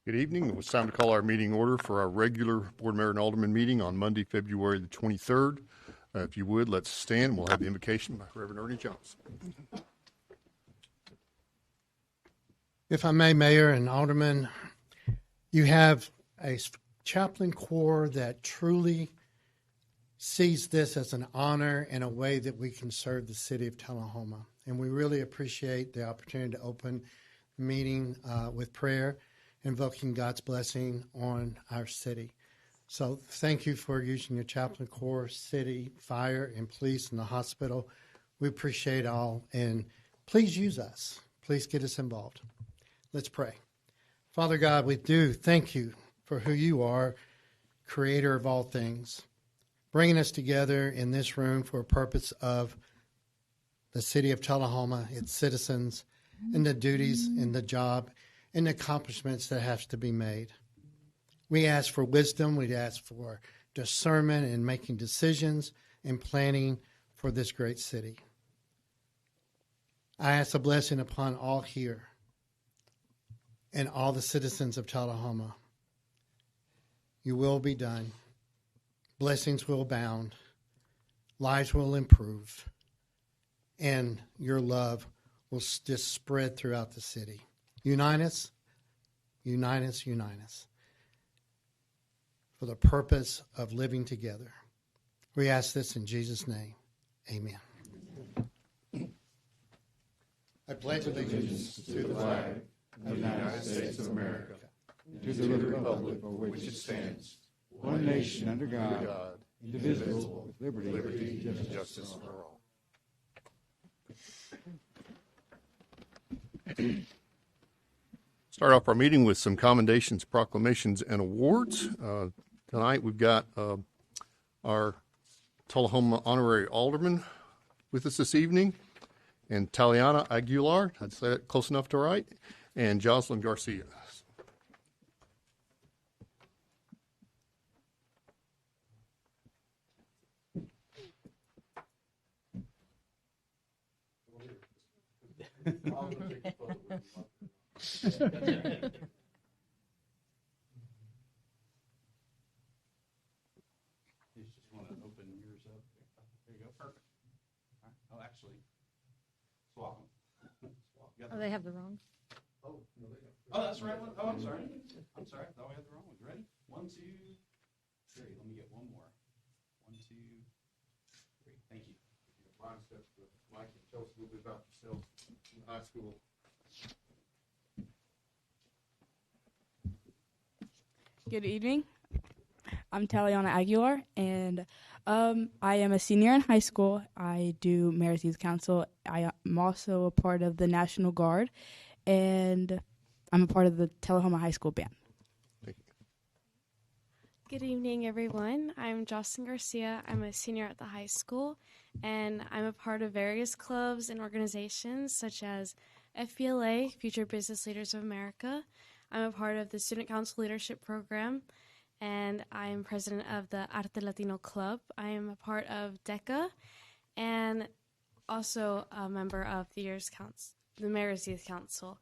Good evening. It's time to call our meeting order for our regular Board Mayor and Alderman meeting on Monday, February the 23rd. If you would, let's stand. We'll have the invocation by Reverend Ernie Jones. If I may, Mayor and Alderman, you have a chaplain corps that truly sees this as an honor and a way that we can serve the city of Tullahoma. And we really appreciate the opportunity to open the meeting with prayer, invoking God's blessing on our city. So thank you for using your chaplain corps, city, fire, and police, and the hospital. We appreciate all, and please use us. Please get us involved. Let's pray. Father God, we do thank you for who you are, creator of all things, bringing us together in this room for a purpose of the city of Tullahoma, its citizens, and the duties and the job and the accomplishments that have to be made. We ask for wisdom. We ask for discernment in making decisions and planning for this great city. I ask a blessing upon all here and all the citizens of Tullahoma. Your will be done. Blessings will abound. Lives will improve. And your love will just spread throughout the city. Unite us, unite us, unite us for the purpose of living together. We ask this in Jesus' name. Amen. I pledge allegiance to the flag of the United States of America, to the republic for which it stands, one nation under God, indivisible, with liberty and justice for all. Start off our meeting with some commendations, proclamations, and awards. Tonight we've got our Tullahoma honorary alderman with us this evening, and Taliana Aguilar, I'd say that close enough to right, and Jocelyn Garcia. You just want to open yours up. There you go. Perfect. All right. Oh, actually, swap them. Oh, they have the wrong. Oh, no, they don't. Oh, that's the right one. Oh, I'm sorry. I'm sorry. I thought we had the wrong one. Ready? 1, 2, 3. Let me get one more. 1, 2, 3. Thank you. Mike, tell us a little bit about yourself in high school. Good evening. I'm Taliana Aguilar, and I am a senior in high school. I do Mayor's Youth Council. I am also a part of the National Guard, and I'm a part of the Tullahoma High School Band. Good evening, everyone. I'm Jocelyn Garcia. I'm a senior at the high school, and I'm a part of various clubs and organizations such as FBLA, Future Business Leaders of America. I'm a part of the Student Council Leadership Program, and I am president of the Arte Latino Club. I am a part of DECA, and also a member of the Mayor's Youth Council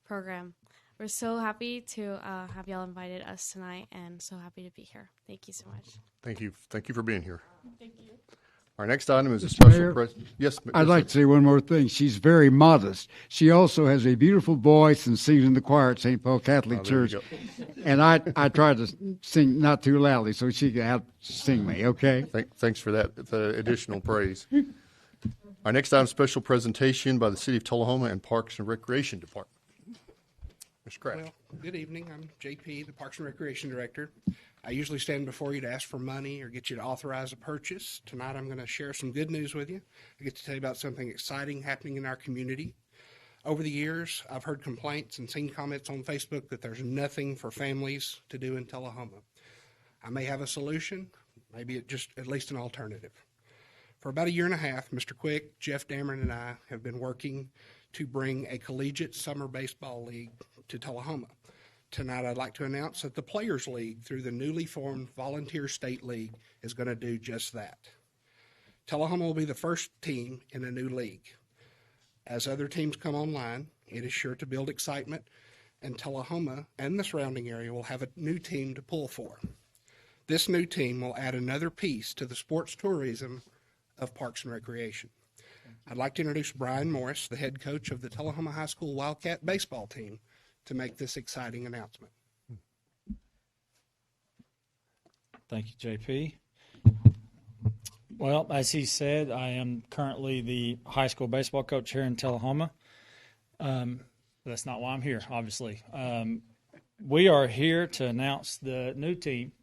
program. We're so happy to have y'all invited us tonight, and so happy to be here. Thank you so much. Thank you. Thank you for being here. Thank you. Our next item is a special presentation. Yes, I'd like to say one more thing. She's very modest. She also has a beautiful voice and sings in the choir at St. Paul Catholic Church. And I try to sing not too loudly so she can out sing me, okay? Thanks for that additional praise. Our next item is special presentation by the City of Tullahoma and Parks and Recreation Department. Mr. Kraft. Well, good evening. I'm JP, the Parks and Recreation Director. I usually stand before you to ask for money or get you to authorize a purchase. Tonight I'm going to share some good news with you. I get to tell you about something exciting happening in our community. Over the years, I've heard complaints and seen comments on Facebook that there's nothing for families to do in Tullahoma. I may have a solution, maybe just at least an alternative. For about a year and a half, Mr. Quick, Jeff Dameron, and I have been working to bring a collegiate summer baseball league to Tullahoma. Tonight, I'd like to announce that the Players League, through the newly formed Volunteer State League, is going to do just that. Tullahoma will be the first team in a new league. As other teams come online, it is sure to build excitement and Tullahoma and the surrounding area will have a new team to pull for. This new team will add another piece to the sports tourism of Parks and Recreation. I'd like to introduce Brian Morris, the head coach of the Tullahoma High School Wildcat baseball team, to make this exciting announcement. Thank you, JP. Well, as he said, I am currently the high school baseball coach here in Tullahoma. That's not why I'm here, obviously. We are here to announce the new team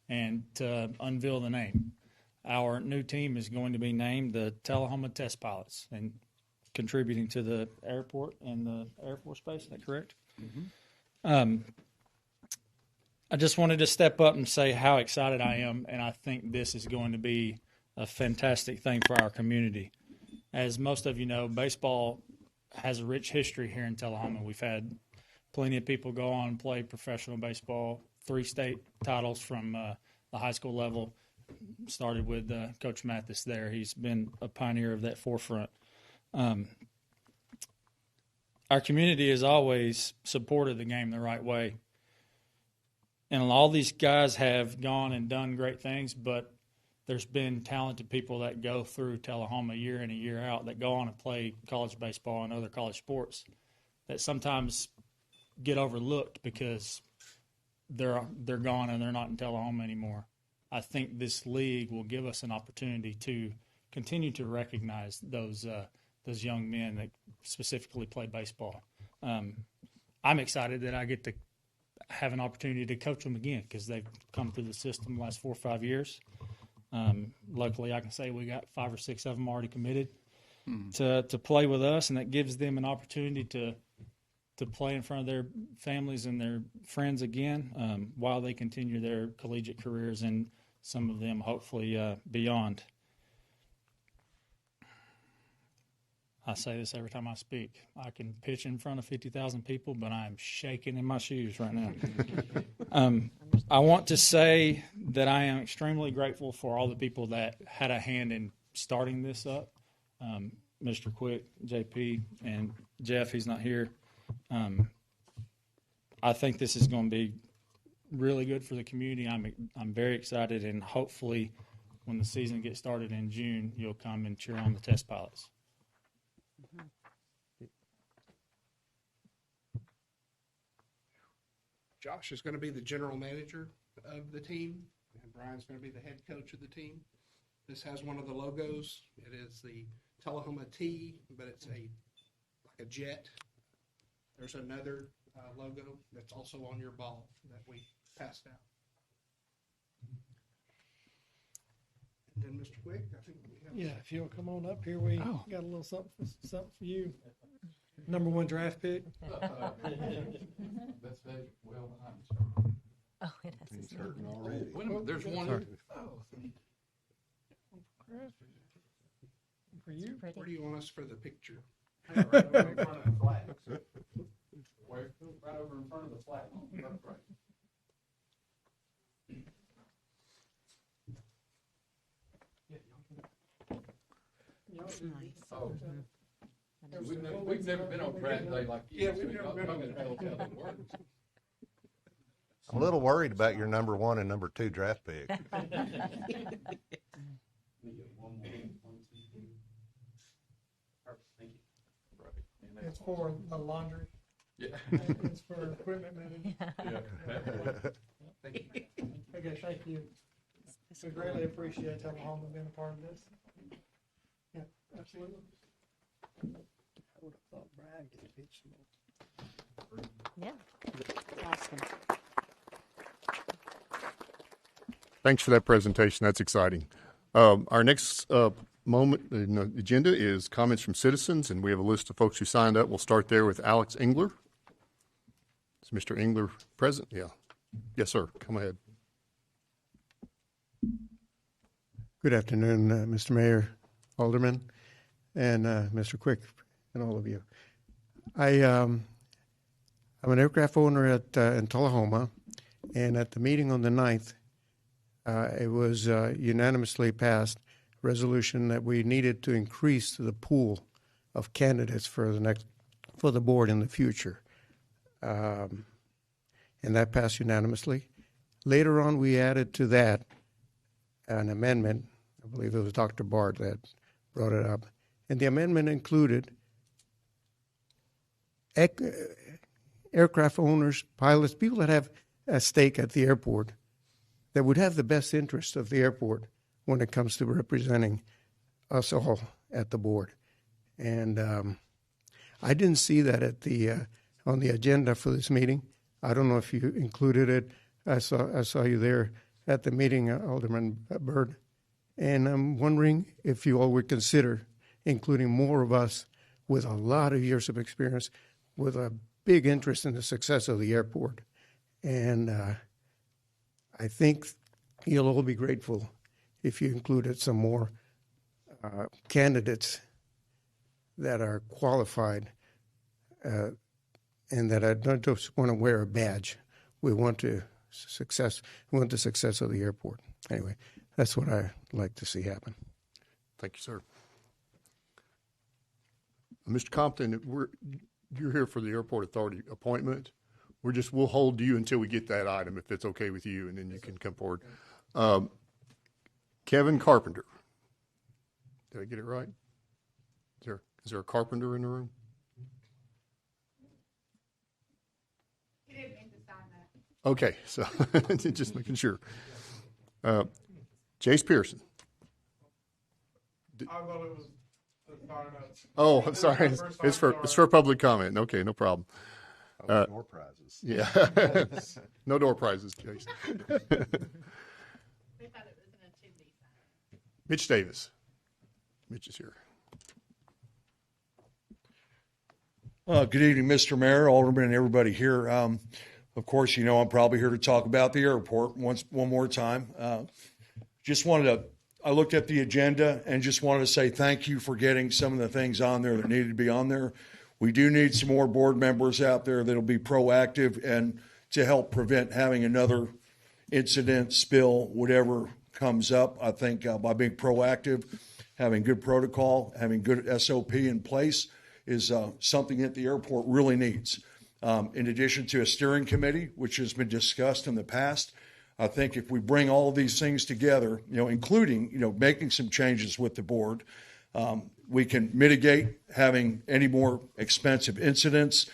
and to unveil the name. Our new team is going to be named the Tullahoma Test Pilots and contributing to the airport and the Air Force Base. Is that correct? Mm-hmm. I just wanted to step up and say how excited I am, and I think this is going to be a fantastic thing for our community. As most of you know, baseball has a rich history here in Tullahoma. We've had plenty of people go on and play professional baseball, 3 state titles from the high school level. Started with Coach Mathis there. He's been a pioneer of that forefront. Our community has always supported the game the right way. And all these guys have gone and done great things, but there's been talented people that go through Tullahoma year in and year out that go on and play college baseball and other college sports that sometimes get overlooked because they're gone and they're not in Tullahoma anymore. I think this league will give us an opportunity to continue to recognize those young men that specifically play baseball. I'm excited that I get to have an opportunity to coach them again because they've come through the system the last 4 or 5 years. Luckily, I can say we got 5 or 6 of them already committed to play with us, and that gives them an opportunity to play in front of their families and their friends again while they continue their collegiate careers and some of them hopefully beyond. I say this every time I speak. I can pitch in front of 50,000 people, but I'm shaking in my shoes right now. I want to say that I am extremely grateful for all the people that had a hand in starting this up. Mr. Quick, JP, and Jeff, he's not here. I think this is going to be really good for the community. I'm very excited, and hopefully when the season gets started in June, you'll come and cheer on the Test Pilots. Josh is going to be the general manager of the team, and Brian's going to be the head coach of the team. This has one of the logos. It is the Tullahoma T, but it's like a jet. There's another logo that's also on your ball that we passed out. And then Mr. Quick, I think we have. Yeah, if you'll come on up here, we got a little something for you. Number 1 draft pick. That's well behind. Oh, it has. He's hurting already. Wait a minute, there's one here. For you. Where do you want us for the picture? Right over in front of the flag. Right over in front of the flag. Right. That's nice. Oh. We've never been on draft day like you. Yeah, we've never been on that. I'm a little worried about your number 1 and number 2 draft pick. It's for the laundry. Yeah. It's for equipment management. Yeah. Okay, thank you. We greatly appreciate Tullahoma being a part of this. Yeah, absolutely. I would have thought Brian could pitch more. Yeah. Awesome. Thanks for that presentation. That's exciting. Our next moment in the agenda is comments from citizens, and we have a list of folks who signed up. We'll start there with Alex Engler. Is Mr. Engler present? Yeah. Yes, sir. Come ahead. Good afternoon, Mr. Mayor, Aldermen, and Mr. Quick, and all of you. I'm an aircraft owner in Tullahoma, and at the meeting on the 9th, it was unanimously passed a resolution that we needed to increase the pool of candidates for the board in the future. and that passed unanimously. Later on, we added to that an amendment. I believe it was Dr. Bart that brought it up. And the amendment included aircraft owners, pilots, people that have a stake at the airport that would have the best interest of the airport when it comes to representing us all at the board. And I didn't see that at the on the agenda for this meeting. I don't know if you included it. I saw you there at the meeting, Alderman Byrd. And I'm wondering if you all would consider including more of us with a lot of years of experience, with a big interest in the success of the airport. And I think you'll all be grateful if you included some more candidates that are qualified and that don't just want to wear a badge. We want the success of the airport. Anyway, that's what I like to see happen. Thank you, sir. Mr. Compton, you're here for the Airport Authority appointment. We'll hold you until we get that item, if it's okay with you, and then you can come forward. Kevin Carpenter. Did I get it right? Is there a carpenter in the room? He didn't mean to sign that. Okay, so just making sure. Jace Pearson. I thought it was the fire notes. Oh, I'm sorry. It's for public comment. Okay, no problem. Door prizes. Yeah. No door prizes, Jace. They thought it was an chimney sign. Mitch Davis. Mitch is here. Good evening, Mr. Mayor, Alderman, and everybody here. Of course, you know I'm probably here to talk about the airport one more time. I looked at the agenda and just wanted to say thank you for getting some of the things on there that needed to be on there. We do need some more board members out there that'll be proactive and to help prevent having another incident, spill, whatever comes up. I think by being proactive, having good protocol, having good SOP in place is something that the airport really needs. In addition to a steering committee, which has been discussed in the past, I think if we bring all of these things together, including, making some changes with the board, we can mitigate having any more expensive incidents.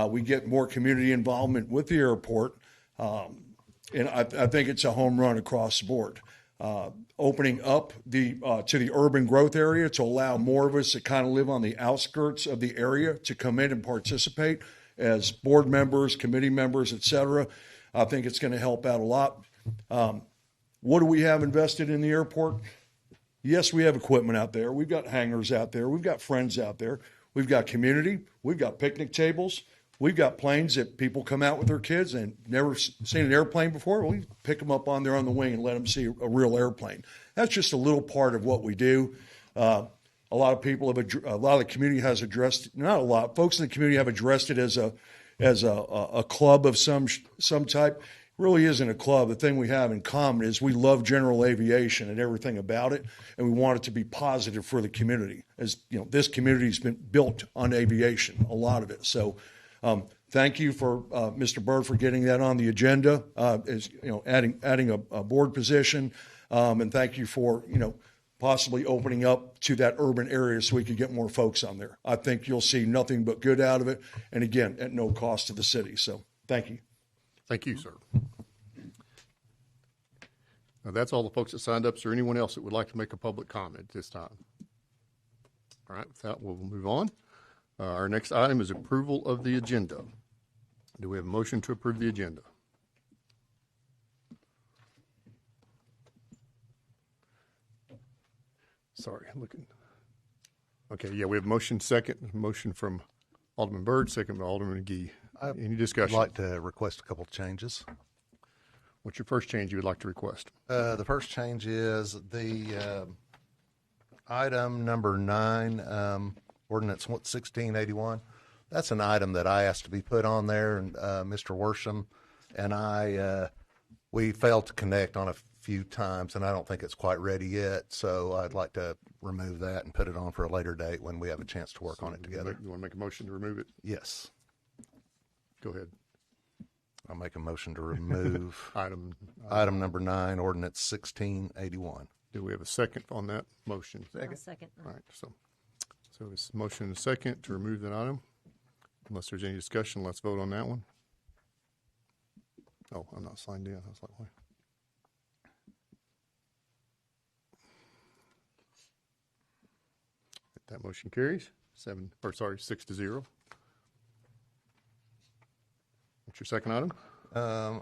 We get more community involvement with the airport. And I think it's a home run across the board. Opening up to the urban growth area to allow more of us to kind of live on the outskirts of the area to come in and participate as board members, committee members, et cetera. I think it's going to help out a lot. What do we have invested in the airport? Yes, we have equipment out there. We've got hangars out there. We've got friends out there. We've got community. We've got picnic tables. We've got planes that people come out with their kids and never seen an airplane before. We pick them up on there on the wing and let them see a real airplane. That's just a little part of what we do. A lot of people a lot of the community has addressed, not a lot, folks in the community have addressed it as a club of some type. It really isn't a club. The thing we have in common is we love general aviation and everything about it, and we want it to be positive for the community. As this community's been built on aviation, a lot of it. So. Thank you for Mr. Byrd for getting that on the agenda, adding a board position, and thank you for possibly opening up to that urban area so we can get more folks on there. I think you'll see nothing but good out of it, and again, at no cost to the city. So thank you. Thank you, sir. Now, that's all the folks that signed up. Is there anyone else that would like to make a public comment at this time? All right, with that, we'll move on. Our next item is approval of the agenda. Do we have a motion to approve the agenda? Sorry, I'm looking. Okay, yeah, we have motion second. Motion from Alderman Byrd, second by Alderman McGee. Any discussion? I'd like to request a couple of changes. What's your first change you would like to request? The first change is the item number 9, Ordinance 1681. That's an item that I asked to be put on there, and Mr. Worsham and I, we failed to connect on a few times, and I don't think it's quite ready yet. So I'd like to remove that and put it on for a later date when we have a chance to work on it together. You want to make a motion to remove it? Yes. Go ahead. I'll make a motion to remove Item number 9, ordinance 1681. Do we have a second on that motion? I'll second. All right, so it's motion and a second to remove that item. Unless there's any discussion, let's vote on that one. Oh, I'm not signed in. I was like, why? That motion carries 6-0. What's your second item?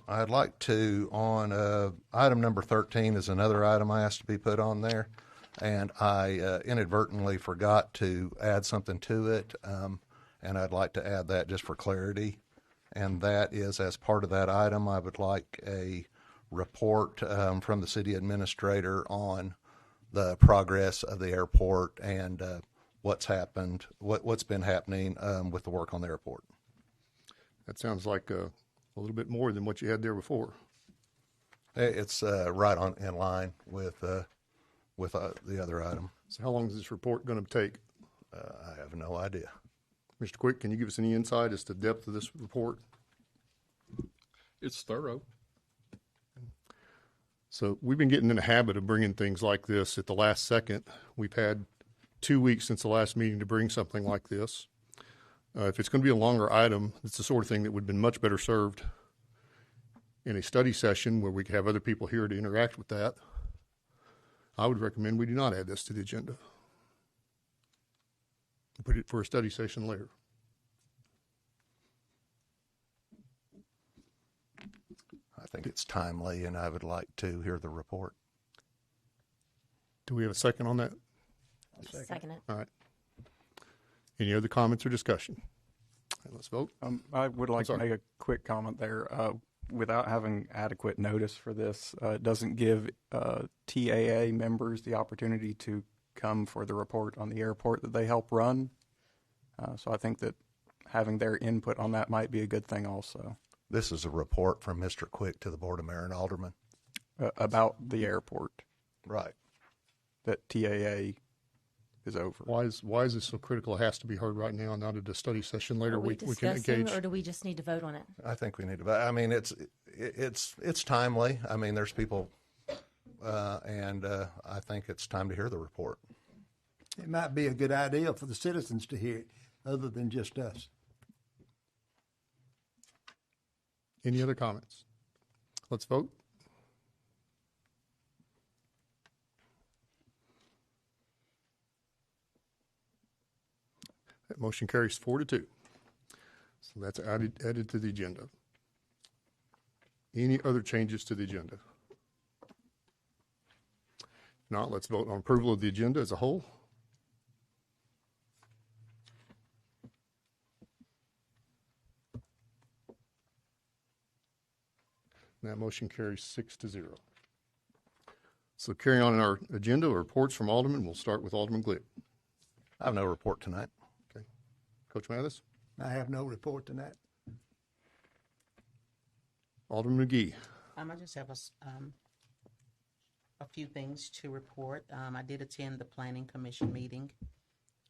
I'd like to, on item number 13 is another item I asked to be put on there, and I inadvertently forgot to add something to it, and I'd like to add that just for clarity, and that is, as part of that item, I would like a report from the city administrator on the progress of the airport and what's happened, what's been happening with the work on the airport. That sounds like a little bit more than what you had there before. It's right on in line with the other item. So how long is this report going to take? I have no idea. Mr. Quick, can you give us any insight as to the depth of this report? It's thorough. So we've been getting in the habit of bringing things like this at the last second. We've had 2 weeks since the last meeting to bring something like this. If it's going to be a longer item, it's the sort of thing that would have been much better served in a study session where we could have other people here to interact with that. I would recommend we do not add this to the agenda. Put it for a study session later. I think it's timely, and I would like to hear the report. Do we have a second on that? Second it. All right. Any other comments or discussion? All right, let's vote. I would like to make a quick comment there. Without having adequate notice for this, it doesn't give TAA members the opportunity to come for the report on the airport that they help run. So I think that having their input on that might be a good thing also. This is a report from Mr. Quick to the Board of Mayor and Aldermen. About the airport. Right. That TAA is over. Why is this so critical? It has to be heard right now, not at a study session later. Are we can discussing, engage. or do we just need to vote on it? I think we need to. I mean, it's timely. I mean, there's people, and I think it's time to hear the report. It might be a good idea for the citizens to hear it, other than just us. Any other comments? Let's vote. That motion carries 4-2. So that's added to the agenda. Any other changes to the agenda? If not, let's vote on approval of the agenda as a whole. And that motion carries 6-0. So carrying on in our agenda, reports from Alderman. We'll start with Alderman Glick. I have no report tonight. Okay. Coach Mathis? I have no report tonight. Alderman McGee? I just have a few things to report. I did attend the Planning Commission meeting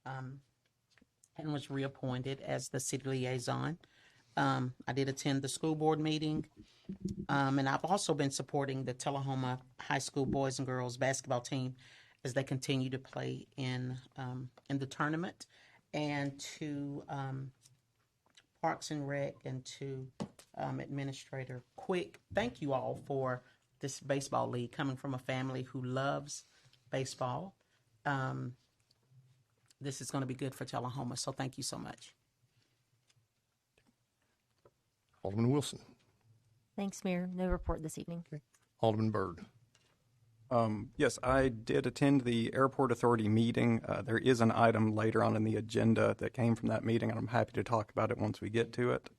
and was reappointed as the city liaison. I did attend the school board meeting, and I've also been supporting the Tullahoma High School boys and girls basketball team as they continue to play in the tournament, and to Parks and Rec and to Administrator Quick. Thank you all for this baseball league, coming from a family who loves baseball. This is going to be good for Tullahoma, so thank you so much. Alderman Wilson? Thanks, Mayor. No report this evening. Okay. Alderman Byrd? Yes, I did attend the Airport Authority meeting. There is an item later on in the agenda that came from that meeting, and I'm happy to talk about it once we get to it.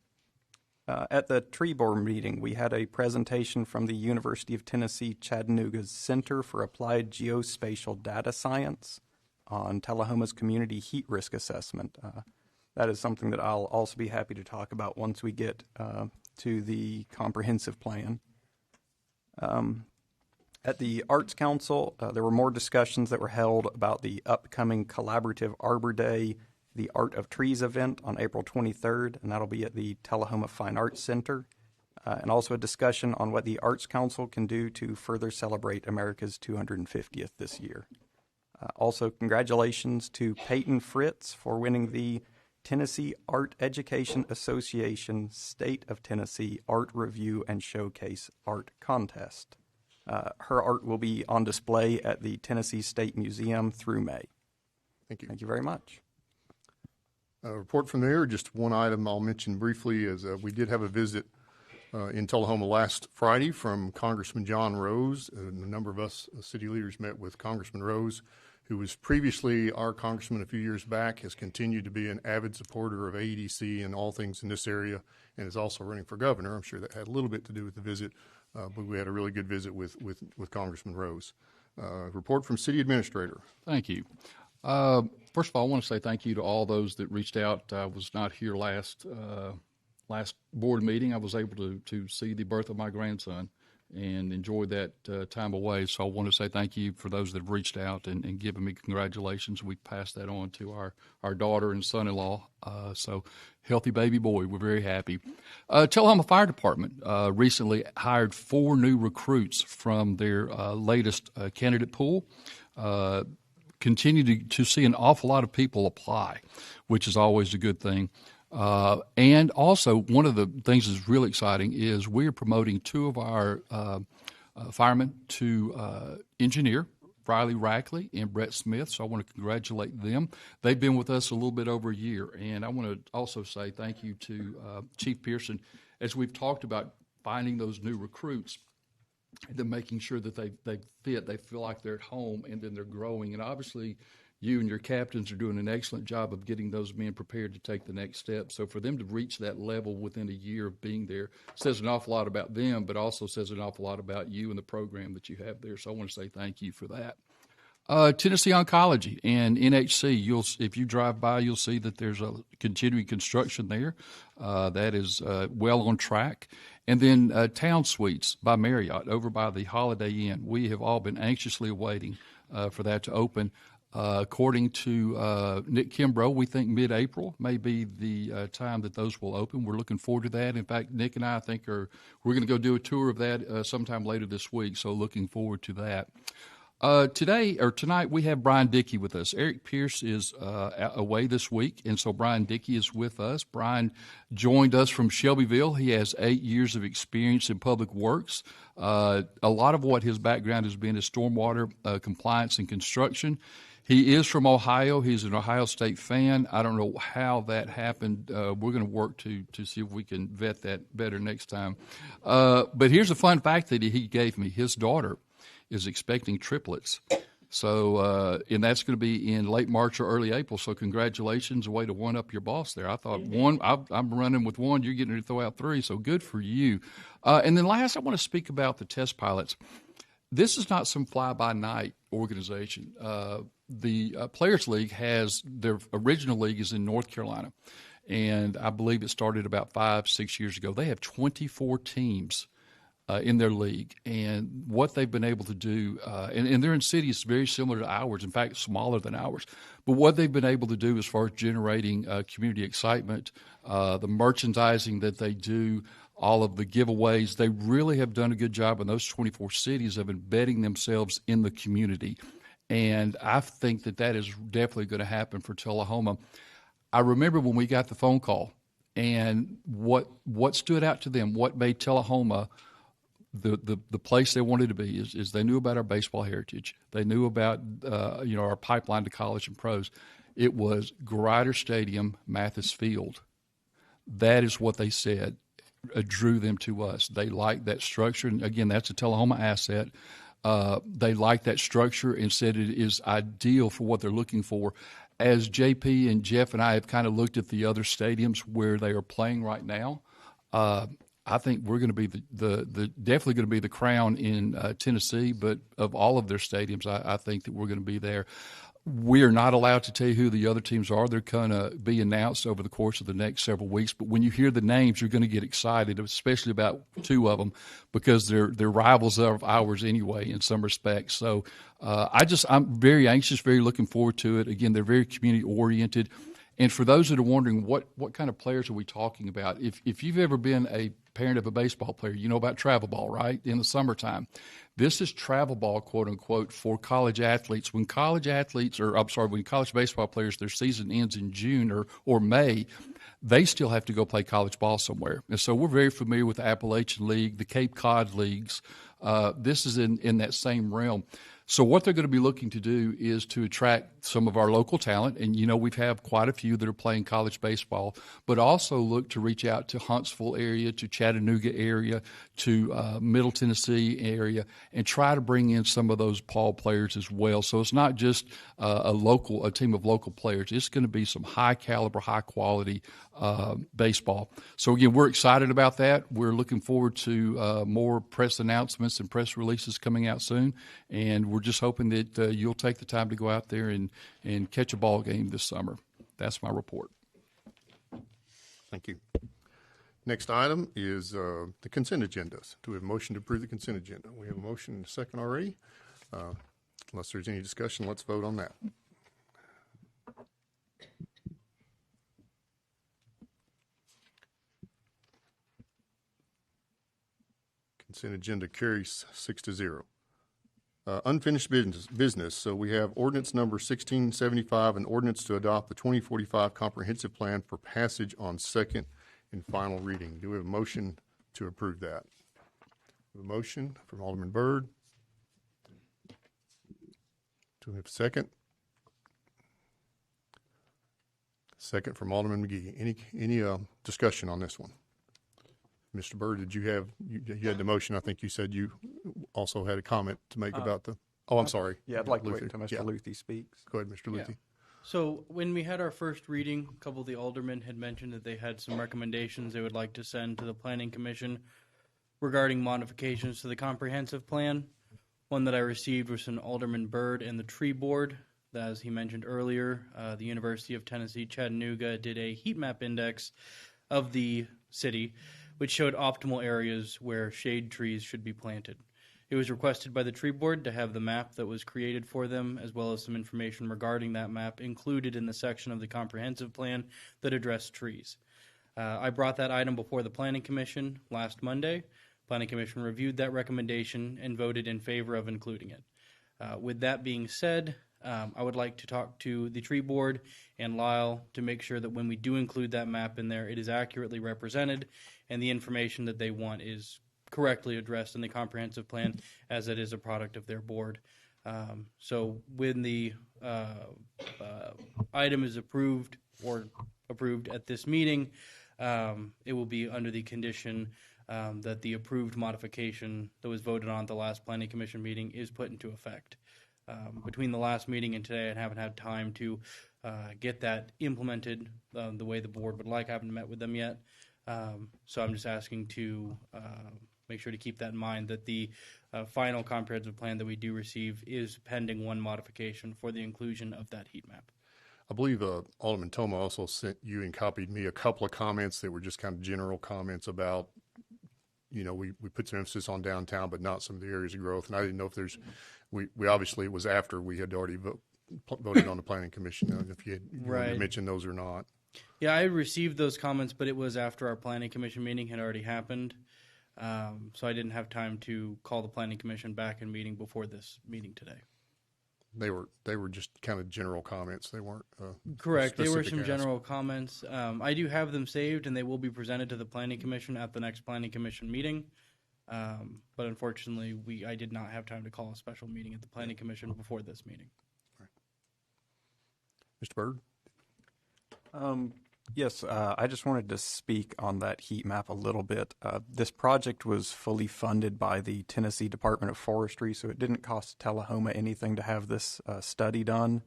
At the tree board meeting, we had a presentation from the University of Tennessee Chattanooga's Center for Applied Geospatial Data Science on Tullahoma's community heat risk assessment. That is something that I'll also be happy to talk about once we get to the comprehensive plan. At the Arts Council, there were more discussions that were held about the upcoming Collaborative Arbor Day, the Art of Trees event on April 23rd, and that'll be at the Tullahoma Fine Arts Center. and also a discussion on what the Arts Council can do to further celebrate America's 250th this year. Also, congratulations to Peyton Fritz for winning the Tennessee Art Education Association State of Tennessee Art Review and Showcase Art Contest. Her art will be on display at the Tennessee State Museum through May. Thank you. Thank you very much. Report from there, just one item I'll mention briefly is we did have a visit in Tullahoma last Friday from Congressman John Rose. A number of us city leaders met with Congressman Rose, who was previously our congressman a few years back, has continued to be an avid supporter of AEDC and all things in this area, and is also running for governor. I'm sure that had a little bit to do with the visit, but we had a really good visit with Congressman Rose. Report from City Administrator. Thank you. First of all, I want to say thank you to all those that reached out. I was not here last board meeting. I was able to see the birth of my grandson and enjoyed that time away. So I want to say thank you for those that have reached out and given me congratulations. We passed that on to our daughter and son-in-law. So healthy baby boy. We're very happy. Tullahoma Fire Department recently hired 4 new recruits from their latest candidate pool. Continue to see an awful lot of people apply, which is always a good thing. And also, one of the things that's really exciting is we are promoting 2 of our firemen to engineer, Riley Rackley and Brett Smith, so I want to congratulate them. They've been with us a little bit over a year, and I want to also say thank you to Chief Pearson. As we've talked about finding those new recruits, and then making sure that they fit, they feel like they're at home, and then they're growing. And obviously, you and your captains are doing an excellent job of getting those men prepared to take the next step. So for them to reach that level within a year of being there says an awful lot about them, but also says an awful lot about you and the program that you have there. So I want to say thank you for that. Tennessee Oncology and NHC, if you drive by, you'll see that there's a continuing construction there. That is well on track. And then Town Suites by Marriott over by the Holiday Inn. We have all been anxiously awaiting for that to open. According to Nick Kimbrough, we think mid-April may be the time that those will open. We're looking forward to that. In fact, Nick and I think we're going to go do a tour of that sometime later this week, so looking forward to that. Tonight, we have Brian Dickey with us. Eric Pierce is away this week, and so Brian Dickey is with us. Brian joined us from Shelbyville. He has 8 years of experience in public works. A lot of what his background has been is stormwater compliance and construction. He is from Ohio. He's an Ohio State fan. I don't know how that happened. We're going to work to see if we can vet that better next time. But here's a fun fact that he gave me. His daughter is expecting triplets. So, and that's going to be in late March or early April. So congratulations, a way to one-up your boss there. I thought I'm running with 1, you're getting to throw out 3, so good for you. And then last, I want to speak about the test pilots. This is not some fly-by-night organization. The Players League has, their original league is in North Carolina, and I believe it started about 5-6 years ago. They have 24 teams in their league, and what they've been able to do, and they're in cities very similar to ours, in fact, smaller than ours, but what they've been able to do as far as generating community excitement, the merchandising that they do, all of the giveaways, they really have done a good job in those 24 cities of embedding themselves in the community, and I think that is definitely going to happen for Tullahoma. I remember when we got the phone call, and what stood out to them, what made Tullahoma the place they wanted to be is they knew about our baseball heritage. They knew about our pipeline to college and pros. It was Grider Stadium, Mathis Field. That is what they said drew them to us. They liked that structure, and again, that's a Tullahoma asset. They liked that structure and said it is ideal for what they're looking for. As JP and Jeff and I have kind of looked at the other stadiums where they are playing right now, I think we're going to be definitely going to be the crown in Tennessee, but of all of their stadiums, I think that we're going to be there. We are not allowed to tell you who the other teams are. They're going to be announced over the course of the next several weeks. But when you hear the names, you're going to get excited, especially about 2 of them, because they're rivals of ours anyway in some respects. So I'm very anxious, very looking forward to it. Again, they're very community oriented. And for those that are wondering what kind of players are we talking about, if you've ever been a parent of a baseball player, you know about travel ball, right, in the summertime. This is travel ball, quote unquote, for college athletes. When college baseball players, their season ends in June or May, they still have to go play college ball somewhere. And so we're very familiar with the Appalachian League, the Cape Cod leagues. This is in that same realm. So what they're going to be looking to do is to attract some of our local talent, and we've had quite a few that are playing college baseball, but also look to reach out to Huntsville area, to Chattanooga area, to Middle Tennessee area, and try to bring in some of those Paul players as well. So it's not just a team of local players. It's going to be some high caliber, high quality baseball. So again, we're excited about that. We're looking forward to more press announcements and press releases coming out soon, and we're just hoping that you'll take the time to go out there and catch a ball game this summer. That's my report. Thank you. Next item is the consent agendas. Do we have a motion to approve the consent agenda? We have a motion and a second already. Unless there's any discussion, let's vote on that. Consent agenda carries 6-0. Unfinished business. So we have ordinance number 1675, an ordinance to adopt the 2045 comprehensive plan for passage on second and final reading. Do we have a motion to approve that? A motion from Alderman Byrd. Do we have a second? Second from Alderman McGee. Any discussion on this one? Mr. Byrd, did you had the motion? I think you said you also had a comment to make about the. Oh, I'm sorry. Yeah, I'd like to wait until Mr. Luthi speaks. Go ahead, Mr. Luthi. So when we had our first reading, a couple of the aldermen had mentioned that they had some recommendations they would like to send to the Planning Commission regarding modifications to the comprehensive plan. One that I received was from Alderman Byrd and the Tree Board. As he mentioned earlier, the University of Tennessee Chattanooga did a heat map index of the city, which showed optimal areas where shade trees should be planted. It was requested by the Tree Board to have the map that was created for them, as well as some information regarding that map, included in the section of the comprehensive plan that addressed trees. I brought that item before the Planning Commission last Monday. Planning Commission reviewed that recommendation and voted in favor of including it. With that being said, I would like to talk to the Tree Board and Lyle to make sure that when we do include that map in there, it is accurately represented and the information that they want is correctly addressed in the comprehensive plan, as it is a product of their board. So when the item is approved at this meeting, it will be under the condition that the approved modification that was voted on at the last Planning Commission meeting is put into effect. Between the last meeting and today, I haven't had time to get that implemented the way the board would like. I haven't met with them yet. So I'm just asking to make sure to keep that in mind, that the final comprehensive plan that we do receive is pending one modification for the inclusion of that heat map. I believe Alderman Toma also sent you and copied me a couple of comments that were just kind of general comments about, we put some emphasis on downtown, but not some of the areas of growth. And I didn't know if there's, we obviously, it was after we had already voted on the Planning Commission, if you had mentioned those or not. Yeah, I received those comments, but it was after our Planning Commission meeting had already happened. So I didn't have time to call the Planning Commission back in meeting before this meeting today. They were just kind of general comments. They weren't correct. They were some general comments. I do have them saved, and they will be presented to the Planning Commission at the next Planning Commission meeting. But unfortunately, I did not have time to call a special meeting at the Planning Commission before this meeting. Right. Mr. Byrd? Yes, I just wanted to speak on that heat map a little bit. This project was fully funded by the Tennessee Department of Forestry, so it didn't cost Tullahoma anything to have this study done.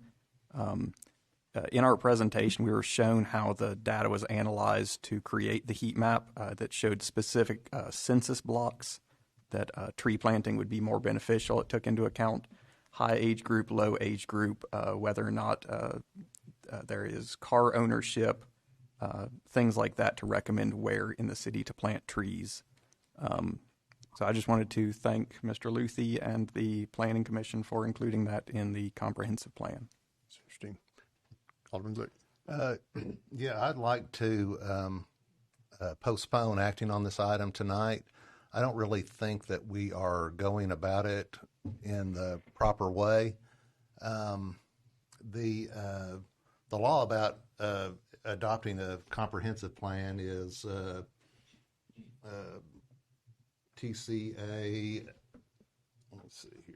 In our presentation, we were shown how the data was analyzed to create the heat map that showed specific census blocks that tree planting would be more beneficial. It took into account high age group, low age group, whether or not there is car ownership, things like that to recommend where in the city to plant trees. So I just wanted to thank Mr. Luthi and the Planning Commission for including that in the comprehensive plan. That's interesting. Alderman Glick. Yeah, I'd like to postpone acting on this item tonight. I don't really think that we are going about it in the proper way. The law about adopting a comprehensive plan is TCA. Let's see here.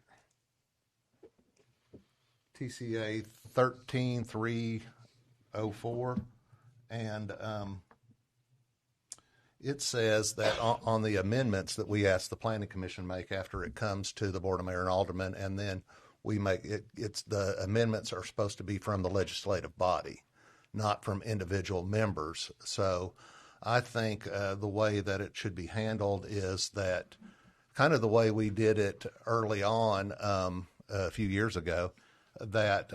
TCA 13304, and it says that on the amendments that we ask the Planning Commission make after it comes to the Board of Mayor and Aldermen, and then we make it. It's the amendments are supposed to be from the legislative body, not from individual members. So I think the way that it should be handled is that kind of the way we did it early on a few years ago, that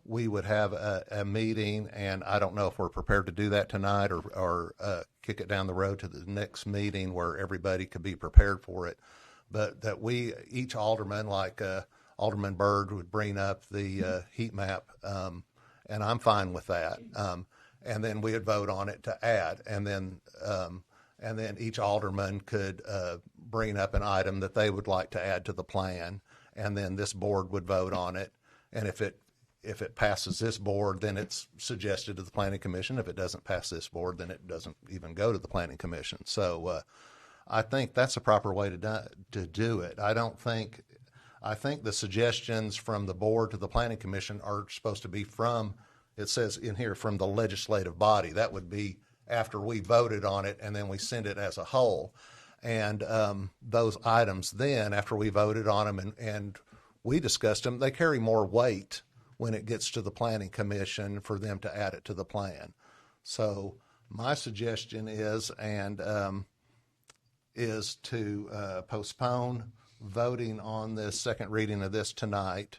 we would have a meeting, and I don't know if we're prepared to do that tonight or kick it down the road to the next meeting where everybody could be prepared for it, but that we, each alderman, like Alderman Byrd would bring up the heat map, and I'm fine with that. And then we would vote on it to add, and then each alderman could bring up an item that they would like to add to the plan, and then this board would vote on it. And if it passes this board, then it's suggested to the Planning Commission. If it doesn't pass this board, then it doesn't even go to the Planning Commission. So I think that's the proper way to do it. I think the suggestions from the board to the Planning Commission are supposed to be from, it says in here, from the legislative body. That would be after we voted on it, and then we send it as a whole. And those items then, after we voted on them and we discussed them, they carry more weight when it gets to the Planning Commission for them to add it to the plan. So my suggestion is to postpone voting on this second reading of this tonight,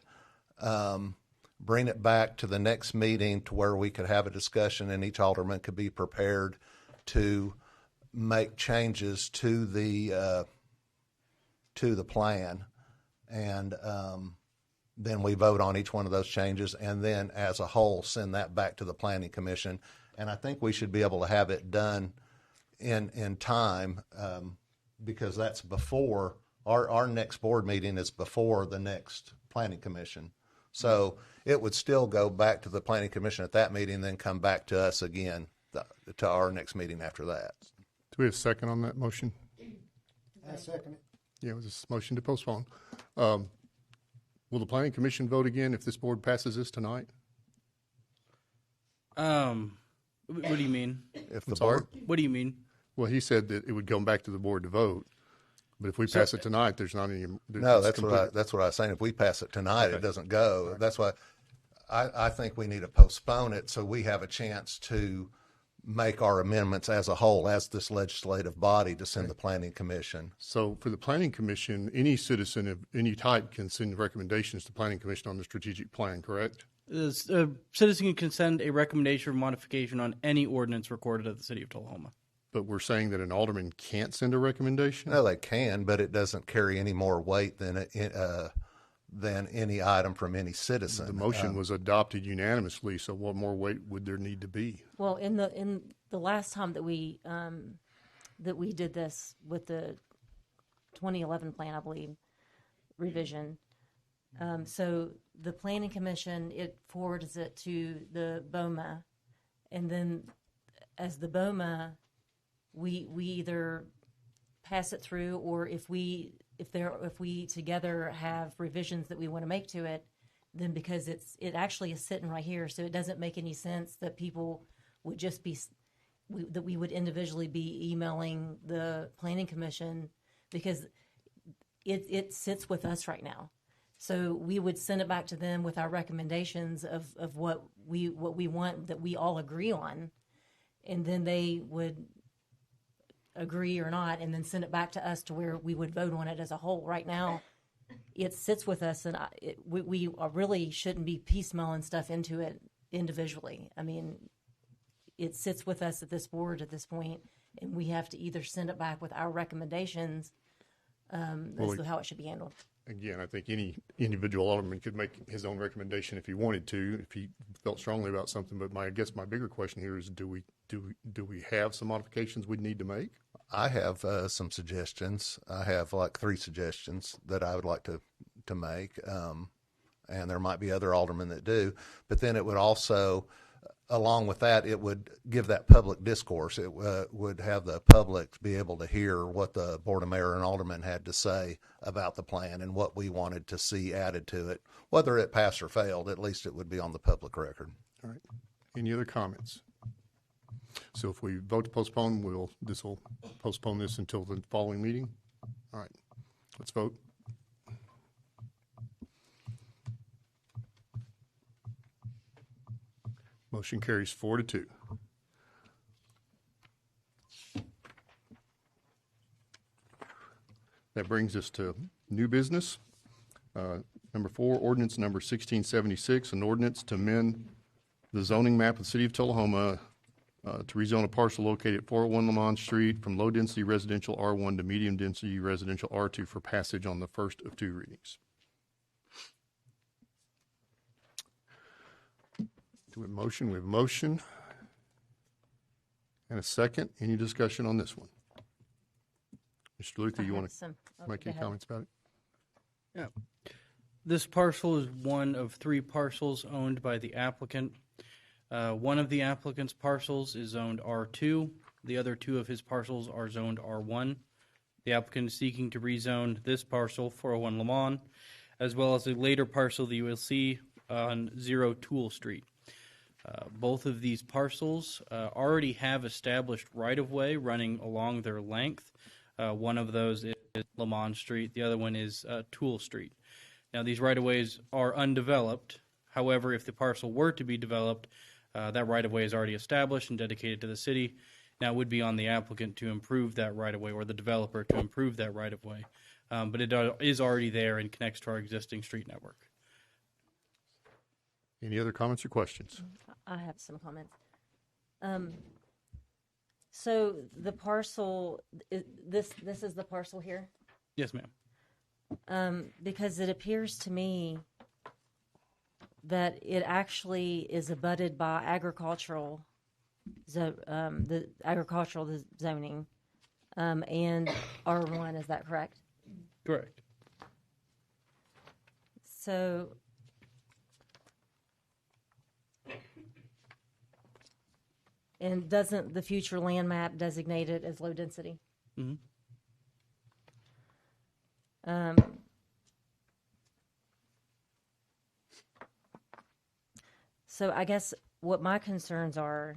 bring it back to the next meeting to where we could have a discussion and each alderman could be prepared to make changes to the plan, and then we vote on each one of those changes, and then as a whole send that back to the Planning Commission. And I think we should be able to have it done in time, because that's before our next board meeting is before the next Planning Commission. So it would still go back to the Planning Commission at that meeting, then come back to us again to our next meeting after that. Do we have a second on that motion? I second it. Yeah, it was a motion to postpone. Will the Planning Commission vote again if this board passes this tonight? What do you mean? If the board, What do you mean? well, he said that it would come back to the board to vote, but if we pass it tonight, there's not any. No, that's what I was saying. If we pass it tonight, it doesn't go. That's why I think we need to postpone it so we have a chance to make our amendments as a whole, as this legislative body, to send the Planning Commission. So for the Planning Commission, any citizen of any type can send recommendations to Planning Commission on the strategic plan, correct? A citizen can send a recommendation or modification on any ordinance recorded at the City of Tullahoma. But we're saying that an alderman can't send a recommendation? No, they can, but it doesn't carry any more weight than any item from any citizen. The motion was adopted unanimously, so what more weight would there need to be? Well, in the last time that we did this with the 2011 plan, I believe, revision. So the Planning Commission, it forwards it to the BOMA, and then as the BOMA, we either pass it through, or if we together have revisions that we want to make to it, then because it actually is sitting right here, so it doesn't make any sense that people would just be that we would individually be emailing the Planning Commission, because it sits with us right now. So we would send it back to them with our recommendations of what we want that we all agree on, and then they would agree or not, and then send it back to us to where we would vote on it as a whole. Right now, it sits with us, and we really shouldn't be piecemealing stuff into it individually. I mean, it sits with us at this board at this point, and we have to either send it back with our recommendations as to how it should be handled. again, I think any individual alderman could make his own recommendation if he wanted to, if he felt strongly about something. But I guess my bigger question here is, do we have some modifications we need to make? I have some suggestions. I have like 3 suggestions that I would like to make, and there might be other aldermen that do. But then it would also, along with that, it would give that public discourse. It would have the public be able to hear what the Board of Mayor and Aldermen had to say about the plan and what we wanted to see added to it. Whether it passed or failed, at least it would be on the public record. All right. Any other comments? So if we vote to postpone, this will postpone this until the following meeting. All right. Let's vote. Motion carries 4-2. That brings us to new business. Number 4, ordinance number 1676, an ordinance to amend the zoning map of the city of Tullahoma to rezone a parcel located at 401 Lamont Street from low-density residential R1 to medium-density residential R2 for passage on the first of 2 readings. Do we have a motion? We have a motion and a second. Any discussion on this one? Mr. Luther, you want to make any comments about it? Yeah. This parcel is one of 3 parcels owned by the applicant. One of the applicant's parcels is zoned R2. The other 2 of his parcels are zoned R1. The applicant is seeking to rezone this parcel, 401 Lamont, as well as a later parcel that you will see on 0 Toole Street. Both of these parcels already have established right-of-way running along their length. One of those is Lamont Street. The other one is Toole Street. Now, these right-of-ways are undeveloped. However, if the parcel were to be developed, that right-of-way is already established and dedicated to the city. Now, it would be on the applicant to improve that right-of-way, or the developer to improve that right-of-way. But it is already there and connects to our existing street network. Any other comments or questions? I have some comments. So the parcel, this is the parcel here? Yes, ma'am. Because it appears to me that it actually is abutted by agricultural, the agricultural zoning, and R1. Is that correct? Correct. So, and doesn't the future land map designate it as low density? Mm-hmm. So I guess what my concerns are,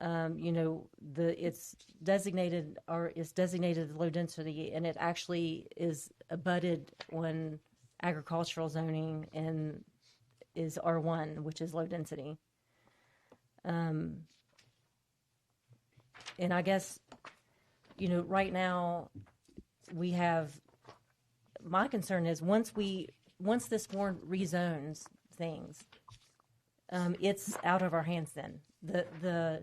it's designated as low density, and it actually is abutted on agricultural zoning and is R1, which is low density. And I guess, right now we have, my concern is once this board rezones things, it's out of our hands then. The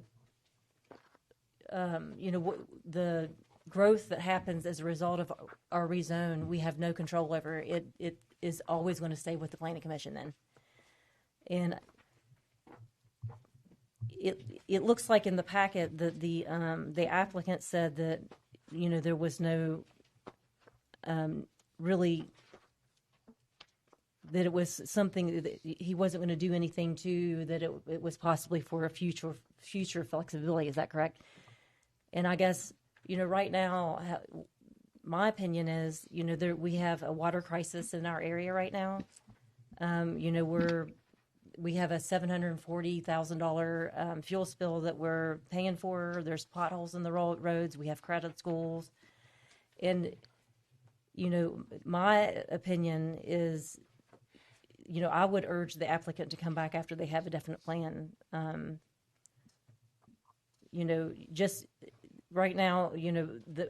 growth that happens as a result of our rezone, we have no control over. It is always going to stay with the Planning Commission then. And it looks like in the packet that the applicant said that there was no really, that it was something that he wasn't going to do anything to, that it was possibly for a future flexibility. Is that correct? And I guess right now, my opinion is we have a water crisis in our area right now. We have a $740,000 fuel spill that we're paying for. There's potholes in the roads. We have crowded schools. And, my opinion is, I would urge the applicant to come back after they have a definite plan. Just right now,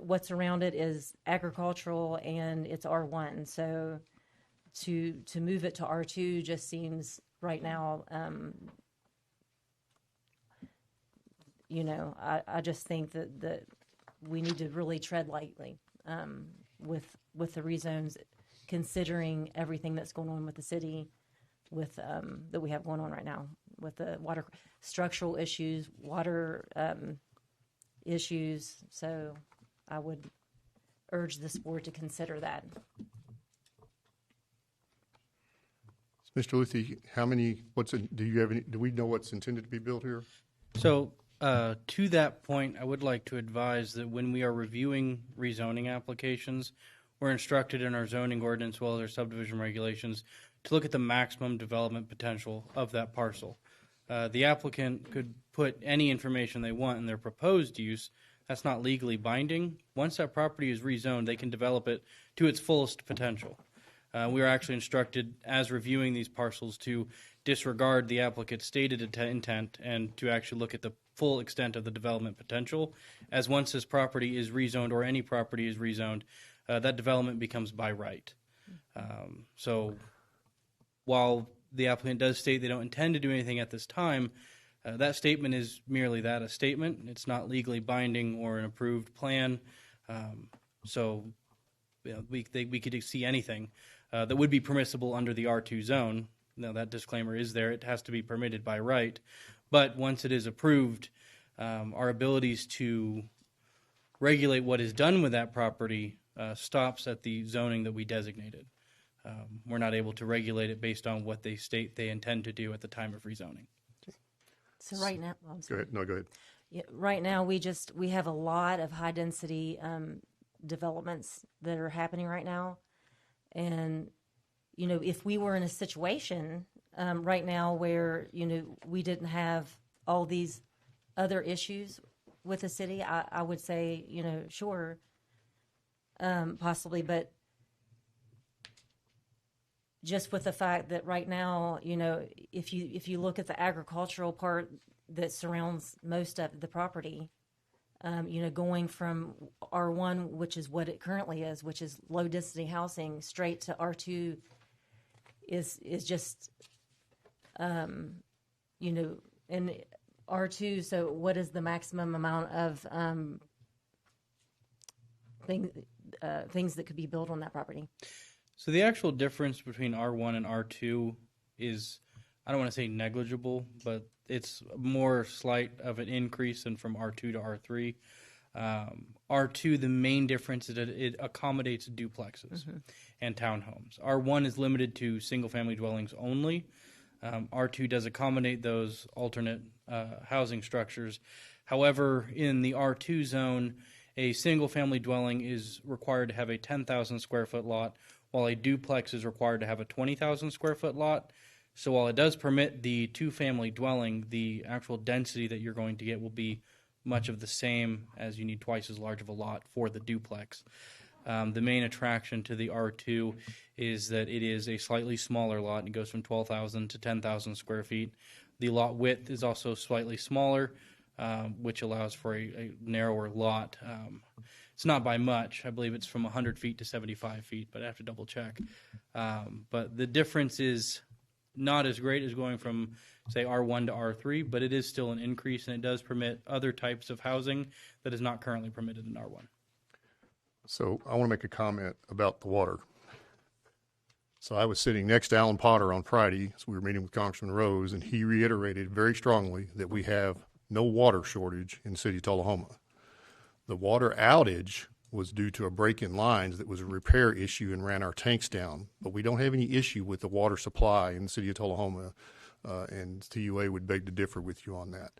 what's around it is agricultural and it's R1. So to move it to R2 just seems right now, I just think that we need to really tread lightly with the rezones, considering everything that's going on with the city, with that we have going on right now, with the water structural issues, water issues. So I would urge this board to consider that. Mr. Luthi, do we know what's intended to be built here? So, to that point, I would like to advise that when we are reviewing rezoning applications, we're instructed in our zoning ordinance, as well as our subdivision regulations, to look at the maximum development potential of that parcel. The applicant could put any information they want in their proposed use. That's not legally binding. Once that property is rezoned, they can develop it to its fullest potential. We are actually instructed, as reviewing these parcels, to disregard the applicant's stated intent and to actually look at the full extent of the development potential. As once this property is rezoned, or any property is rezoned, that development becomes by right. So while the applicant does state they don't intend to do anything at this time, that statement is merely that, a statement. It's not legally binding or an approved plan. So we could see anything that would be permissible under the R2 zone. Now, that disclaimer is there. It has to be permitted by right. But once it is approved, our abilities to regulate what is done with that property stops at the zoning that we designated. We're not able to regulate it based on what they state they intend to do at the time of rezoning. So right now, oh, I'm sorry. Go ahead. No, go ahead. Yeah, right now, we have a lot of high density developments that are happening right now, and if we were in a situation right now where we didn't have all these other issues with the city, I would say sure, possibly, but just with the fact that right now, if you look at the agricultural part that surrounds most of the property, going from R1, which is what it currently is, which is low density housing, straight to R2 is just, and R2. So what is the maximum amount of things that could be built on that property? So the actual difference between R1 and R2 is, I don't want to say negligible, but it's more slight of an increase than from R2 to R3. R2, the main difference is that it accommodates duplexes and townhomes. R1 is limited to single-family dwellings only. R2 does accommodate those alternate housing structures. However, in the R2 zone, a single-family dwelling is required to have a 10,000 square foot lot, while a duplex is required to have a 20,000 square foot lot. So while it does permit the two-family dwelling, the actual density that you're going to get will be much of the same, as you need twice as large of a lot for the duplex. The main attraction to the R2 is that it is a slightly smaller lot. It goes from 12,000 to 10,000 square feet. The lot width is also slightly smaller, which allows for a narrower lot. It's not by much. I believe it's from 100 feet to 75 feet, but I have to double check. But the difference is not as great as going from, say, R1 to R3, but it is still an increase, and it does permit other types of housing that is not currently permitted in R1. So I want to make a comment about the water. So I was sitting next to Alan Potter on Friday, so we were meeting with Congressman Rose, and he reiterated very strongly that we have no water shortage in the city of Tullahoma. The water outage was due to a break in lines that was a repair issue and ran our tanks down. But we don't have any issue with the water supply in the city of Tullahoma, and TUA would beg to differ with you on that.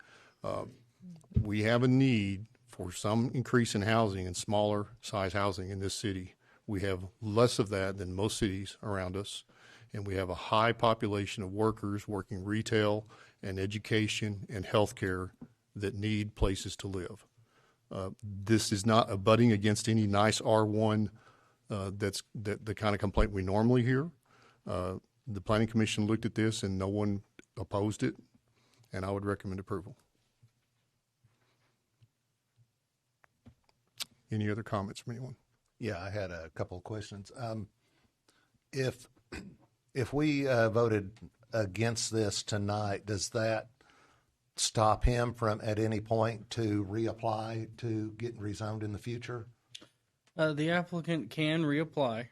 We have a need for some increase in housing and smaller size housing in this city. We have less of that than most cities around us, and we have a high population of workers working retail and education and healthcare that need places to live. This is not abutting against any nice R1 that's the kind of complaint we normally hear. The Planning Commission looked at this and no one opposed it, and I would recommend approval. Any other comments from anyone? Yeah, I had a couple of questions. If we voted against this tonight, does that stop him from at any point to reapply to get rezoned in the future? The applicant can reapply.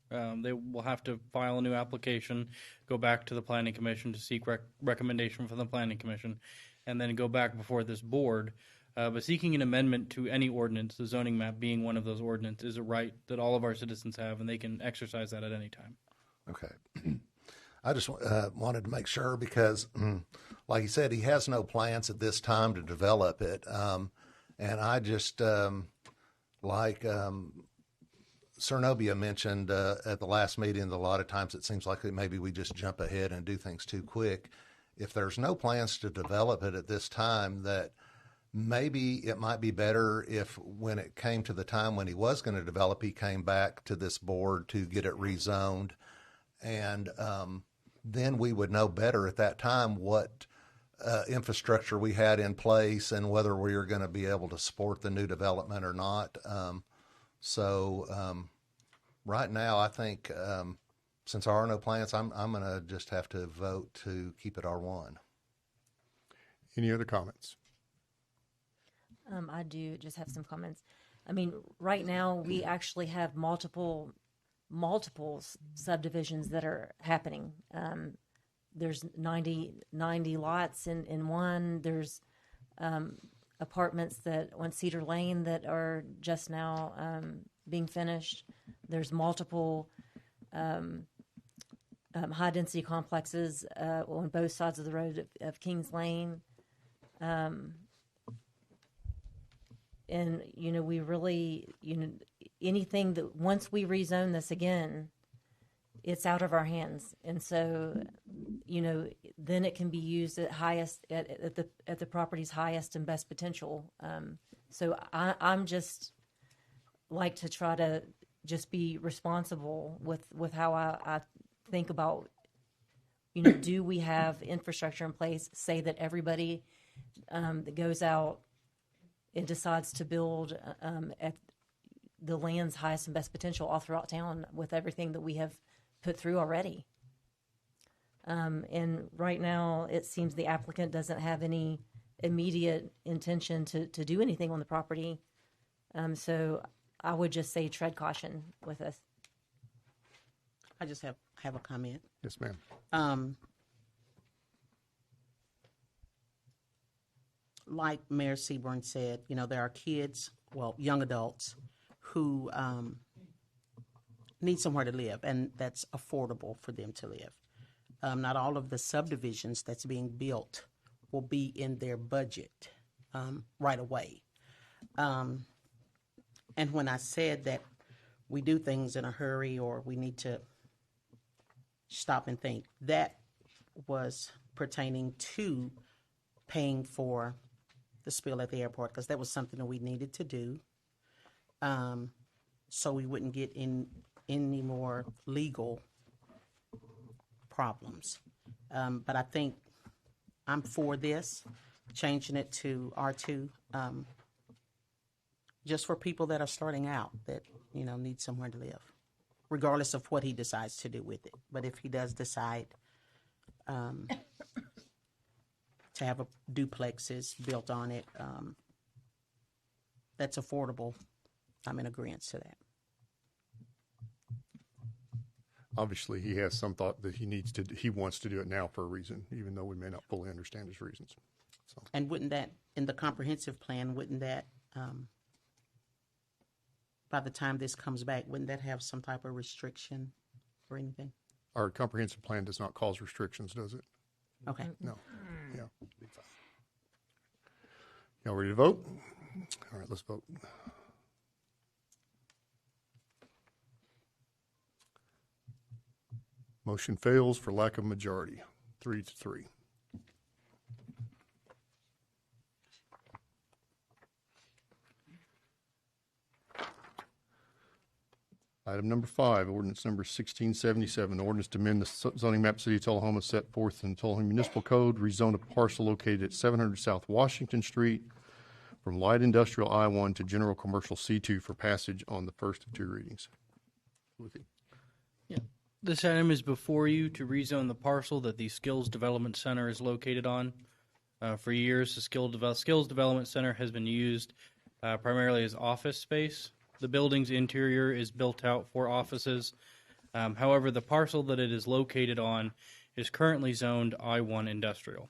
They will have to file a new application, go back to the Planning Commission to seek recommendation from the Planning Commission, and then go back before this board. But seeking an amendment to any ordinance, the zoning map being one of those ordinances, is a right that all of our citizens have, and they can exercise that at any time. Okay. I just wanted to make sure because, like he said, he has no plans at this time to develop it. And I just, like Cernobia mentioned at the last meeting, a lot of times it seems like maybe we just jump ahead and do things too quick. If there's no plans to develop it at this time, that maybe it might be better if when it came to the time when he was going to develop, he came back to this board to get it rezoned. And then we would know better at that time what infrastructure we had in place and whether we were going to be able to support the new development or not. So right now, I think since there are no plans, I'm going to just have to vote to keep it R1. Any other comments? I do just have some comments. I mean, right now we actually have multiple subdivisions that are happening. There's 90 lots in one. There's apartments that on Cedar Lane that are just now being finished. There's multiple high density complexes on both sides of the road of Kings Lane. And, we really, anything that once we rezone this again, it's out of our hands. And so, then it can be used at the property's highest and best potential. So I'm just like to try to just be responsible with how I think about, do we have infrastructure in place, say that everybody that goes out and decides to build at the land's highest and best potential all throughout town with everything that we have put through already. And right now, it seems the applicant doesn't have any immediate intention to do anything on the property. So I would just say tread caution with us. I just have a comment. Yes, ma'am. Like Mayor Seaborn said, there are kids, young adults, who need somewhere to live, and that's affordable for them to live. Not all of the subdivisions that's being built will be in their budget right away. And when I said that we do things in a hurry or we need to stop and think, that was pertaining to paying for the spill at the airport, because that was something that we needed to do, so we wouldn't get in any more legal problems. But I think I'm for this, changing it to R2, just for people that are starting out that need somewhere to live, regardless of what he decides to do with it. But if he does decide to have duplexes built on it, that's affordable, I'm in agreement to that. Obviously, he has some thought that he wants to do it now for a reason, even though we may not fully understand his reasons. So. And wouldn't that, in the comprehensive plan, wouldn't that, by the time this comes back, wouldn't that have some type of restriction or anything? Our comprehensive plan does not cause restrictions, does it? Okay. No. Yeah. Y'all ready to vote? All right, let's vote. Motion fails for lack of majority, 3-3. Item number 5, ordinance number 1677, ordinance to amend the zoning map City of Tullahoma set forth in the Tullahoma Municipal Code, rezone a parcel located at 700 South Washington Street from light industrial I-1 to general commercial C2 for passage on the first of 2 readings. Yeah. This item is before you to rezone the parcel that the Skills Development Center is located on. For years, the Skills Development Center has been used primarily as office space. The building's interior is built out for offices. However, the parcel that it is located on is currently zoned I-1 industrial.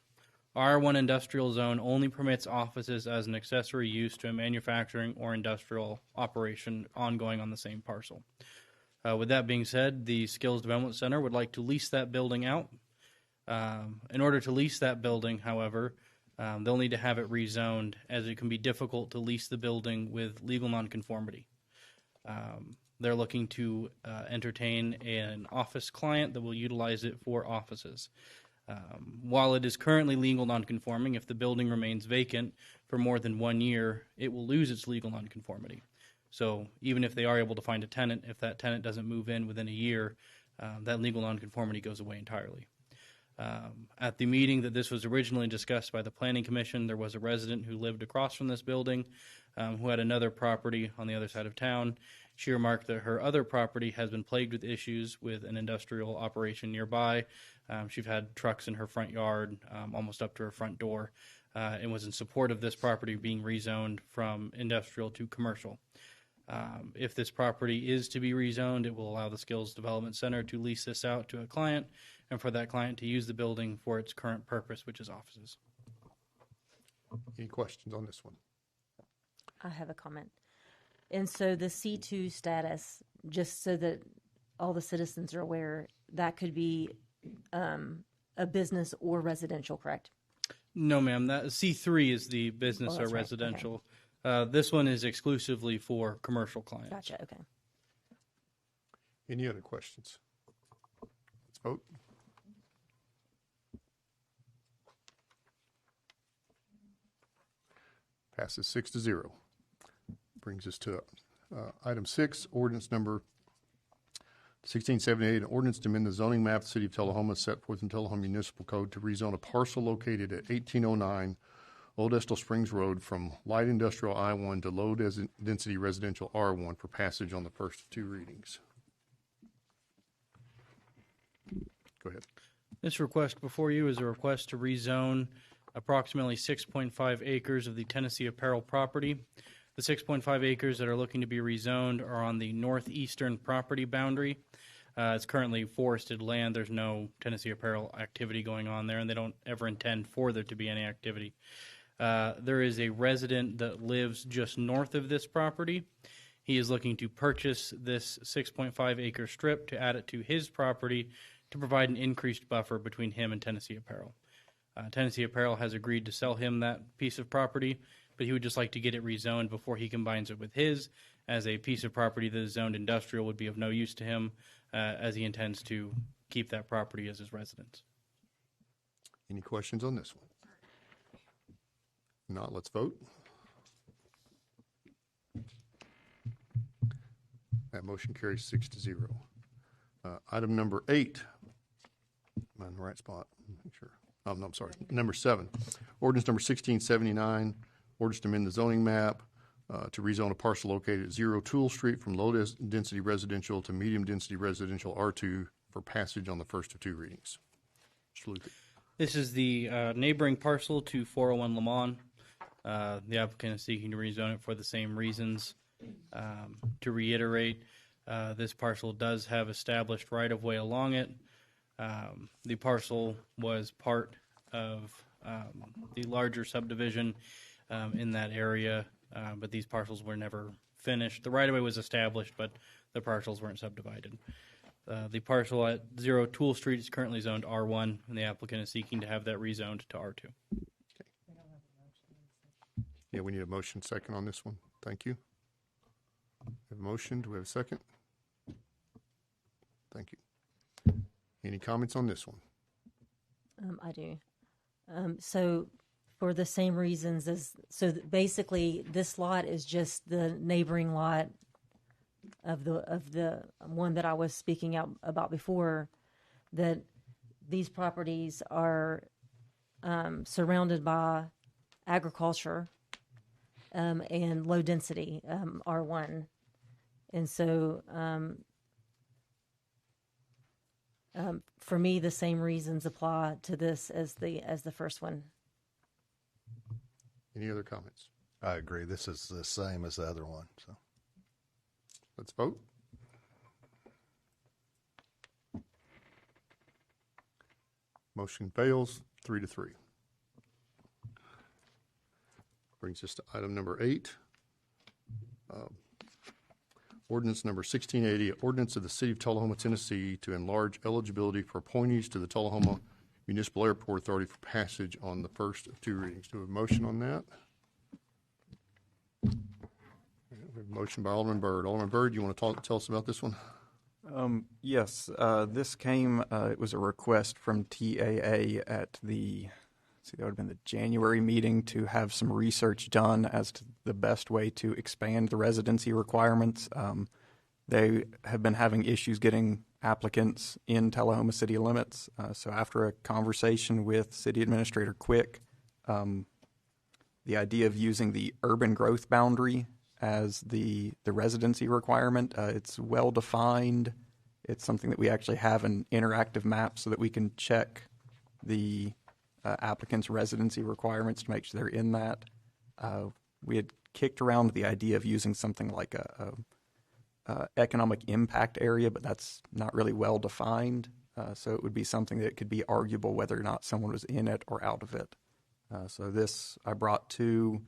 R1 industrial zone only permits offices as an accessory use to a manufacturing or industrial operation ongoing on the same parcel. With that being said, the Skills Development Center would like to lease that building out. In order to lease that building, however, they'll need to have it rezoned, as it can be difficult to lease the building with legal nonconformity. They're looking to entertain an office client that will utilize it for offices. While it is currently legal nonconforming, if the building remains vacant for more than 1 year, it will lose its legal nonconformity. So even if they are able to find a tenant, if that tenant doesn't move in within a year, that legal nonconformity goes away entirely. At the meeting that this was originally discussed by the Planning Commission, there was a resident who lived across from this building who had another property on the other side of town. She remarked that her other property has been plagued with issues with an industrial operation nearby. She's had trucks in her front yard, almost up to her front door, and was in support of this property being rezoned from industrial to commercial. If this property is to be rezoned, it will allow the Skills Development Center to lease this out to a client, and for that client to use the building for its current purpose, which is offices. Any questions on this one? I have a comment. And so the C2 status, just so that all the citizens are aware, that could be a business or residential, correct? No, ma'am. That C3 is the business or residential. Right. Okay. This one is exclusively for commercial clients. Gotcha. Okay. Any other questions? Let's vote. Passes 6-0. Brings us to item 6, ordinance number 1678, an ordinance to amend the zoning map of the city of Tullahoma set forth in Tullahoma Municipal Code to rezone a parcel located at 1809 Old Estill Springs Road from light industrial I-1 to low density residential R1 for passage on the first of 2 readings. Go ahead. This request before you is a request to rezone approximately 6.5 acres of the Tennessee Apparel property. The 6.5 acres that are looking to be rezoned are on the northeastern property boundary. It's currently forested land. There's no Tennessee Apparel activity going on there, and they don't ever intend for there to be any activity. There is a resident that lives just north of this property. He is looking to purchase this 6.5 acre strip to add it to his property to provide an increased buffer between him and Tennessee Apparel. Tennessee Apparel has agreed to sell him that piece of property, but he would just like to get it rezoned before he combines it with his, as a piece of property that is zoned industrial would be of no use to him, as he intends to keep that property as his residence. Any questions on this one? If not, let's vote. That motion carries 6-0. Item number 8. Am I in the right spot? Make sure. Oh, no, I'm sorry. Number 7. Ordinance number 1679. Ordinance to amend the zoning map to rezone a parcel located at 0 Toole Street from low density residential to medium density residential R2 for passage on the first of 2 readings. Mr. Luther. This is the neighboring parcel to 401 Lamont. The applicant is seeking to rezone it for the same reasons. To reiterate, this parcel does have established right-of-way along it. The parcel was part of the larger subdivision in that area, but these parcels were never finished. The right-of-way was established, but the parcels weren't subdivided. The parcel at 0 Toole Street is currently zoned R1, and the applicant is seeking to have that rezoned to R2. Yeah, we need a motion second on this one. Thank you. We have a motion. Do we have a second? Thank you. Any comments on this one? I do. So for the same reasons as, basically this lot is just the neighboring lot of the one that I was speaking out about before, that these properties are surrounded by agriculture and low density R1. And so for me, the same reasons apply to this as the first one. Any other comments? I agree. This is the same as the other one. So let's vote. Motion fails 3-3. Brings us to item number 8. Ordinance number 1680, ordinance of the City of Tullahoma, Tennessee to enlarge eligibility for appointees to the Tullahoma Municipal Airport Authority for passage on the first of 2 readings. Do we have a motion on that? We have a motion by Alderman Byrd. Alderman Byrd, you want to tell us about this one? Yes, this came, it was a request from TAA at that would have been the January meeting to have some research done as to the best way to expand the residency requirements. They have been having issues getting applicants in Tullahoma city limits. So after a conversation with City Administrator Quick, the idea of using the urban growth boundary as the residency requirement, it's well defined. It's something that we actually have an interactive map so that we can check the applicants' residency requirements to make sure they're in that. We had kicked around the idea of using something like a economic impact area, but that's not really well defined. So it would be something that could be arguable whether or not someone was in it or out of it. So this I brought to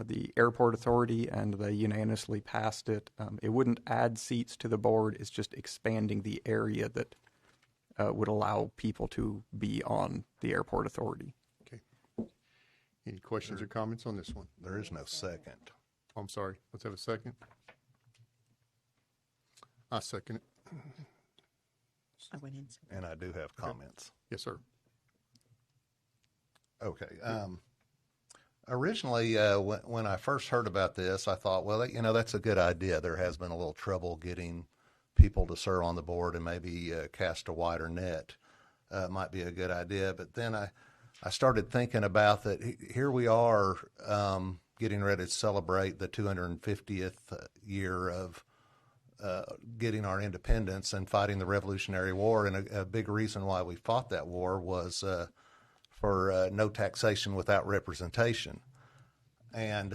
the airport authority, and they unanimously passed it. It wouldn't add seats to the board. It's just expanding the area that would allow people to be on the airport authority. Okay. Any questions or comments on this one? There is no second. Oh, I'm sorry. Let's have a second. I second it. I went in. And I do have comments. Yes, sir. Okay. Originally, when I first heard about this, I thought, well, that's a good idea. There has been a little trouble getting people to serve on the board, and maybe cast a wider net might be a good idea. But then I started thinking about that. Here we are getting ready to celebrate the 250th year of getting our independence and fighting the Revolutionary War. And a big reason why we fought that war was for no taxation without representation. And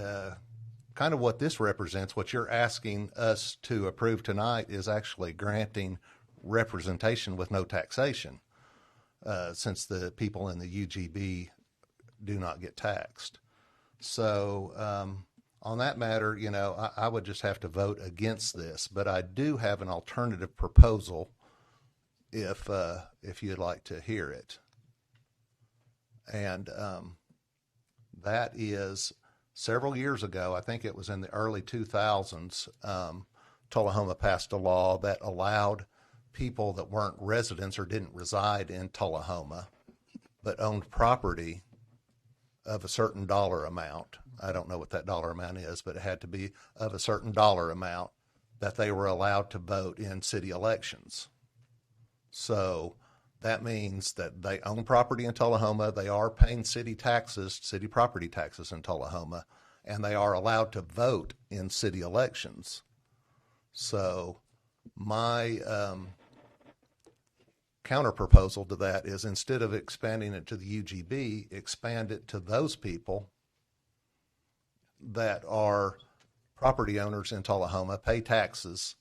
kind of what this represents, what you're asking us to approve tonight, is actually granting representation with no taxation, since the people in the UGB do not get taxed. So on that matter, I would just have to vote against this. But I do have an alternative proposal if you'd like to hear it. And that is, several years ago, I think it was in the early 2000s, Tullahoma passed a law that allowed people that weren't residents or didn't reside in Tullahoma but owned property of a certain dollar amount. I don't know what that dollar amount is, but it had to be of a certain dollar amount that they were allowed to vote in city elections. So that means that they own property in Tullahoma, they are paying city taxes, city property taxes in Tullahoma, and they are allowed to vote in city elections. So my counter proposal to that is, instead of expanding it to the UGB, expand it to those people that are property owners in Tullahoma, pay taxes,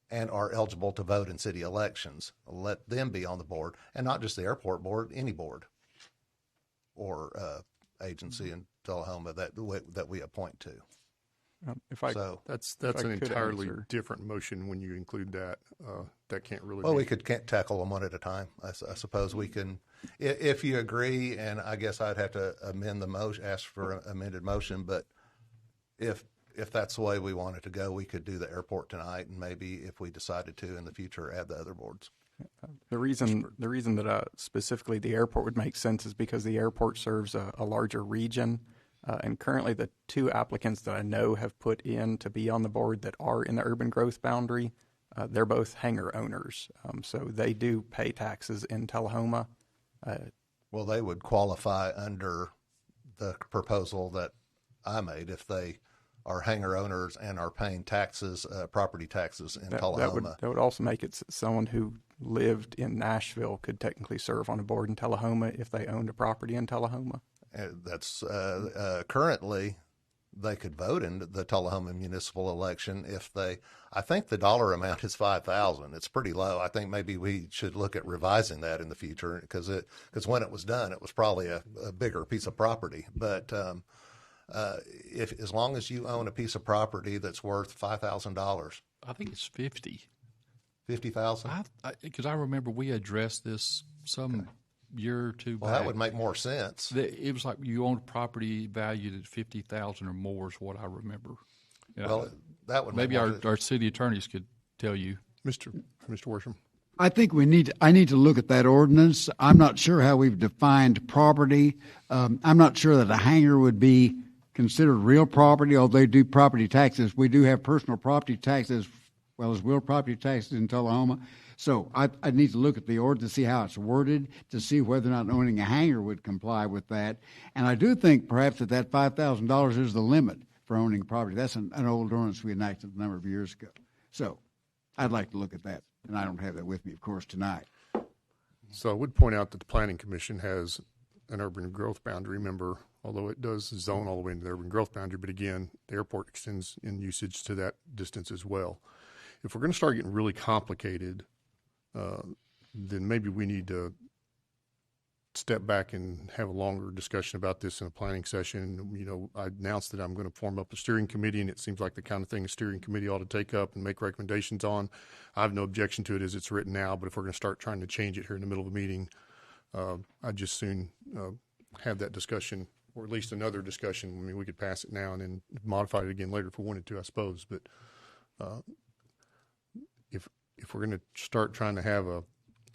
and are eligible to vote in city elections. Let them be on the board, and not just the airport board, any board or agency in Tullahoma that we appoint to. That's an entirely different motion when you include that. That can't really. Well, we can't tackle them one at a time. I suppose we can, if you agree, and I guess I'd have to amend the motion, ask for an amended motion. But if that's the way we want it to go, we could do the airport tonight, and maybe if we decided to in the future, add the other boards. The reason that specifically the airport would make sense is because the airport serves a larger region. And currently the two applicants that I know have put in to be on the board that are in the urban growth boundary, they're both hangar owners. So they do pay taxes in Tullahoma. Well, they would qualify under the proposal that I made if they are hangar owners and are paying taxes, property taxes in Tullahoma. That would also make it someone who lived in Nashville could technically serve on a board in Tullahoma if they owned a property in Tullahoma. That's currently they could vote in the Tullahoma municipal election if they. I think the dollar amount is $5,000. It's pretty low. I think maybe we should look at revising that in the future because when it was done, it was probably a bigger piece of property. But if as long as you own a piece of property that's worth $5,000, I think it's 50. 50,000. Because I remember we addressed this some year or two Well, back. that would make more sense. It was like you owned property valued at 50,000 or more is what I remember. Well, that would maybe make our city attorneys could tell you, Mr. Worsham. I think I need to look at that ordinance. I'm not sure how we've defined property. I'm not sure that a hangar would be considered real property, although they do property taxes. We do have personal property taxes as well as real property taxes in Tullahoma. So I need to look at the ordinance to see how it's worded, to see whether or not owning a hangar would comply with that. And I do think perhaps that $5,000 is the limit for owning property. That's an old ordinance we enacted a number of years ago. So I'd like to look at that, and I don't have that with me, of course, tonight. So I would point out that the Planning Commission has an urban growth boundary, remember, although it does zone all the way into the urban growth boundary, but again, the airport extends in usage to that distance as well. If we're going to start getting really complicated, then maybe we need to step back and have a longer discussion about this in a planning session. You know, I announced that I'm going to form up a steering committee, and it seems like the kind of thing a steering committee ought to take up and make recommendations on. I have no objection to it as it's written now, but if we're going to start trying to change it here in the middle of a meeting, I'd just soon have that discussion, or at least another discussion. I mean, we could pass it now and then modify it again later if we wanted to, I suppose. But if we're going to start trying to have a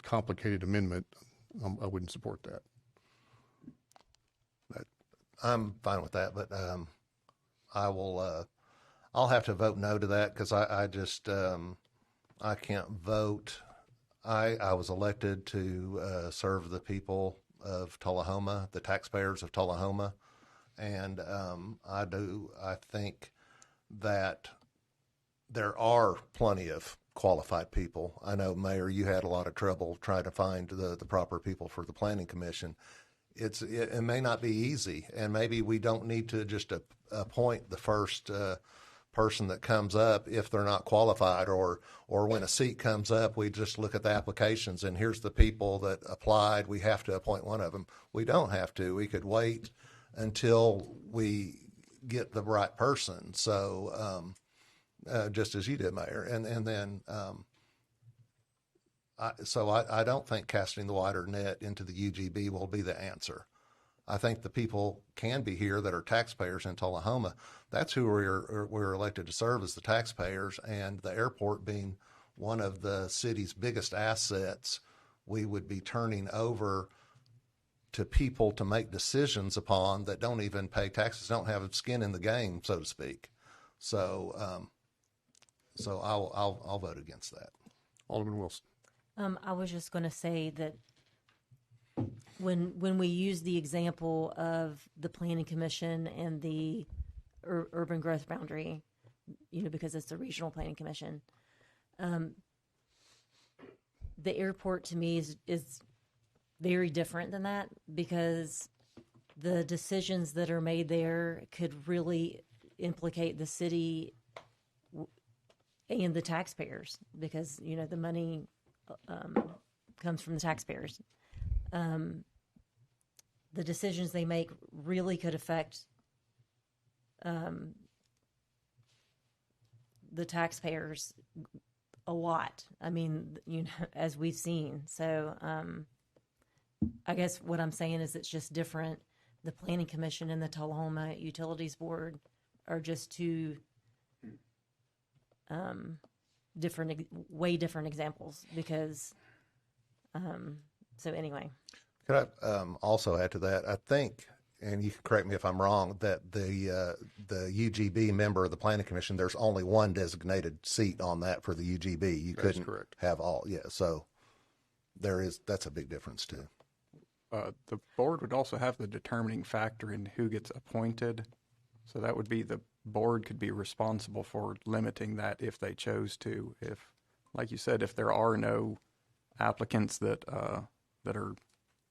complicated amendment, I wouldn't support that. I'm fine with that, but I will. I'll have to vote no to that because I just I can't vote. I was elected to serve the people of Tullahoma, the taxpayers of Tullahoma, and I think that there are plenty of qualified people. I know, Mayor, you had a lot of trouble trying to find the proper people for the Planning Commission. It may not be easy, and maybe we don't need to just appoint the first person that comes up if they're not qualified, or when a seat comes up, we just look at the applications and here's the people that applied. We have to appoint one of them. We don't have to. We could wait until we get the right person. So just as you did, Mayor, and then I don't think casting the wider net into the UGB will be the answer. I think the people can be here that are taxpayers in Tullahoma. That's who we're elected to serve as the taxpayers, and the airport being one of the city's biggest assets, we would be turning over to people to make decisions upon that don't even pay taxes, don't have skin in the game, so to speak. So I'll vote against that. Alderman Wilson. I was just going to say that when we use the example of the Planning Commission and the urban growth boundary, because it's the regional planning commission, the airport to me is very different than that, because the decisions that are made there could really implicate the city and the taxpayers, because the money comes from the taxpayers. The decisions they make really could affect the taxpayers a lot. I mean, as we've seen. So I guess what I'm saying is it's just different. The Planning Commission and the Tullahoma Utilities Board are just two way different examples, because so anyway. Could I also add to that? I think, and you can correct me if I'm wrong, that the UGB member of the Planning Commission, there's only one designated seat on that for the UGB. You couldn't have all. Yeah, so that's a big difference too. The board would also have the determining factor in who gets appointed. So that would be the board could be responsible for limiting that if they chose to. If, like you said, if there are no applicants that are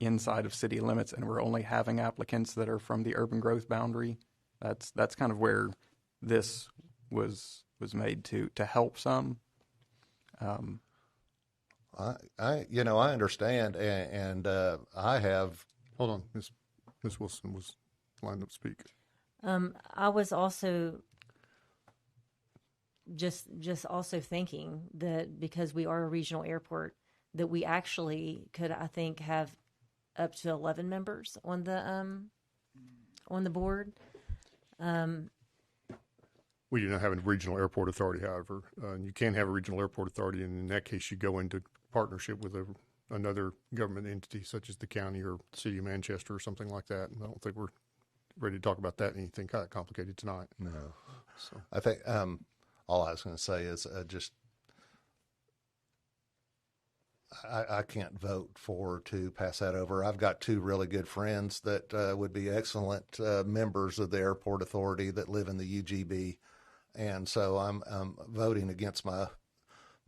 inside of city limits and we're only having applicants that are from the urban growth boundary, That's kind of where this was made to help some. I understand, and I have. Hold on, Miss Wilson was lined up to speak. I was also just also thinking that because we are a regional airport, that we actually could, I think, have up to 11 members on the board. We do not have a regional airport authority, however. You can have a regional airport authority, and in that case, you go into partnership with another government entity, such as the county or the city of Manchester or something like that. And I don't think we're ready to talk about that anything kind of complicated tonight. No. So I think all I was going to say is I can't vote to pass that over. I've got two really good friends that would be excellent members of the airport authority that live in the UGB. And so I'm voting against my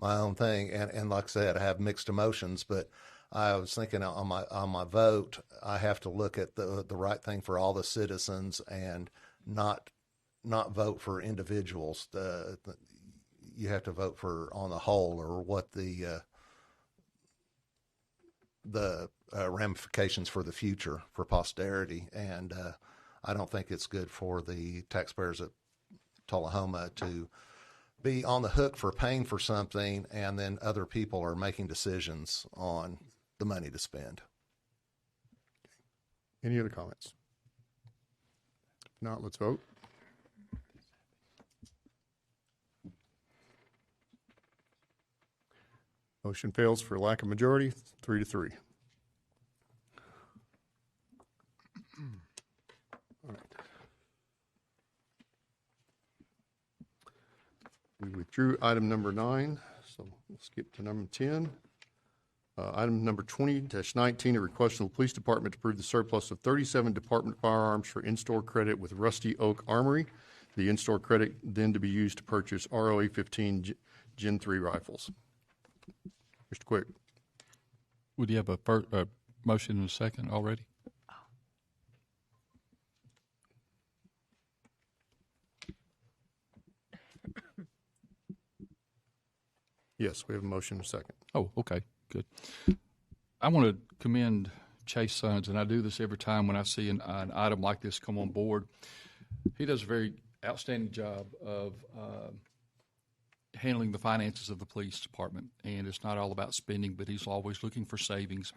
own thing, and like I said, I have mixed emotions. But I was thinking on my vote, I have to look at the right thing for all the citizens, and not vote for individuals. You have to vote for on the whole, or what the ramifications for the future, for posterity. And I don't think it's good for the taxpayers at Tullahoma to be on the hook for paying for something, and then other people are making decisions on the money to spend. Any other comments? If not, let's vote. Motion fails for lack of majority, 3-3. All right. We withdrew item number 9, so we'll skip to number 10. Item number 20-19, a request from the police department to approve the surplus of 37 department firearms for in-store credit with Rusty Oak Armory. The in-store credit then to be used to purchase ROA-15 Gen 3 rifles. Mr. Quick. Would you have a motion and a second already? Yes, we have a motion and a second. Oh, okay, good. I want to commend Chase Sons, and I do this every time when I see an item like this come on board. He does a very outstanding job of handling the finances of the police department, and it's not all about spending, but he's always looking for savings,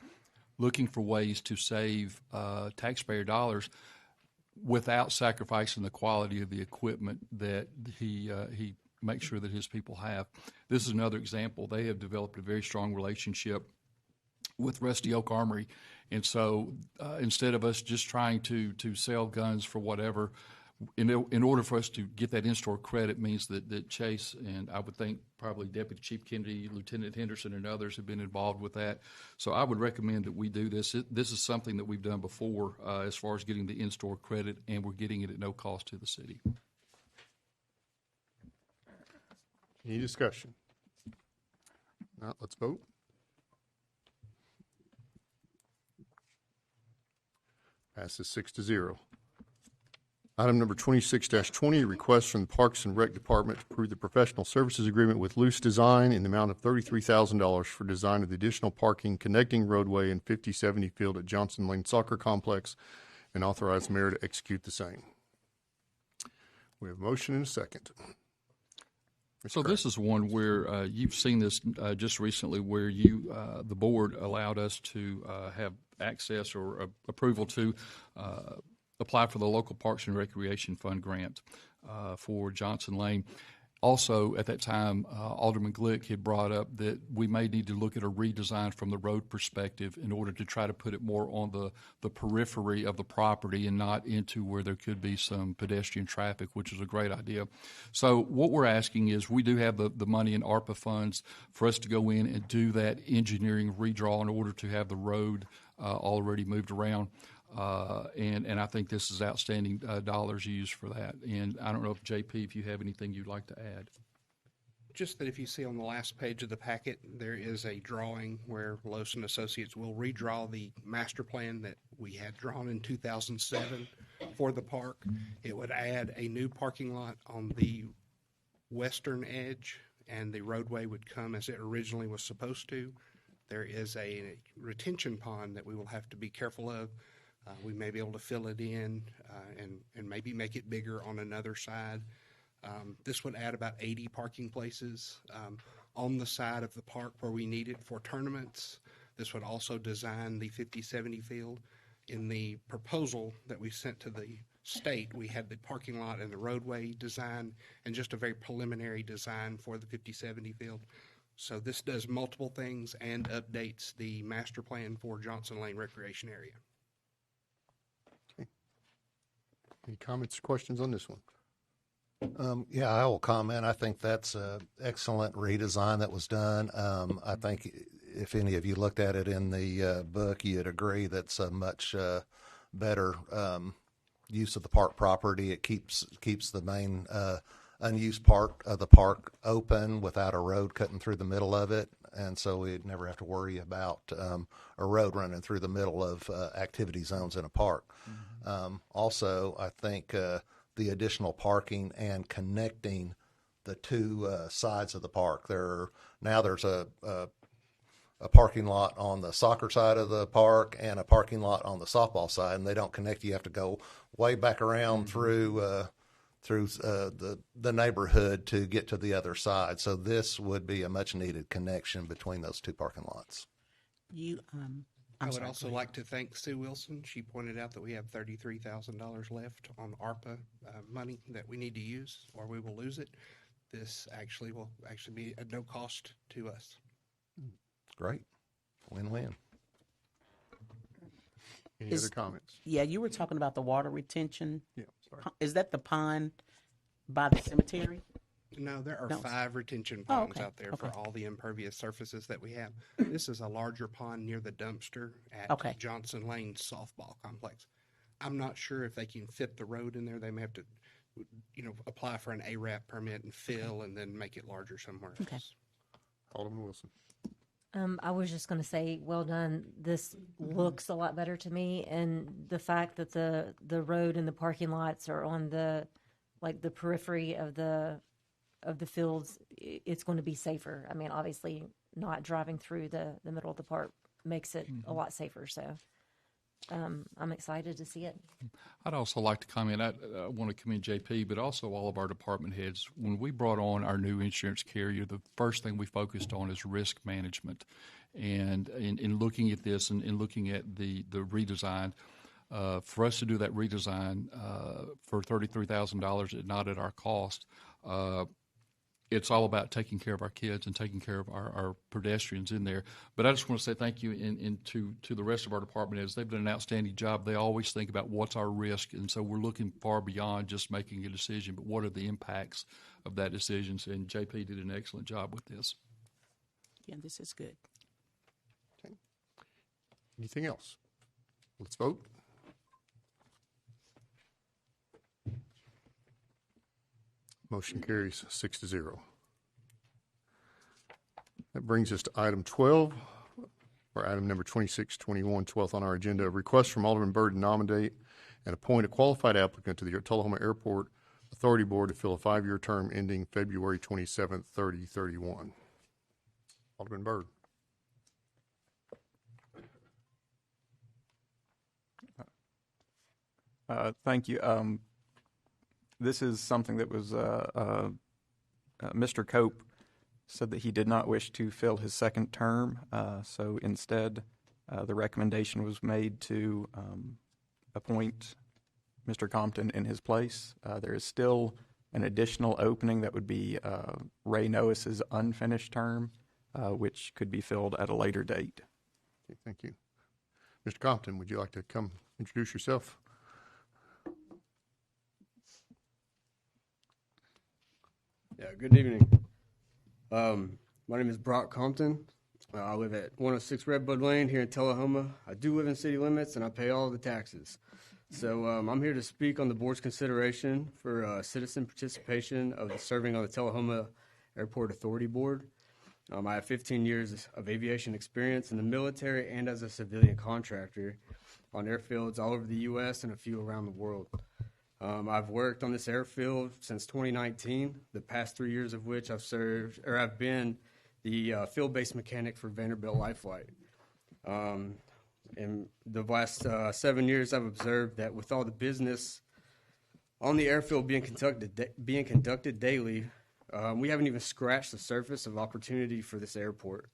looking for ways to save taxpayer dollars without sacrificing the quality of the equipment that he makes sure that his people have. This is another example. They have developed a very strong relationship with Rusty Oak Armory, and so instead of us just trying to sell guns for whatever, in order for us to get that in-store credit means that Chase, and I would think probably Deputy Chief Kennedy, Lieutenant Henderson, and others have been involved with that. So I would recommend that we do this. This is something that we've done before as far as getting the in-store credit, and we're getting it at no cost to the city. Any discussion? Now let's vote. Passes 6-0. Item number 26-20, a request from the Parks and Rec Department to approve the professional services agreement with Loose Design in the amount of $33,000 for design of the additional parking connecting roadway and 50-70 field at Johnson Lane Soccer Complex, and authorize the mayor to execute the same. We have a motion and a second. So this is one where you've seen this just recently, where you, the board, allowed us to have access or approval to apply for the local Parks and Recreation Fund grant for Johnson Lane. Also, at that time, Alderman Glick had brought up that we may need to look at a redesign from the road perspective in order to try to put it more on the periphery of the property and not into where there could be some pedestrian traffic, which is a great idea. So what we're asking is, we do have the money in ARPA funds for us to go in and do that engineering redraw in order to have the road already moved around. And I think this is outstanding dollars used for that. And I don't know if, JP, if you have anything you'd like to add. Just that if you see on the last page of the packet, there is a drawing where Loos and Associates will redraw the master plan that we had drawn in 2007 for the park. It would add a new parking lot on the western edge, and the roadway would come as it originally was supposed to. There is a retention pond that we will have to be careful of. We may be able to fill it in and maybe make it bigger on another side. This would add about 80 parking places on the side of the park where we need it for tournaments. This would also design the 50-70 field. In the proposal that we sent to the state, we had the parking lot and the roadway design and just a very preliminary design for the 50-70 field. So this does multiple things and updates the master plan for Johnson Lane Recreation Area. Okay. Any comments or questions on this one? Yeah, I will comment. I think that's an excellent redesign that was done. I think if any of you looked at it in the book, you'd agree that's a much better use of the park property. It keeps the main unused part of the park open without a road cutting through the middle of it, and so we'd never have to worry about a road running through the middle of activity zones in a park. Also, I think the additional parking and connecting the two sides of the park. There's a parking lot on the soccer side of the park and a parking lot on the softball side, and they don't connect. You have to go way back around through the neighborhood to get to the other side. So this would be a much needed connection between those two parking lots. I would also like to thank Sue Wilson. She pointed out that we have $33,000 left on ARPA money that we need to use, or we will lose it. This will be at no cost to us. Great. Win-win. Any other comments? Yeah, you were talking about the water retention. Yeah, sorry. Is that the pond by the cemetery? No, there are 5 retention Oh, ponds okay. out there for all the impervious surfaces that we have. This is a larger pond near the dumpster at Johnson Lane softball complex. I'm not sure if they can fit the road in there. They may have to, apply for an ARAP permit and fill and then make it larger somewhere else. Okay. Alderman Wilson. I was just going to say, well done. This looks a lot better to me, and the fact that the road and the parking lots are on the periphery of the fields, it's going to be safer. I mean, obviously, not driving through the middle of the park makes it a lot safer. So I'm excited to see it. I'd also like to comment, I want to commend JP, but also all of our department heads. When we brought on our new insurance carrier, the first thing we focused on is risk management. And in looking at this and in looking at the redesign, for us to do that redesign for $33,000, not at our cost, it's all about taking care of our kids and taking care of our pedestrians in there. But I just want to say thank you to the rest of our department heads. They've done an outstanding job. They always think about what's our risk, and so we're looking far beyond just making a decision, but what are the impacts of that decision. And JP did an excellent job with this. Yeah, this is good. Okay. Anything else? Let's vote. Motion carries 6-0. That brings us to item 12, or item number 2621, 12th on our agenda. A request from Alderman Byrd to nominate and appoint a qualified applicant to the Tullahoma Airport Authority Board to fill a 5-year term ending February 27th, 2031. Alderman Byrd. Thank you. This is something that was Mr. Cope said that he did not wish to fill his second term, so instead the recommendation was made to appoint Mr. Compton in his place. There is still an additional opening that would be Ray Noes's unfinished term, which could be filled at a later date. Okay, thank you. Mr. Compton, would you like to come introduce yourself? Yeah, good evening. My name is Brock Compton. I live at 106 Redbud Lane here in Tullahoma. I do live in city limits, and I pay all the taxes. So I'm here to speak on the board's consideration for citizen participation of the serving on the Tullahoma Airport Authority Board. I have 15 years of aviation experience in the military and as a civilian contractor on airfields all over the U.S. and a few around the world. I've worked on this airfield since 2019, the past 3 years of which I've been the field-based mechanic for Vanderbilt Life Flight. In the last 7 years, I've observed that with all the business on the airfield being conducted daily, we haven't even scratched the surface of opportunity for this airport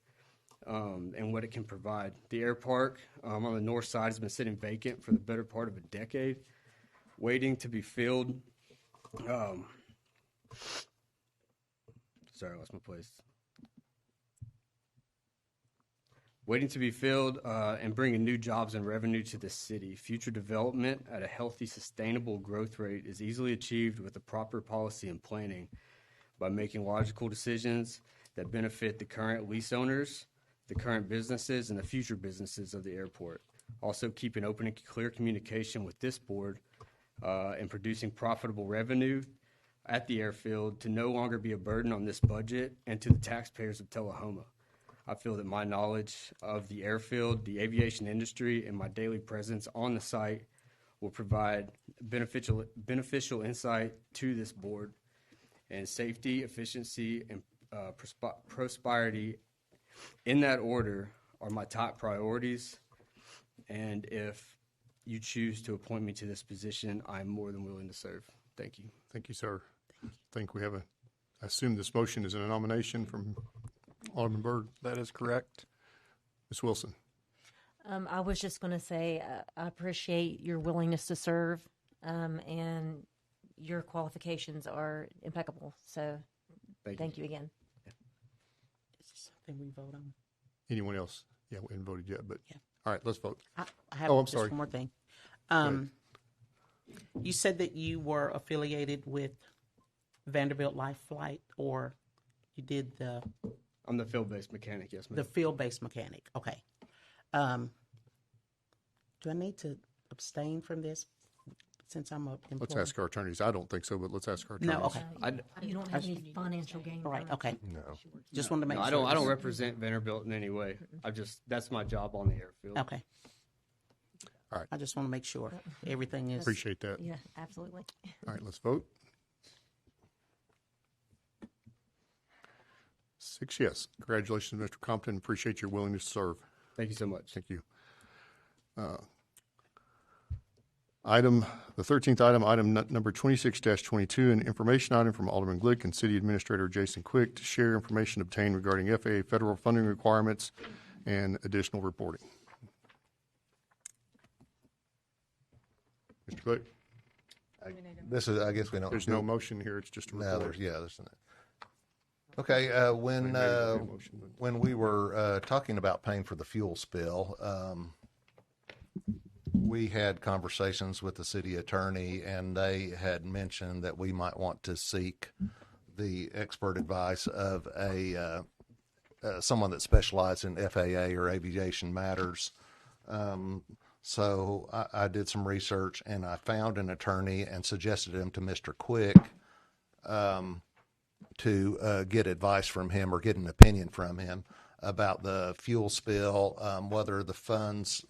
and what it can provide. The air park on the north side has been sitting vacant for the better part of a decade, waiting to be filled. Sorry, I lost my place. Waiting to be filled and bringing new jobs and revenue to the city. Future development at a healthy, sustainable growth rate is easily achieved with the proper policy and planning by making logical decisions that benefit the current lease owners, the current businesses, and the future businesses of the airport. Also keeping open and clear communication with this board and producing profitable revenue at the airfield to no longer be a burden on this budget and to the taxpayers of Tullahoma. I feel that my knowledge of the airfield, the aviation industry, and my daily presence on the site will provide beneficial insight to this board. And safety, efficiency, and prosperity, in that order, are my top priorities. And if you choose to appoint me to this position, I'm more than willing to serve. Thank you. Thank you, sir. I think we have I assume this motion is a nomination from Alderman Byrd. That is correct. Ms. Wilson. I was just going to say I appreciate your willingness to serve, and your qualifications are impeccable. So thank you again. Is this something we vote on? Anyone else? Yeah, we haven't voted yet, but yeah. All right, let's vote. I have I'm just sorry. one more thing. You said that you were affiliated with Vanderbilt Life Flight, or you did the... I'm the field-based mechanic, yes, ma'am. The field-based mechanic, okay. Do I need to abstain from this since I'm an employee? Let's ask our attorneys. I don't think so, but let's ask our attorneys. No, okay. You don't have any financial gain. Right, okay. No. Just want to make No, sure. I don't represent Vanderbilt in any way. That's my job on the airfield. Okay. All right. I just want to make sure everything is... Appreciate that. Yeah, absolutely. All right, let's vote. 6 yes. Congratulations, Mr. Compton. Appreciate your willingness to serve. Thank you so much. Thank you. The 13th item number 26-22, an information item from Alderman Glick and City Administrator Jason Quick to share information obtained regarding FAA federal funding requirements and additional reporting. Mr. Glick? I guess we don't. There's no motion here. It's just a report. No, there's not. Okay, when we were talking about paying for the fuel spill, we had conversations with the city attorney, and they had mentioned that we might want to seek the expert advice of someone that specializes in FAA or aviation matters. So I did some research, and I found an attorney and suggested him to Mr. Quick to get advice from him or get an opinion from him about the fuel spill, whether the funds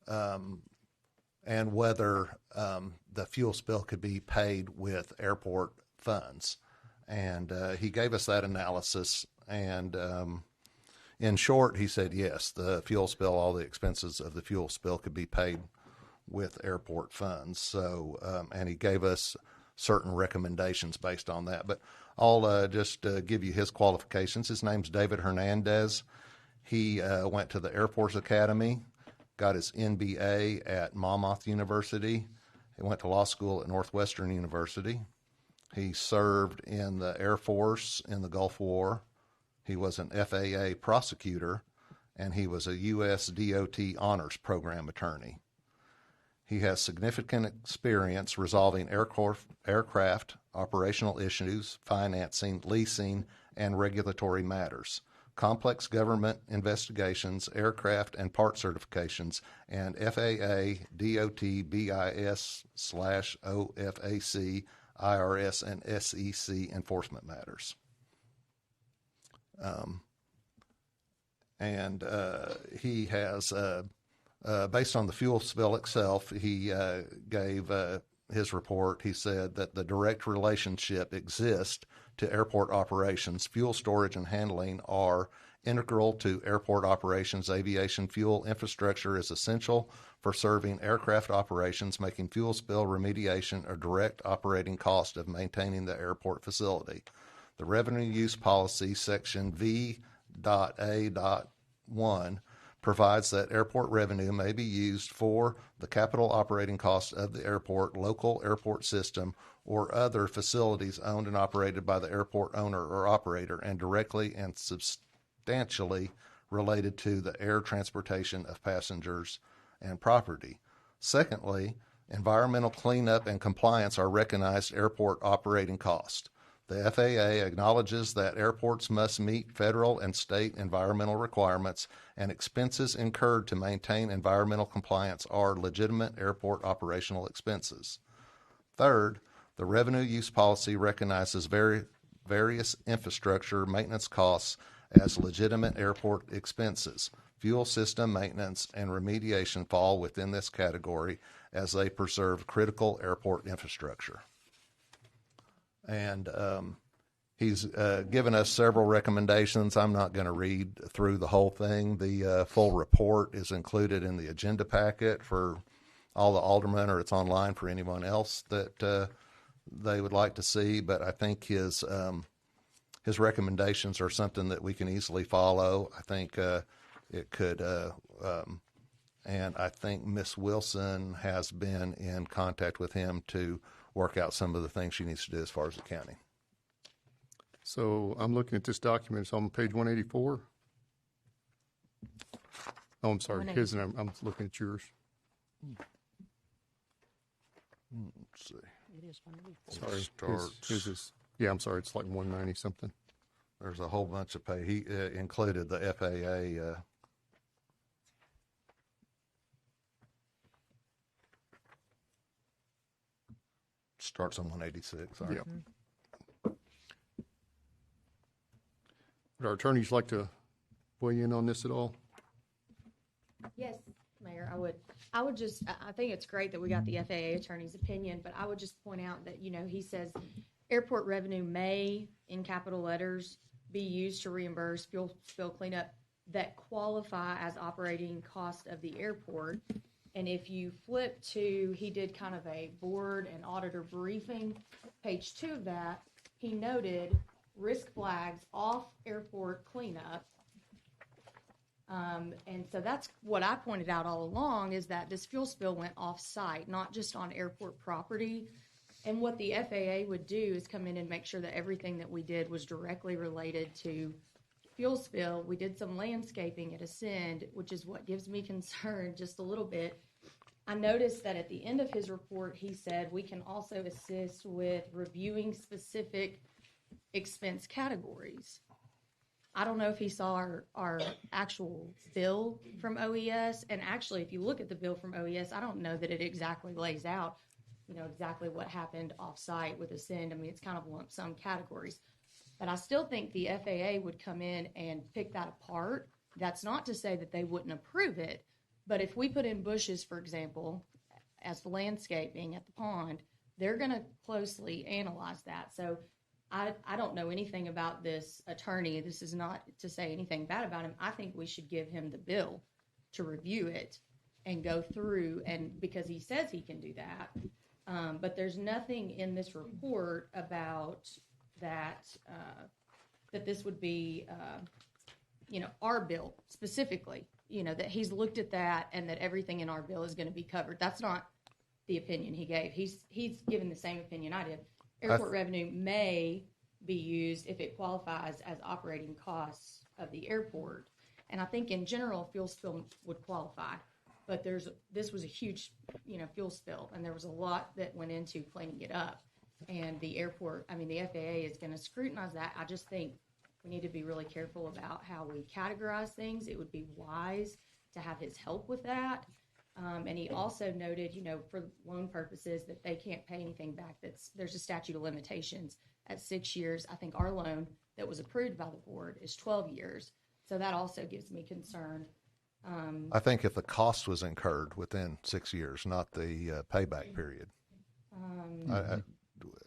and whether the fuel spill could be paid with airport funds. And he gave us that analysis, and in short, he said, yes, the fuel spill, all the expenses of the fuel spill could be paid with airport funds. So, and he gave us certain recommendations based on that. But I'll just give you his qualifications. His name's David Hernandez. He went to the Air Force Academy, got his MBA at Monmouth University. He went to law school at Northwestern University. He served in the Air Force in the Gulf War. He was an FAA prosecutor, and he was a U.S. DOT Honors Program attorney. He has significant experience resolving aircraft operational issues, financing, leasing, and regulatory matters, complex government investigations, aircraft and part certifications, and FAA, DOT, BIS/OFAC, IRS, and SEC enforcement matters. He has, based on the fuel spill itself, he gave his report, he said that the direct relationship exists to airport operations. Fuel storage and handling are integral to airport operations. Aviation fuel infrastructure is essential for serving aircraft operations, making fuel spill remediation a direct operating cost of maintaining the airport facility. The revenue use policy, section V.A.1, provides that airport revenue may be used for the capital operating costs of the airport, local airport system, or other facilities owned and operated by the airport owner or operator, and directly and substantially related to the air transportation of passengers and property. Secondly, environmental cleanup and compliance are recognized airport operating costs. The FAA acknowledges that airports must meet federal and state environmental requirements, and expenses incurred to maintain environmental compliance are legitimate airport operational expenses. Third, the revenue use policy recognizes various infrastructure maintenance costs as legitimate airport expenses. Fuel system maintenance and remediation fall within this category as they preserve critical airport infrastructure. And he's given us several recommendations. I'm not going to read through the whole thing. The full report is included in the agenda packet for all the aldermen, or it's online for anyone else that they would like to see. But I think his recommendations are something that we can easily follow. I think it could, and I think Miss Wilson has been in contact with him to work out some of the things she needs to do as far as the county. So I'm looking at this document. It's on page 184. Oh, I'm sorry. His and I'm looking at yours. Let's see. It is 184. Sorry. His is, yeah, I'm sorry. It's like 190 something. There's a whole bunch of pay. He included the FAA. Starts on 186. Sorry. Yep. Would our attorneys like to weigh in on this at all? Yes, Mayor, I would. I think it's great that we got the FAA attorney's opinion, but I would just point out that, he says airport revenue may, in capital letters, be used to reimburse fuel spill cleanup that qualify as operating cost of the airport. And if you flip to, he did kind of a board and auditor briefing, page 2 of that, he noted risk flags off airport cleanup. And so that's what I pointed out all along, is that this fuel spill went off site, not just on airport property. And what the FAA would do is come in and make sure that everything that we did was directly related to fuel spill. We did some landscaping at Ascend, which is what gives me concern just a little bit. I noticed that at the end of his report, he said we can also assist with reviewing specific expense categories. I don't know if he saw our actual bill from OES, and actually, if you look at the bill from OES, I don't know that it exactly lays out, exactly what happened off-site with Ascend. I mean, it's kind of lump sum categories. But I still think the FAA would come in and pick that apart. That's not to say that they wouldn't approve it, but if we put in bushes, for example, as the landscaping at the pond, they're going to closely analyze that. So I don't know anything about this attorney. This is not to say anything bad about him. I think we should give him the bill to review it and go through, and because he says he can do that. But there's nothing in this report about that, that this would be, our bill specifically, that he's looked at that and that everything in our bill is going to be covered. That's not the opinion he gave. He's given the same opinion I did. Airport revenue may be used if it qualifies as operating costs of the airport. And I think in general, fuel spill would qualify. But this was a huge, fuel spill, and there was a lot that went into cleaning it up. And the FAA is going to scrutinize that. I just think we need to be really careful about how we categorize things. It would be wise to have his help with that. And he also noted, for loan purposes, that they can't pay anything back. There's a statute of limitations at 6 years. I think our loan that was approved by the board is 12 years. So that also gives me concern. I think if the cost was incurred within 6 years, not the payback period.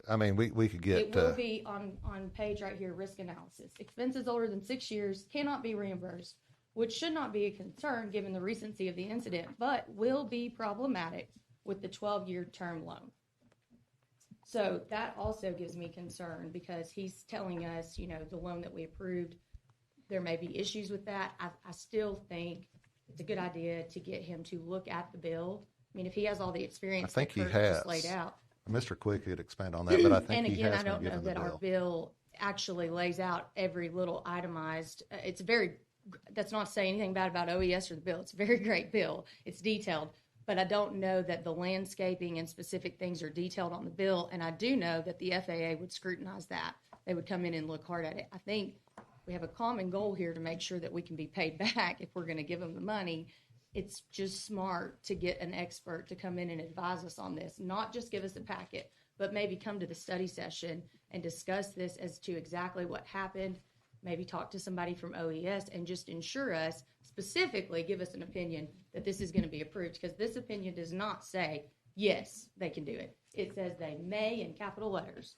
I mean, we could get. It will be on page right here, risk analysis. Expenses older than 6 years cannot be reimbursed, which should not be a concern given the recency of the incident, but will be problematic with the 12-year term loan. So that also gives me concern because he's telling us, you know, the loan that we approved, there may be issues with that. I still think it's a good idea to get him to look at the bill. I mean, if he has all the experience I think he Kurt has just laid out. Mr. Quick could expand on that, but I think And he again, has I don't been know given the that our bill actually lays out every little itemized. It's very, that's not saying anything bad about OES or the bill. It's a very great bill. It's detailed. But I don't know that the landscaping and specific things are detailed on the bill. And I do know that the FAA would scrutinize that. They would come in and look hard at it. I think we have a common goal here to make sure that we can be paid back if we're going to give them the money. It's just smart to get an expert to come in and advise us on this, not just give us a packet, but maybe come to the study session and discuss this as to exactly what happened, maybe talk to somebody from OES and just ensure us, specifically give us an opinion that this is going to be approved, because this opinion does not say, yes, they can do it. It says they may in capital letters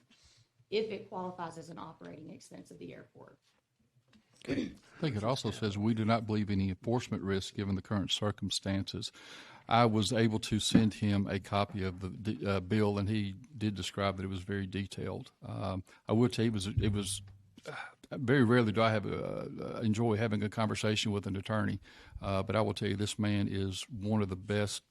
if it qualifies as an operating expense of the airport. I think it also says we do not believe any enforcement risk given the current circumstances. I was able to send him a copy of the bill, and he did describe that it was very detailed. I would say it was very rarely do I have enjoy having a conversation with an attorney, but I will tell you this man is one of the best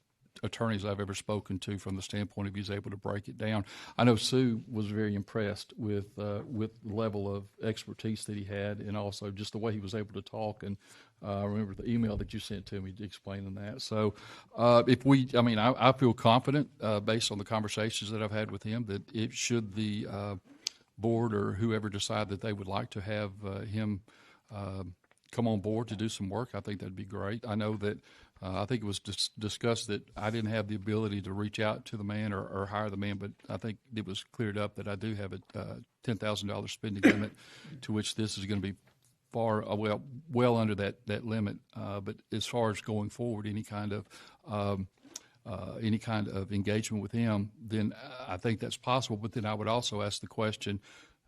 attorneys I've ever spoken to from the standpoint of he's able to break it down. I know Sue was very impressed with the level of expertise that he had, and also just the way he was able to talk. And I remember the email that you sent to me explaining that. So I feel confident based on the conversations that I've had with him that it should the board or whoever decide that they would like to have him come on board to do some work, I think that'd be great. I know that I think it was discussed that I didn't have the ability to reach out to the man or hire the man, but I think it was cleared up that I do have a $10,000 spending limit, to which this is going to be far well under that limit. But as far as going forward, any kind of engagement with him, then I think that's possible. But then I would also ask the question,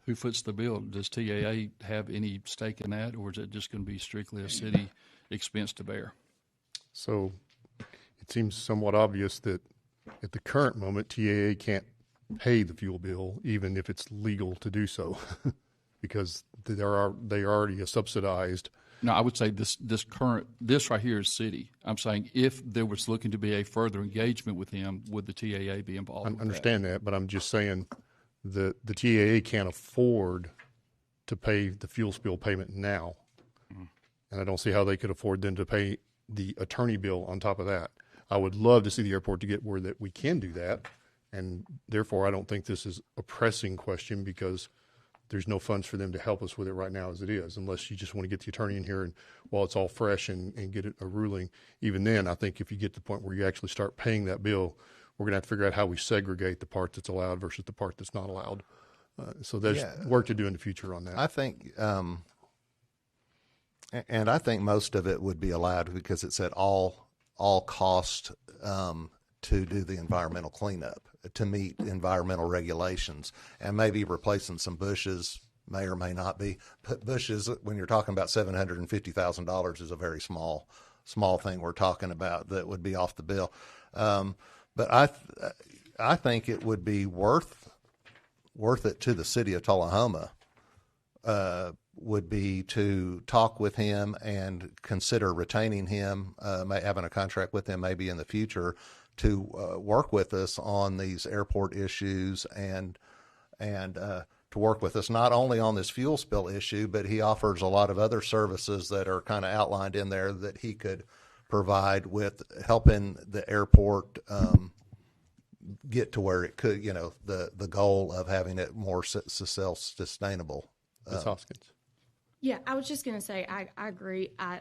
who foots the bill? Does TAA have any stake in that, or is it just going to be strictly a city expense to bear? So it seems somewhat obvious that at the current moment, TAA can't pay the fuel bill, even if it's legal to do so, because they already are subsidized. No, I would say this right here is city. I'm saying if there was looking to be a further engagement with him, would the TAA be involved? I understand that, but I'm just saying the TAA can't afford to pay the fuel spill payment now, and I don't see how they could afford then to pay the attorney bill on top of that. I would love to see the airport to get where that we can do that, and therefore I don't think this is a pressing question, because there's no funds for them to help us with it right now as it is, unless you just want to get the attorney in here and while it's all fresh and get it a ruling. Even then, I think if you get to the point where you actually start paying that bill, we're going to have to figure out how we segregate the part that's allowed versus the part that's not allowed. So there's work to do in the future on that. I think, and I think most of it would be allowed because it said all cost to do the environmental cleanup, to meet environmental regulations, and maybe replacing some bushes may or may not be. But bushes, when you're talking about $750,000, is a very small thing we're talking about that would be off the bill. But I think it would be worth it to the city of Tullahoma would be to talk with him and consider retaining him, having a contract with him maybe in the future to work with us on these airport issues and to work with us not only on this fuel spill issue, but he offers a lot of other services that are kind of outlined in there that he could provide with helping the airport get to where it could, the goal of having it more self-sustainable. Ms. Hoskins. Yeah, I was just going to say, I agree. I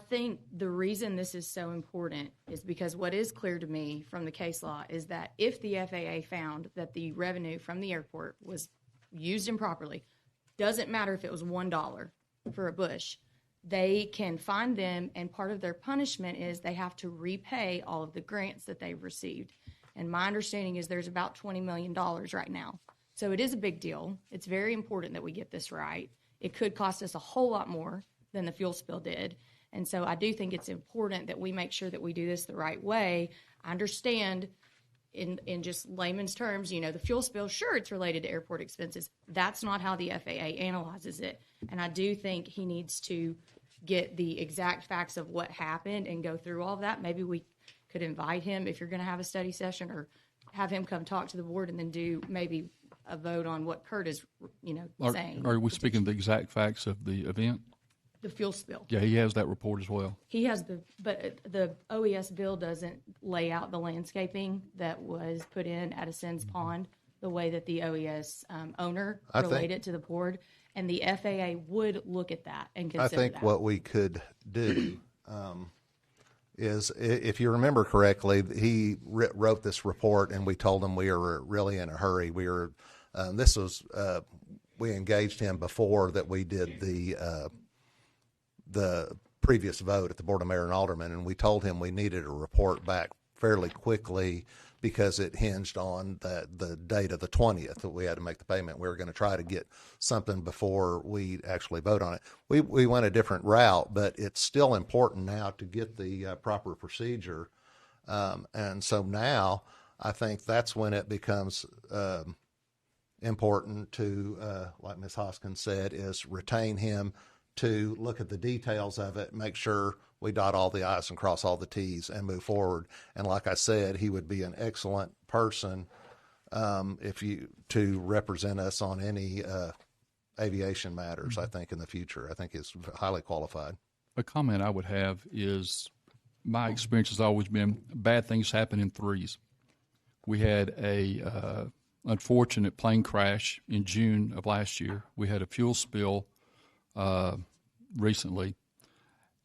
think the reason this is so important is because what is clear to me from the case law is that if the FAA found that the revenue from the airport was used improperly, doesn't matter if it was $1 for a bush, they can fine them, and part of their punishment is they have to repay all of the grants that they've received. And my understanding is there's about $20 million right now. So it is a big deal. It's very important that we get this right. It could cost us a whole lot more than the fuel spill did. And so I do think it's important that we make sure that we do this the right way. I understand in just layman's terms, you know, the fuel spill, sure, it's related to airport expenses. That's not how the FAA analyzes it. And I do think he needs to get the exact facts of what happened and go through all of that. Maybe we could invite him if you're going to have a study session, or have him come talk to the board and then do maybe a vote on what Kurt is, you know, saying. Are we speaking the exact facts of the event? The fuel spill. Yeah, he has that report as well. He has but the OES bill doesn't lay out the landscaping that was put in at Ascends Pond the way that the OES owner relayed it to the board. And the FAA would look at that and consider I think that. what we could do is, if you remember correctly, he wrote this report, and we told him we were really in a hurry. We were we engaged him before that we did the previous vote at the Board of Mayor and Aldermen, and we told him we needed a report back fairly quickly because it hinged on the date of the 20th that we had to make the payment. We were going to try to get something before we actually vote on it. We went a different route, but it's still important now to get the proper procedure. And so now I think that's when it becomes important to, like Ms. Hoskins said, is retain him to look at the details of it, make sure we dot all the I's and cross all the T's and move forward. And like I said, he would be an excellent person to represent us on any aviation matters, I think, in the future. I think he's highly qualified. A comment I would have is my experience has always been bad things happen in threes. We had a unfortunate plane crash in June of last year. We had a fuel spill recently.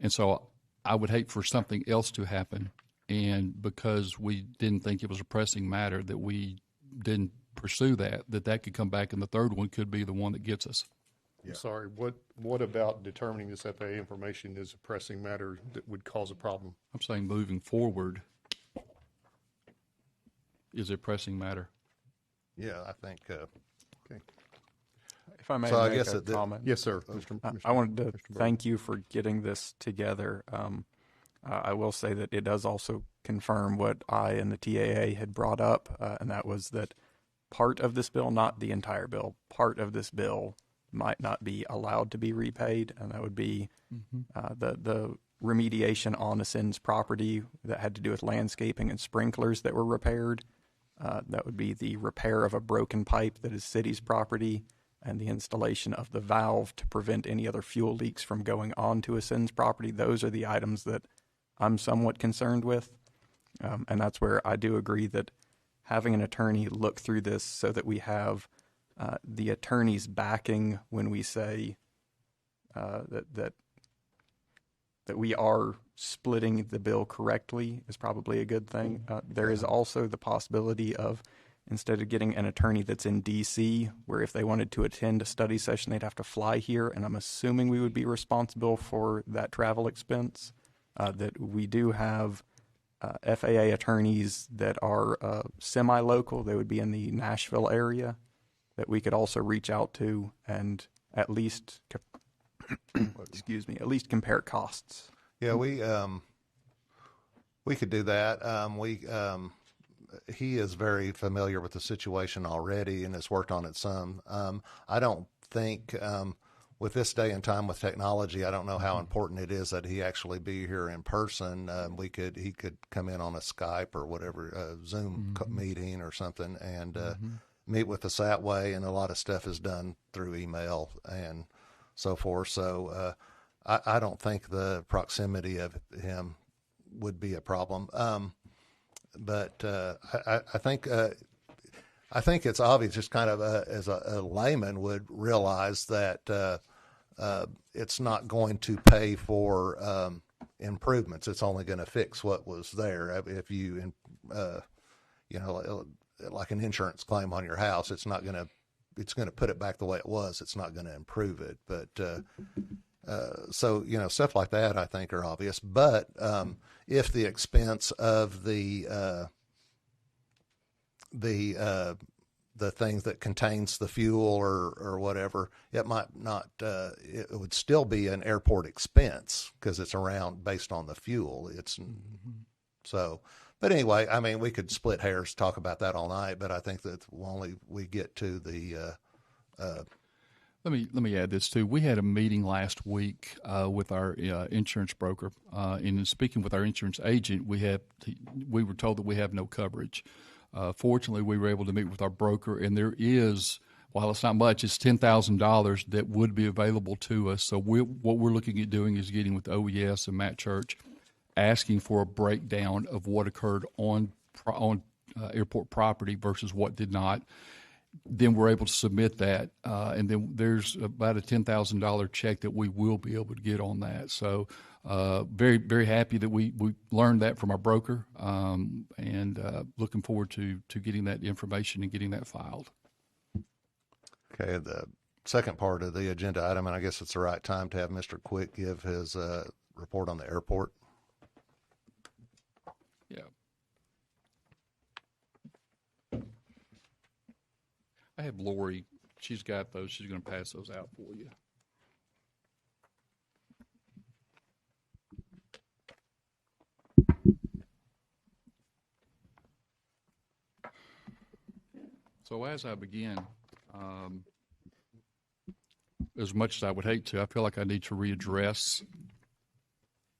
And so I would hate for something else to happen, and because we didn't think it was a pressing matter, that we didn't pursue that could come back, and the third one could be the one that gets us. Yeah. I'm sorry, what about determining this FAA information is a pressing matter that would cause a problem? I'm saying moving forward is a pressing matter. Yeah, I think. Okay. If I may So I make guess a comment. Yes, sir. I wanted to thank you for getting this together. I will say that it does also confirm what I and the TAA had brought up, and that was that part of this bill, not the entire bill, part of this bill might not be allowed to be repaid, and that would be the remediation on Ascend's property that had to do with landscaping and sprinklers that were repaired. That would be the repair of a broken pipe that is city's property, and the installation of the valve to prevent any other fuel leaks from going onto Ascend's property. Those are the items that I'm somewhat concerned with. And that's where I do agree that having an attorney look through this so that we have the attorney's backing when we say that we are splitting the bill correctly is probably a good thing. There is also the possibility of, instead of getting an attorney that's in D.C., where if they wanted to attend a study session, they'd have to fly here, and I'm assuming we would be responsible for that travel expense, that we do have FAA attorneys that are semi-local. They would be in the Nashville area that we could also reach out to and at least, at least compare costs. Yeah, we could do that. He is very familiar with the situation already and has worked on it some. I don't think with this day and time with technology, I don't know how important it is that he actually be here in person. He could come in on a Skype or whatever, Zoom meeting or something, and meet with us that way. And a lot of stuff is done through email and so forth. So I don't think the proximity of him would be a problem. But I think it's obvious, just kind of as a layman would realize that it's not going to pay for improvements. It's only going to fix what was there. If you, like an insurance claim on your house, it's going to put it back the way it was. It's not going to improve it. But so stuff like that I think are obvious. But if the expense of the the thing that contains the fuel or whatever, it might not, it would still be an airport expense because it's around based on the fuel. It's so, but anyway, I mean, we could split hairs, talk about that all night, but I think that only we get to the, let me add this too. We had a meeting last week with our insurance broker, and in speaking with our insurance agent, we were told that we have no coverage. Fortunately, we were able to meet with our broker, and there is, while it's not much, it's $10,000 that would be available to us. So what we're looking at doing is getting with OES and Matt Church, asking for a breakdown of what occurred on airport property versus what did not. Then we're able to submit that, and then there's about a $10,000 check that we will be able to get on that. So very, very happy that we learned that from our broker, and looking forward to getting that information and getting that filed. Okay, the second part of the agenda item, and I guess it's the right time to have Mr. Quick give his report on the airport. Yeah. I have Lori. She's got those. She's going to pass those out for you. So as I begin, as much as I would hate to, I feel like I need to readdress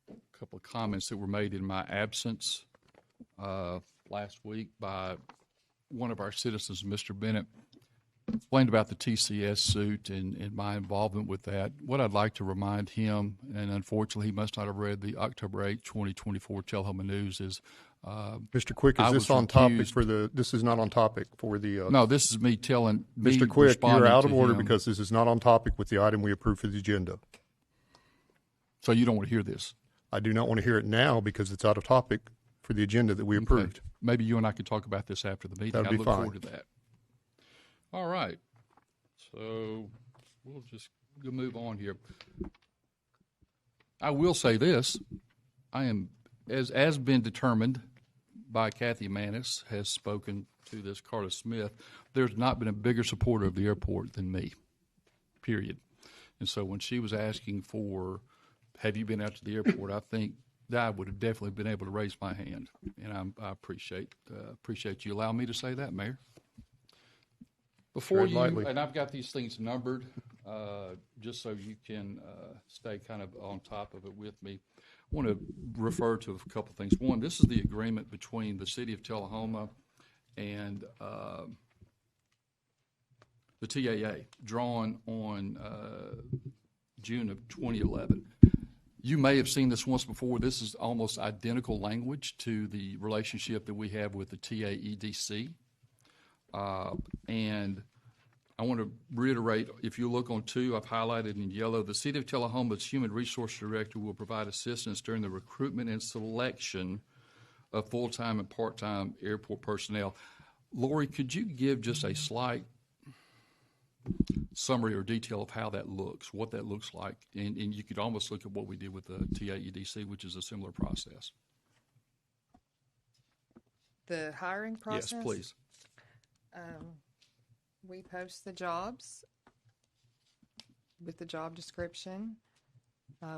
a couple of comments that were made in my absence last week by one of our citizens, Mr. Bennett. Explained about the TCS suit and my involvement with that. What I'd like to remind him, and unfortunately he must not have read the October 8, 2024 Tullahoma News, is Mr. Quick, is this on topic for the, this is not on topic for the... No, this is me telling, Mr. Quick, you're out of order him. because this is not on topic with the item we approved for the agenda. So you don't want to hear this? I do not want to hear it now because it's out of topic for the agenda that we approved. Okay. Maybe you and I could talk about this after the meeting. That would be I look fine. forward to that. All right. So we'll just move on here. I will say this. I am, as been determined by Kathy Manis, has spoken to this Carla Smith, there's not been a bigger supporter of the airport than me, period. And so when she was asking for, have you been out to the airport, I think that I would have definitely been able to raise my hand. And I appreciate you allowing me to say that, Mayor. Before you, and I've got these things numbered, just so you can stay kind of on top of it with me. I want to refer to a couple things. One, this is the agreement between the City of Tullahoma and the TAA, drawn on June of 2011. You may have seen this once before. This is almost identical language to the relationship that we have with the TAEDC. And I want to reiterate, if you look on 2, I've highlighted in yellow, the City of Tullahoma's Human Resource Director will provide assistance during the recruitment and selection of full-time and part-time airport personnel. Lori, could you give just a slight summary or detail of how that looks, what that looks like? And you could almost look at what we did with the TAEDC, which is a similar process. The hiring process? Yes, please. We post the jobs with the job description.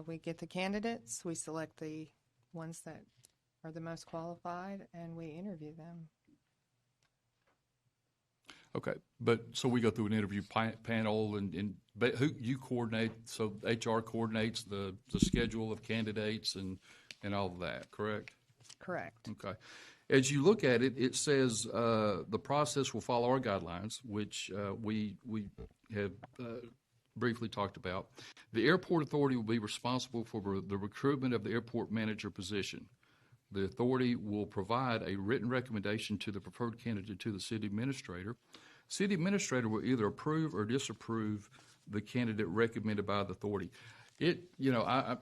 We get the candidates. We select the ones that are the most qualified, and we interview them. Okay, but so we go through an interview panel, but who you coordinate? So HR coordinates the schedule of candidates and all of that, correct? Correct. Okay. As you look at it, it says the process will follow our guidelines, which we have briefly talked about. The airport authority will be responsible for the recruitment of the airport manager position. The authority will provide a written recommendation to the preferred candidate to the city administrator. City administrator will either approve or disapprove the candidate recommended by the authority. I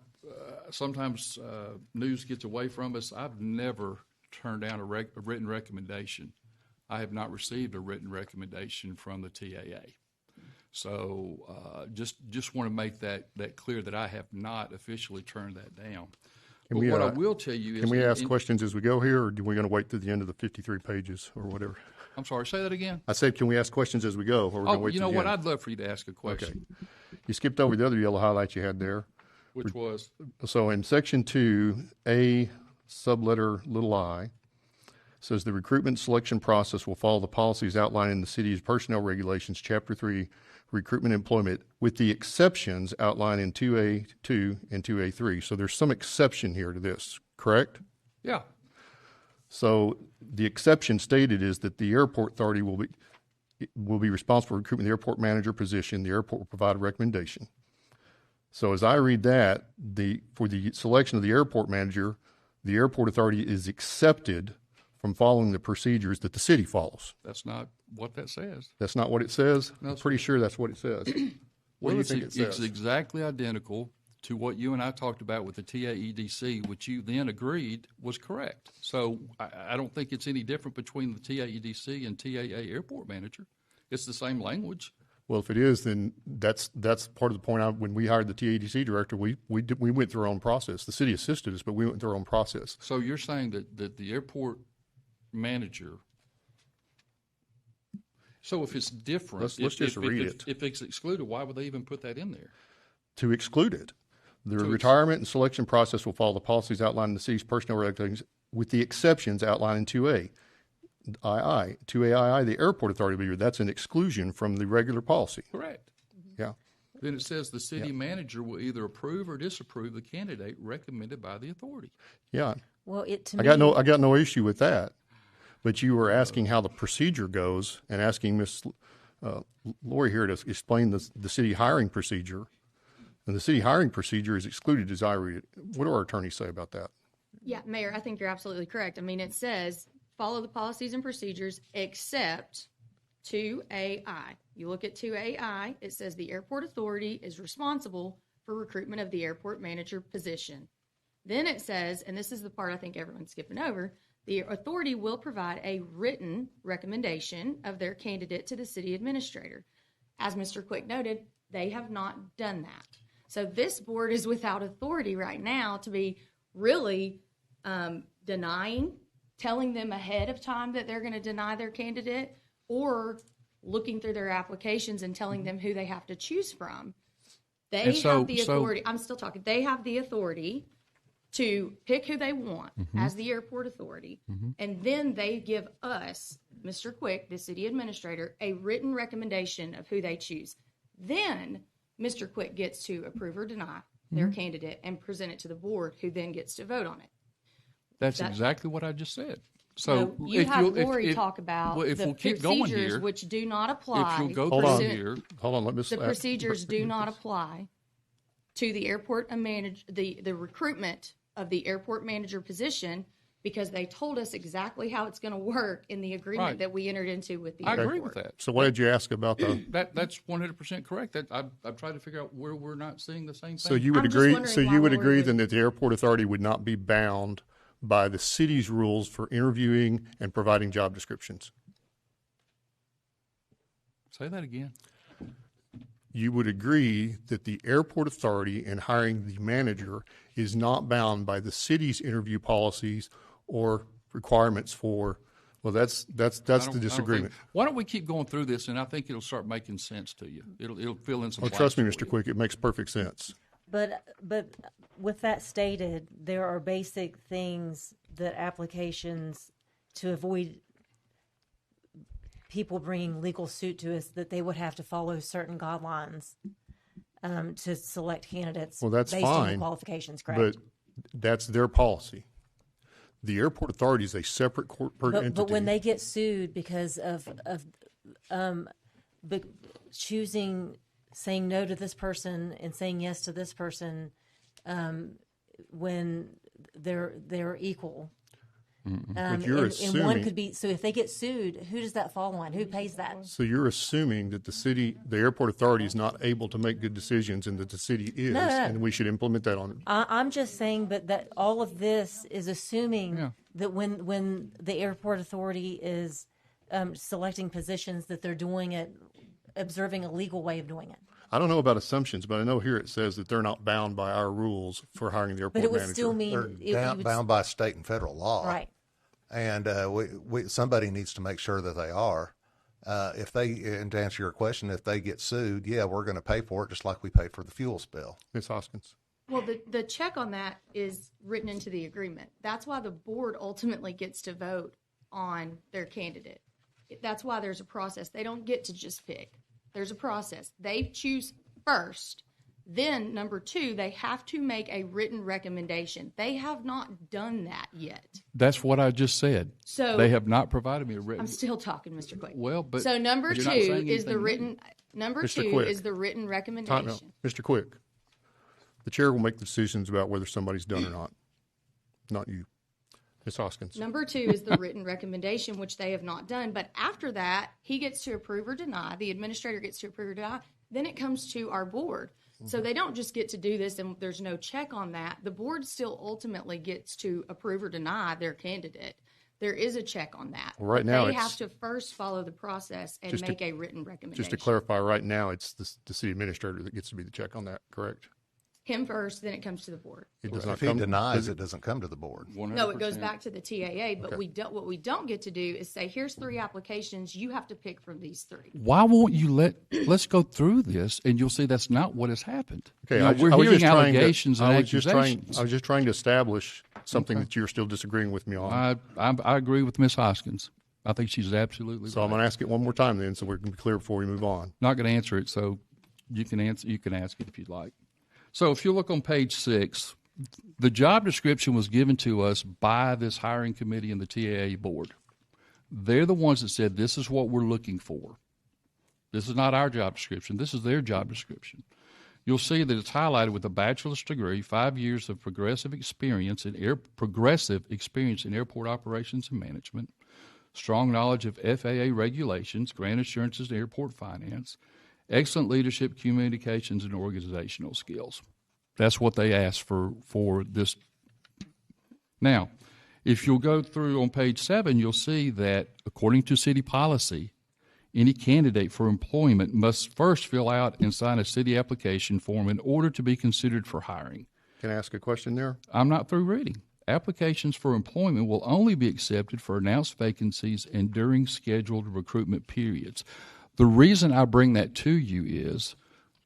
sometimes news gets away from us. I've never turned down a written recommendation. I have not received a written recommendation from the TAA. So just want to make that clear that I have not officially turned that down. But what I will tell you is... Can we ask questions as we go here, or are we going to wait to the end of the 53 pages or whatever? I'm sorry, say that again. I said, can we ask questions as we go? Or we're gonna wait You till know the what? end? I'd love for you to ask a question. Okay. You skipped over the other yellow highlight you had there. Which was? So in section 2A, subletter little I, says the recruitment selection process will follow the policies outlined in the city's personnel regulations, chapter 3, recruitment employment, with the exceptions outlined in 2A2 and 2A3. So there's some exception here to this, correct? Yeah. So the exception stated is that the airport authority will be responsible for recruitment of the airport manager position. The airport will provide a recommendation. So as I read that, for the selection of the airport manager, the airport authority is accepted from following the procedures that the city follows. That's not what that says. That's not what it says? No, I'm pretty sure that's what it says. What do you think it says? It's exactly identical to what you and I talked about with the TAEDC, which you then agreed was correct. So I don't think it's any different between the TAEDC and TAA airport manager. It's the same language. Well, if it is, then that's part of the point. When we hired the TADC director, we went through our own process. The city assisted us, but we went through our own process. So you're saying that the airport manager. So if it's different, let's just read it. If it's excluded, why would they even put that in there? To exclude it, the retirement and selection process will follow the policies outlined in the city's personnel regulations, with the exceptions outlined in 2A. 2AII, the airport authority will be, that's an exclusion from the regular policy. Correct. Yeah. Then it says the city manager will either approve or disapprove the candidate recommended by the authority. Yeah. Well, I got no issue with that. But you were asking how the procedure goes and asking Ms. Lori here to explain the city hiring procedure. And the city hiring procedure is excluded as I read it. What do our attorneys say about that? Yeah, Mayor, I think you're absolutely correct. I mean, it says follow the policies and procedures except 2AI. You look at 2AI, it says the airport authority is responsible for recruitment of the airport manager position. Then it says, and this is the part I think everyone's skipping over, the authority will provide a written recommendation of their candidate to the city administrator. As Mr. Quick noted, they have not done that. So this board is without authority right now to be really denying, telling them ahead of time that they're going to deny their candidate, or looking through their applications and telling them who they have to choose from. They have the authority. I'm still talking. They have the authority to pick who they want as the airport authority. And then they give us, Mr. Quick, the city administrator, a written recommendation of who they choose. Then Mr. Quick gets to approve or deny their candidate and present it to the board, who then gets to vote on it. That's exactly what I just said. So no, you have Lori talk about the procedures which do not apply. If you'll go through here, hold on. Let me. The procedures do not apply to the airport manager, the recruitment of the airport manager position, because they told us exactly how it's going to work in the agreement that we entered into with the airport. I agree with that. So what did you ask about That's 100% correct. I've tried to figure out where we're not seeing the same thing. So you would agree. So you would agree then that the airport authority would not be bound by the city's rules for interviewing and providing job descriptions. Say that again. You would agree that the airport authority in hiring the manager is not bound by the city's interview policies or requirements for, well, that's the disagreement. Why don't we keep going through this, and I think it'll start making sense to you. It'll fill in some blanks. Trust me, Mr. Quick, it makes perfect sense. But with that stated, there are basic things that applications to avoid people bringing legal suit to us, that they would have to follow certain guidelines to select candidates based on the qualifications, correct? But that's their policy. The airport authority is a separate corporate entity. But when they get sued because of saying no to this person and saying yes to this person, when they're equal. But you're assuming, and one could be, so if they get sued, who does that fall on? Who pays that? So you're assuming that the airport authority is not able to make good decisions, and that the city is, and we should implement that on it. I'm just saying, but that all of this is assuming that when the airport authority is selecting positions, that they're doing it, observing a legal way of doing it. I don't know about assumptions, but I know here it says that they're not bound by our rules for hiring the airport manager. But it would still mean they're bound by state and federal law. Right. and somebody needs to make sure that they are. And to answer your question, if they get sued, yeah, we're going to pay for it just like we pay for the fuel spill. Ms. Hoskins. Well, the check on that is written into the agreement. That's why the board ultimately gets to vote on their candidate. That's why there's a process. They don't get to just pick. There's a process. They choose first. Then, number two, they have to make a written recommendation. They have not done that yet. That's what I just said. So they have not provided me a written. I'm still talking, Mr. Quick. Well, but so number two is the written. Number Mr. two Quick. is the written recommendation. Mr. Quick, the chair will make the decisions about whether somebody's done or not you. Ms. Hoskins. Number two is the written recommendation, which they have not done. But after that, he gets to approve or deny. The administrator gets to approve or deny. Then it comes to our board. So they don't just get to do this and there's no check on that. The board still ultimately gets to approve or deny their candidate. There is a check on that. Well, right now they have to first follow the process and make a written recommendation. Just to clarify, right now it's the city administrator that gets to be the check on that, correct? Him first, then it comes to the board. It does If he denies, it doesn't come to the board. 100%. No, it goes back to the TAA, but what we don't get to do is say, here's 3 applications, you have to pick from these 3. Why won't you let's go through this and you'll see that's not what has happened. Okay, we're hearing allegations and I accusations. was just trying to establish something that you're still disagreeing with me on. I agree with Ms. Hoskins. I think she's absolutely so right. I'm going to ask it one more time then so we can be clear before we move on. Not going to answer it, so you can ask it if you'd like. So if you look on page 6, the job description was given to us by this hiring committee and the TAA board. They're the ones that said, this is what we're looking for. This is not our job description. This is their job description. You'll see that it's highlighted with a bachelor's degree, 5 years of progressive experience in airport operations and management, strong knowledge of FAA regulations, grant assurances, and airport finance, excellent leadership, communications, and organizational skills. That's what they asked for this. Now, if you'll go through on page 7, you'll see that according to city policy, any candidate for employment must first fill out and sign a city application form in order to be considered for hiring. Can I ask a question there? I'm not through reading. Applications for employment will only be accepted for announced vacancies and during scheduled recruitment periods. The reason I bring that to you is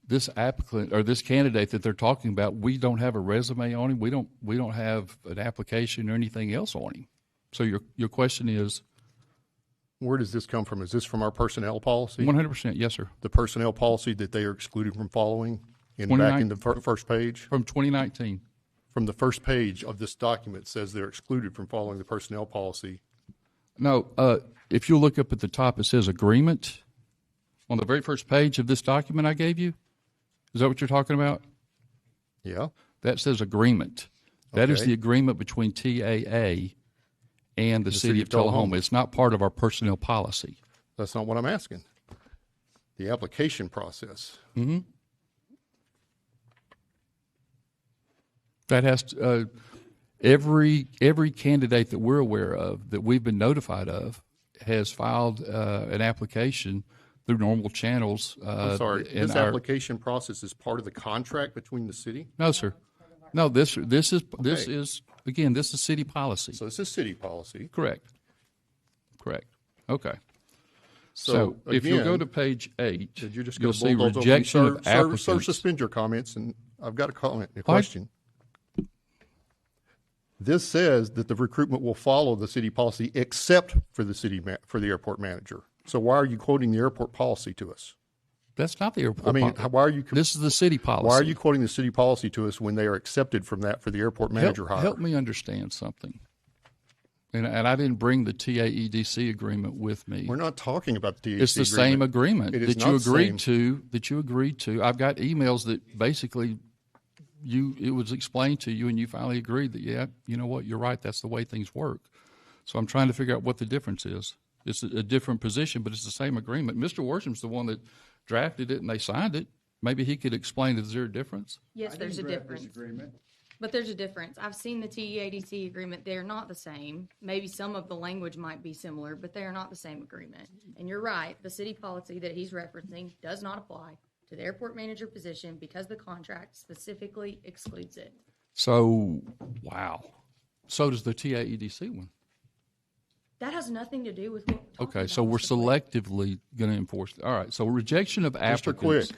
this applicant or this candidate that they're talking about, we don't have a resume on him. We don't have an application or anything else on him. So your question is, where does this come from? Is this from our personnel policy? 100%, yes, sir. The personnel policy that they are excluded from following back in the first page? From 2019. From the first page of this document says they're excluded from following the personnel policy. No, if you look up at the top, it says agreement. On the very first page of this document I gave you, is that what you're talking about? Yeah. That says agreement. That is Okay. the agreement between TAA and the city of Tullahoma. It's not part of our personnel policy. That's not what I'm asking. The application process. Mm-hmm. That has to, every candidate that we're aware of, that we've been notified of, has filed an application through normal channels. I'm sorry. This application process is part of the contract between the city? No, sir. No, this is again, this is city policy. So this is city policy. Correct. Okay. So if you go to page 8, you're just you'll see bulldoze over rejection me. of applicants. Sir, suspend your comments, and I've got a question. This says that the recruitment will follow the city policy except for the airport manager. So why are you quoting the airport policy to us? That's not the airport policy. Why are you? This is the city policy. Why are you quoting the city policy to us when they are accepted from that for the airport manager hire? Help me understand something. And I didn't bring the TAEDC agreement with me. We're not talking about the TAEDC It's the same agreement It is that you not agreed same. to. I've got emails that basically it was explained to you and you finally agreed that, yeah, you know what, you're right, that's the way things work. So I'm trying to figure out what the difference is. It's a different position, but it's the same agreement. Mr. Worsham's the one that drafted it and they signed it. Maybe he could explain, is there a difference? Yes, there's a difference. But there's a difference. I've seen the TEADC agreement. They're not the same. Maybe some of the language might be similar, but they are not the same agreement. And you're right, the city policy that he's referencing does not apply to the airport manager position because the contract specifically excludes it. So, wow. So does the TAEDC one. That has nothing to do with what we're talking Okay, so we're selectively going to enforce. All right, so rejection of applicants.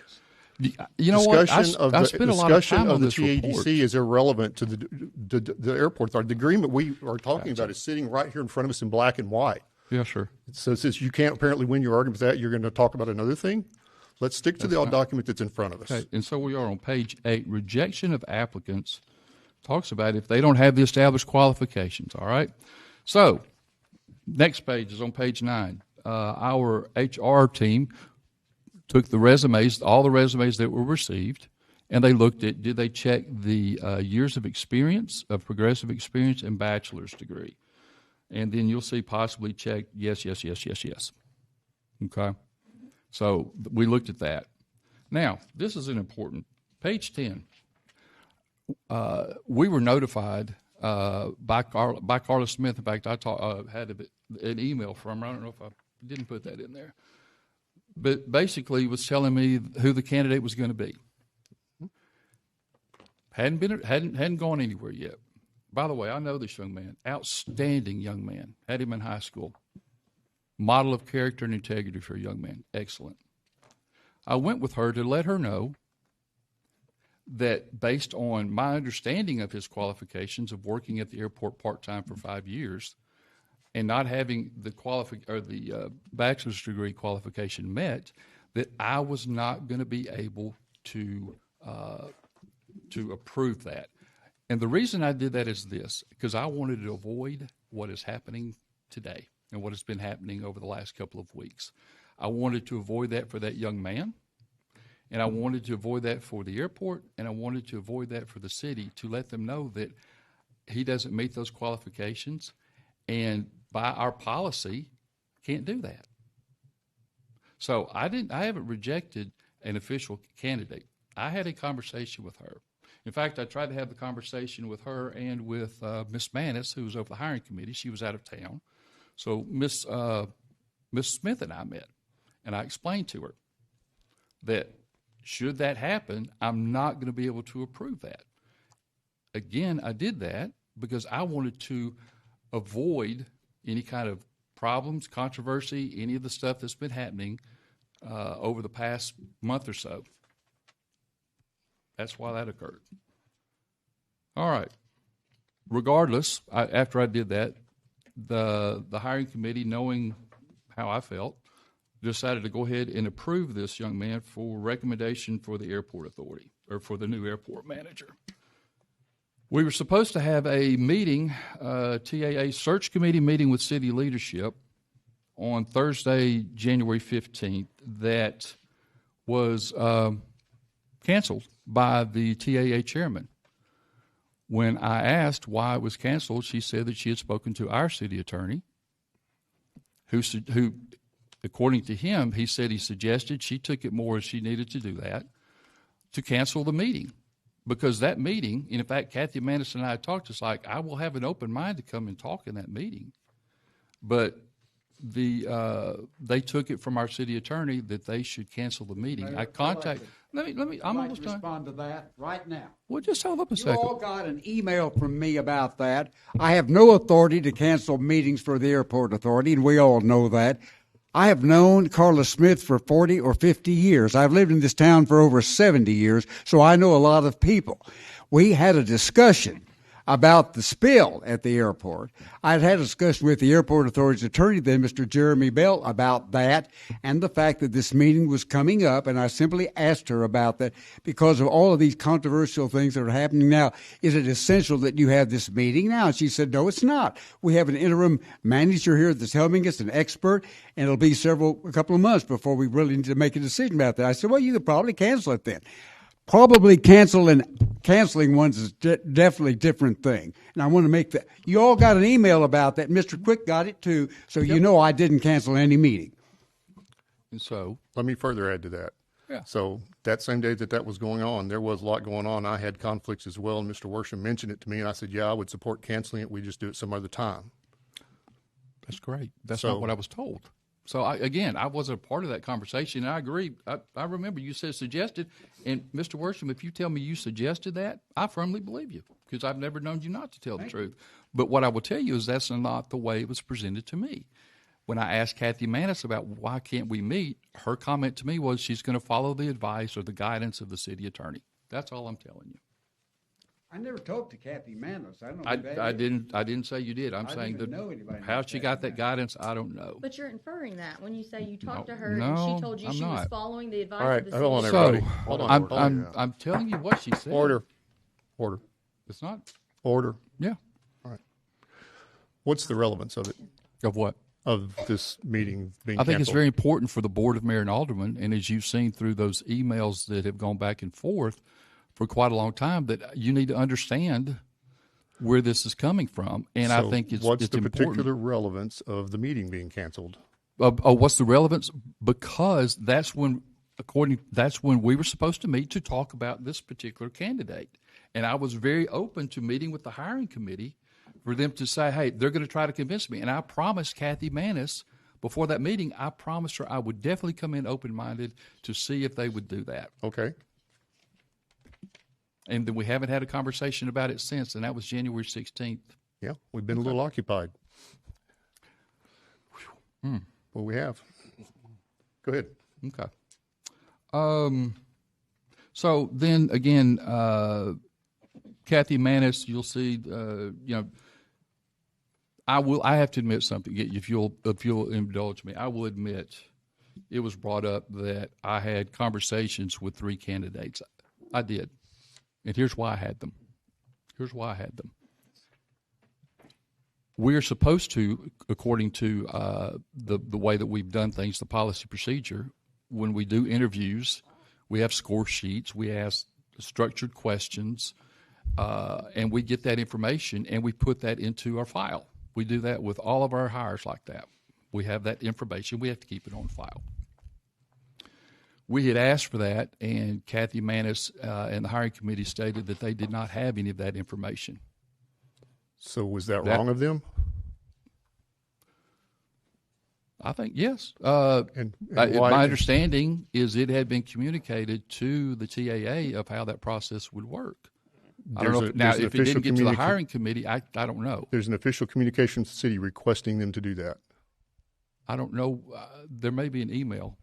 You know what? I spent a lot of time on this report. TADC is irrelevant to the airport. The agreement we are talking about is sitting right here in front of us in black and white. Yeah, sure. So since you can't apparently win your argument with that, you're going to talk about another thing? Let's stick to the document that's in front of us. Okay, and so we are on page 8. Rejection of applicants talks about if they don't have the established qualifications, all right? So next page is on page 9. Our HR team took the resumes, all the resumes that were received, and they looked at, did they check the years of experience, of progressive experience, and bachelor's degree? And then you'll see possibly check yes. Okay? So we looked at that. Now, this is an important, page 10. We were notified by Carla Smith. In fact, I had an email from her. I don't know if I didn't put that in there. But basically was telling me who the candidate was going to be. Hadn't gone anywhere yet. By the way, I know this young man, outstanding young man. Had him in high school. Model of character and integrity for a young man. Excellent. I went with her to let her know that based on my understanding of his qualifications of working at the airport part-time for 5 years and not having the bachelor's degree qualification met, that I was not going to be able to approve that. And the reason I did that is this, because I wanted to avoid what is happening today and what has been happening over the last couple of weeks. I wanted to avoid that for that young man, and I wanted to avoid that for the airport, and I wanted to avoid that for the city, to let them know that he doesn't meet those qualifications, and by our policy, can't do that. So I haven't rejected an official candidate. I had a conversation with her. In fact, I tried to have the conversation with her and with Miss Manis, who was over the hiring committee. She was out of town. So Miss Smith and I met, and I explained to her that should that happen, I'm not going to be able to approve that. Again, I did that because I wanted to avoid any kind of problems, controversy, any of the stuff that's been happening over the past month or so. That's why that occurred. All right. Regardless, after I did that, the hiring committee, knowing how I felt, decided to go ahead and approve this young man for recommendation for the airport authority, or for the new airport manager. We were supposed to have a meeting, TAA search committee meeting with city leadership on Thursday, January 15th, that was canceled by the TAA chairman. When I asked why it was canceled, she said that she had spoken to our city attorney, who according to him, he said he suggested, she took it more as she needed to do that, to cancel the meeting. Because that meeting, and in fact, Kathy Manis and I talked, it's like, I will have an open mind to come and talk in that meeting. But they took it from our city attorney that they should cancel the meeting. Mayor, I contacted. Let me. I'm I'd like almost to done. respond to that right now. Well, just hold up a You second. all got an email from me about that. I have no authority to cancel meetings for the airport authority, and we all know that. I have known Carla Smith for 40 or 50 years. I've lived in this town for over 70 years, so I know a lot of people. We had a discussion about the spill at the airport. I'd had a discussion with the airport authority's attorney then, Mr. Jeremy Bell, about that and the fact that this meeting was coming up, and I simply asked her about that because of all of these controversial things that are happening now. Is it essential that you have this meeting now? And she said, no, it's not. We have an interim manager here that's helping us, an expert, and it'll be a couple of months before we really need to make a decision about that. I said, well, you could probably cancel it then. Probably canceling ones is definitely a different thing. And I want to make that. You all got an email about that. Mr. Quick got it too. So you know I didn't cancel any meeting. And so let me further add to that. Yeah. So that same day that was going on, there was a lot going on. I had conflicts as well, and Mr. Worsham mentioned it to me, and I said, yeah, I would support canceling it. We just do it some other time. That's great. That's not what I was told. So, I wasn't a part of that conversation, and I agree. I remember you said suggested, and Mr. Worsham, if you tell me you suggested that, I firmly believe you, because I've never known you not to tell the truth. But what I will tell you is that's not the way it was presented to me. When I asked Kathy Manis about why can't we meet, her comment to me was she's going to follow the advice or the guidance of the city attorney. That's all I'm telling you. I never talked to Kathy Manos. I don't know I who that is. didn't say you did. I'm I saying didn't that even know anybody how named she Kathy got that guidance, I don't know. But you're inferring that when you say you talked to her No, and she told you I'm she was not. following the advice All right, of the hold on, city. everybody. So Hold on. I'm telling you what she said. Order. It's not. Order. Yeah. All right. What's the relevance of it? Of what? Of this meeting being I think it's canceled? very important for the Board of Mayor and Aldermen, and as you've seen through those emails that have gone back and forth for quite a long time, that you need to understand where this is coming from. And So I think it's what's it's the important. particular relevance of the meeting being canceled? What's the relevance? Because that's when we were supposed to meet to talk about this particular candidate. And I was very open to meeting with the hiring committee for them to say, hey, they're going to try to convince me. And I promised Kathy Manis before that meeting, I promised her I would definitely come in open-minded to see if they would do that. Okay. And then we haven't had a conversation about it since, and that was January 16th. Yeah, we've been a little occupied. Hmm. Well, we have. Go ahead. Okay. So then again, Kathy Manis, you'll see, I have to admit something. If you'll indulge me, I will admit it was brought up that I had conversations with 3 candidates. I did. And here's why I had them. We're supposed to, according to the way that we've done things, the policy procedure, when we do interviews, we have score sheets, we ask structured questions, and we get that information and we put that into our file. We do that with all of our hires like that. We have that information. We have to keep it on file. We had asked for that, and Kathy Manis and the hiring committee stated that they did not have any of that information. So was that wrong of them? I think yes. And why? My understanding is it had been communicated to the TAA of how that process would work. I don't know. If it didn't get to the hiring committee, I don't know. There's an official communication to the city requesting them to do that. I don't know. There may be an email.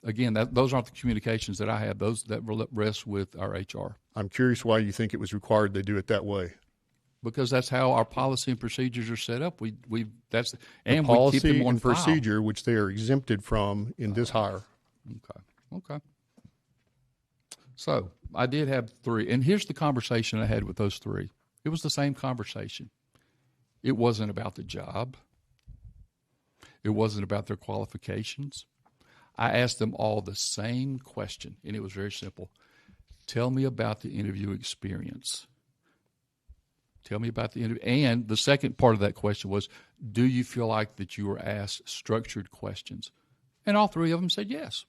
Again, those aren't the communications that I have. Those that rest with our HR. I'm curious why you think it was required they do it that way. Because that's how our policy and procedures are set up. We keep them policy on and file. procedure, which they are exempted from in this hire. Okay. So I did have 3, and here's the conversation I had with those 3. It was the same conversation. It wasn't about the job. It wasn't about their qualifications. I asked them all the same question, and it was very simple. Tell me about the interview experience. Tell me about the interview. And the second part of that question was, do you feel like that you were asked structured questions? And all 3 of them said yes.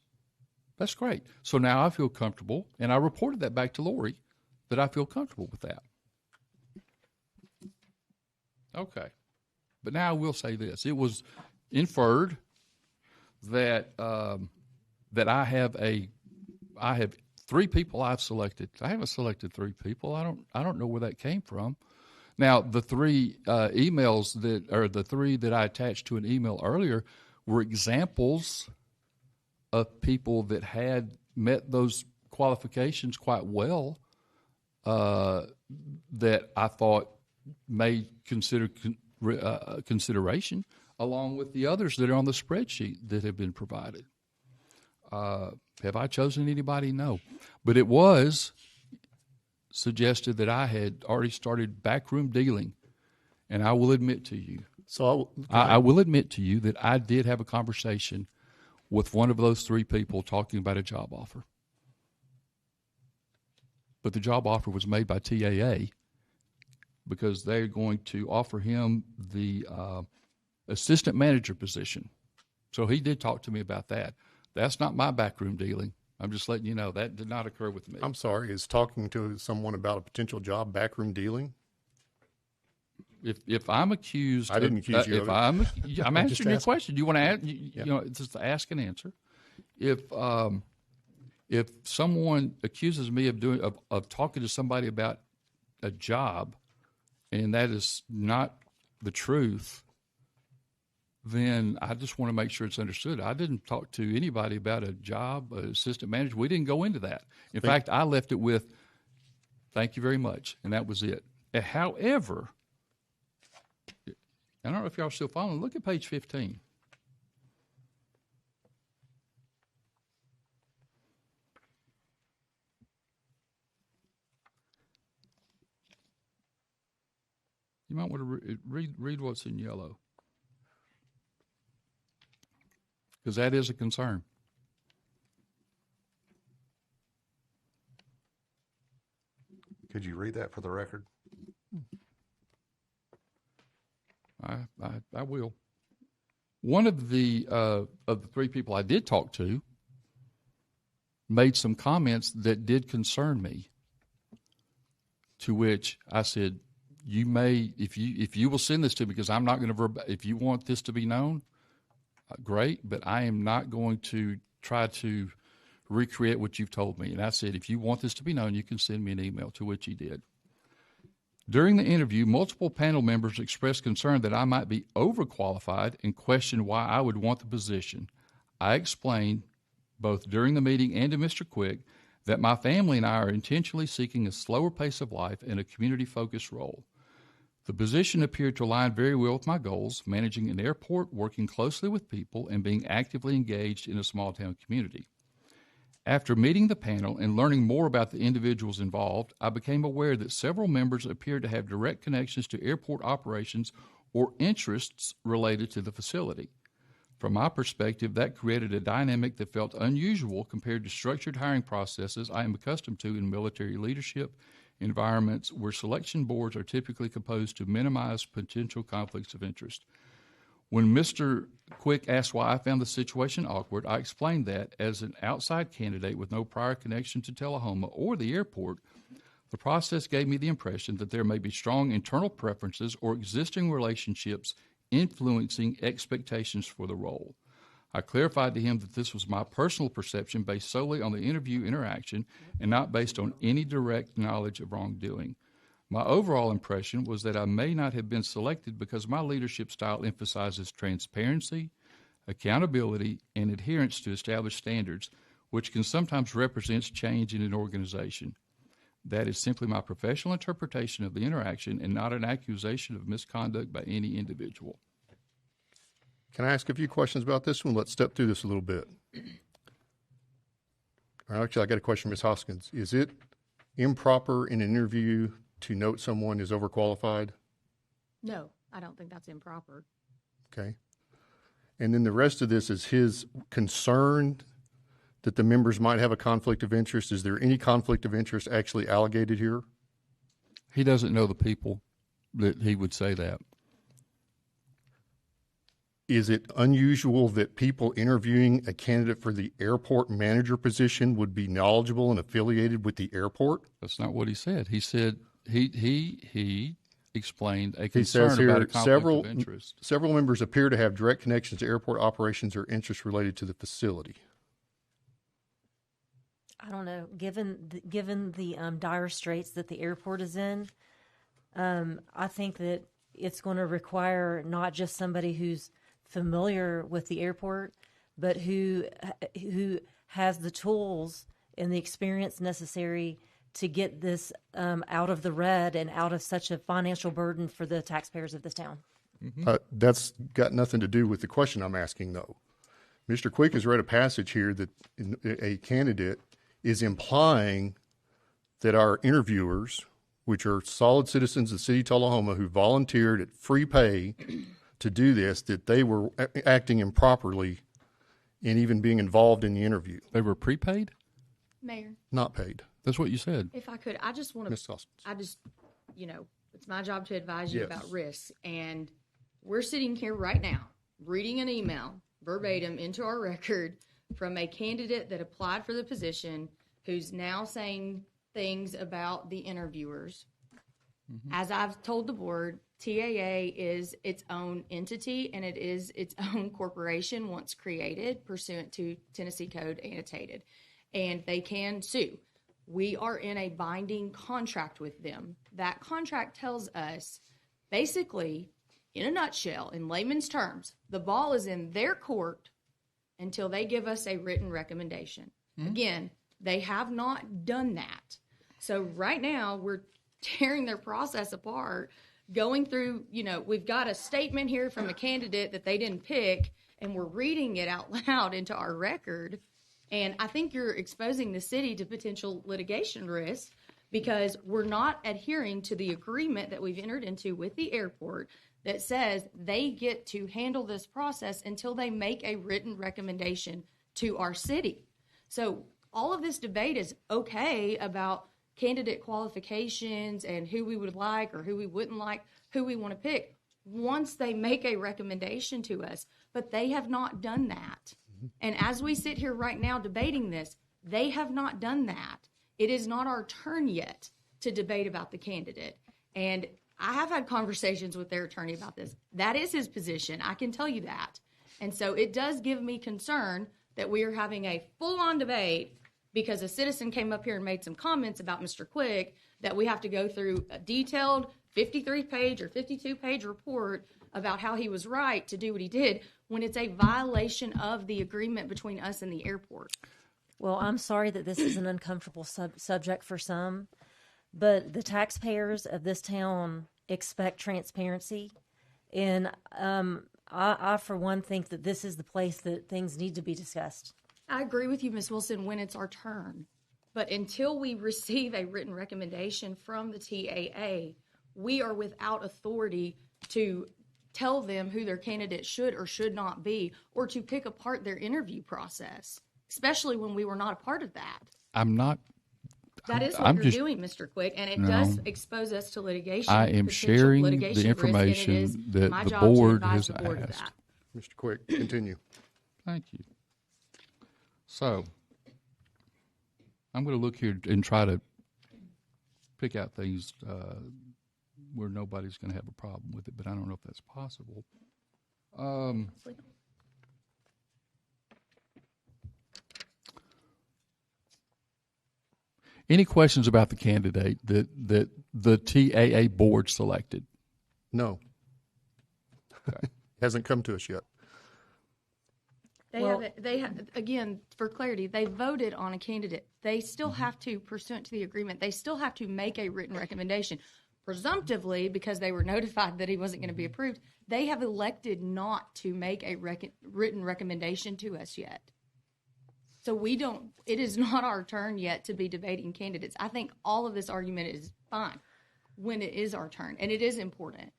That's great. So now I feel comfortable, and I reported that back to Lori, that I feel comfortable with that. Okay. But now I will say this. It was inferred that that I have 3 people I've selected. I haven't selected 3 people. I don't know where that came from. Now, the 3 emails the 3 that I attached to an email earlier were examples of people that had met those qualifications quite well, that I thought may consider consideration, along with the others that are on the spreadsheet that have been provided. Have I chosen anybody? No. But it was suggested that I had already started backroom dealing, and I will admit to you. I will admit to you that I did have a conversation with one of those 3 people talking about a job offer. But the job offer was made by TAA because they're going to offer him the assistant manager position. So he did talk to me about that. That's not my backroom dealing. I'm just letting you know that did not occur with me. I'm sorry. Is talking to someone about a potential job backroom dealing? If I'm accused, I didn't accuse you. I'm answering your question. Do you want to add? It's just to ask and answer. If someone accuses me of talking to somebody about a job, and that is not the truth, then I just want to make sure it's understood. I didn't talk to anybody about a job, assistant manager. We didn't go into that. In fact, I left it with, thank you very much, and that was it. However, I don't know if y'all are still following. Look at page 15. You might want to read what's in yellow, because that is a concern. Could you read that for the record? I will. One of the three people I did talk to made some comments that did concern me, to which I said, you may, if you will send this to me, because I'm not going to, if you want this to be known, great, but I am not going to try to recreate what you've told me. And I said, if you want this to be known, you can send me an email, to which he did. During the interview, multiple panel members expressed concern that I might be overqualified and questioned why I would want the position. I explained, both during the meeting and to Mr. Quick, that my family and I are intentionally seeking a slower pace of life and a community-focused role. The position appeared to align very well with my goals, managing an airport, working closely with people, and being actively engaged in a small-town community. After meeting the panel and learning more about the individuals involved, I became aware that several members appeared to have direct connections to airport operations or interests related to the facility. From my perspective, that created a dynamic that felt unusual compared to structured hiring processes I am accustomed to in military leadership environments where selection boards are typically composed to minimize potential conflicts of interest. When Mr. Quick asked why I found the situation awkward, I explained that, as an outside candidate with no prior connection to Tullahoma or the airport, the process gave me the impression that there may be strong internal preferences or existing relationships influencing expectations for the role. I clarified to him that this was my personal perception based solely on the interview interaction and not based on any direct knowledge of wrongdoing. My overall impression was that I may not have been selected because my leadership style emphasizes transparency, accountability, and adherence to established standards, which can sometimes represent change in an organization. That is simply my professional interpretation of the interaction and not an accusation of misconduct by any individual. Can I ask a few questions about this one? Let's step through this a little bit. Actually, I got a question, Ms. Hoskins. Is it improper in an interview to note someone is overqualified? No, I don't think that's improper. Okay. And then the rest of this is his concern that the members might have a conflict of interest. Is there any conflict of interest actually alleged here? He doesn't know the people that he would say that. Is it unusual that people interviewing a candidate for the airport manager position would be knowledgeable and affiliated with the airport? That's not what he said. He said he explained a concern here, about a conflict of interest. Several members appear to have direct connections to airport operations or interests related to the facility. I don't know. Given the dire straits that the airport is in, I think that it's going to require not just somebody who's familiar with the airport, but who has the tools and the experience necessary to get this out of the red and out of such a financial burden for the taxpayers of this town. Mm-hmm. That's got nothing to do with the question I'm asking, though. Mr. Quick has read a passage here that a candidate is implying that our interviewers, which are solid citizens of the city of Tullahoma who volunteered at free pay to do this, that they were acting improperly and even being involved in the interview. They were prepaid? Mayor. Not paid. That's what you said. If I could, I just want Ms. to, Hoskins. it's my job to advise you Yes. about risks. And we're sitting here right now reading an email verbatim into our record from a candidate that applied for the position who's now saying things about the interviewers. Mm-hmm. As I've told the board, TAA is its own entity and it is its own corporation once created pursuant to Tennessee Code annotated. And they can sue. We are in a binding contract with them. That contract tells us, basically, in a nutshell, in layman's terms, the ball is in their court until they give us a written recommendation. Again, they have not done that. So right now, we're tearing their process apart, going through, we've got a statement here from a candidate that they didn't pick, and we're reading it out loud into our record. And I think you're exposing the city to potential litigation risk because we're not adhering to the agreement that we've entered into with the airport that says they get to handle this process until they make a written recommendation to our city. So all of this debate is okay about candidate qualifications and who we would like or who we wouldn't like, who we want to pick, once they make a recommendation to us. But they have not done that. And as we sit here right now debating this, they have not done that. It is not our turn yet to debate about the candidate. And I have had conversations with their attorney about this. That is his position. I can tell you that. And so it does give me concern that we are having a full-on debate because a citizen came up here and made some comments about Mr. Quick that we have to go through a detailed 53-page or 52-page report about how he was right to do what he did when it's a violation of the agreement between us and the airport. Well, I'm sorry that this is an uncomfortable subject for some, but the taxpayers of this town expect transparency. And I, for one, think that this is the place that things need to be discussed. I agree with you, Ms. Wilson, when it's our turn. But until we receive a written recommendation from the TAA, we are without authority to tell them who their candidate should or should not be, or to pick apart their interview process, especially when we were not a part of that. That is what you're doing, Mr. Quick, and it does expose us to litigation. I am sharing the information that the board has asked. Mr. Quick, continue. Thank you. So, I'm going to look here and try to pick out things where nobody's going to have a problem with it, but I don't know if that's possible. Any questions about the candidate that the TAA board selected? No. Okay. Hasn't come to us yet. They have, again, for clarity, they voted on a candidate. They still have to, pursuant to the agreement, they still have to make a written recommendation. Presumptively, because they were notified that he wasn't going to be approved, they have elected not to make a written recommendation to us yet. So it is not our turn yet to be debating candidates. I think all of this argument is fine when it is our turn, and it is important.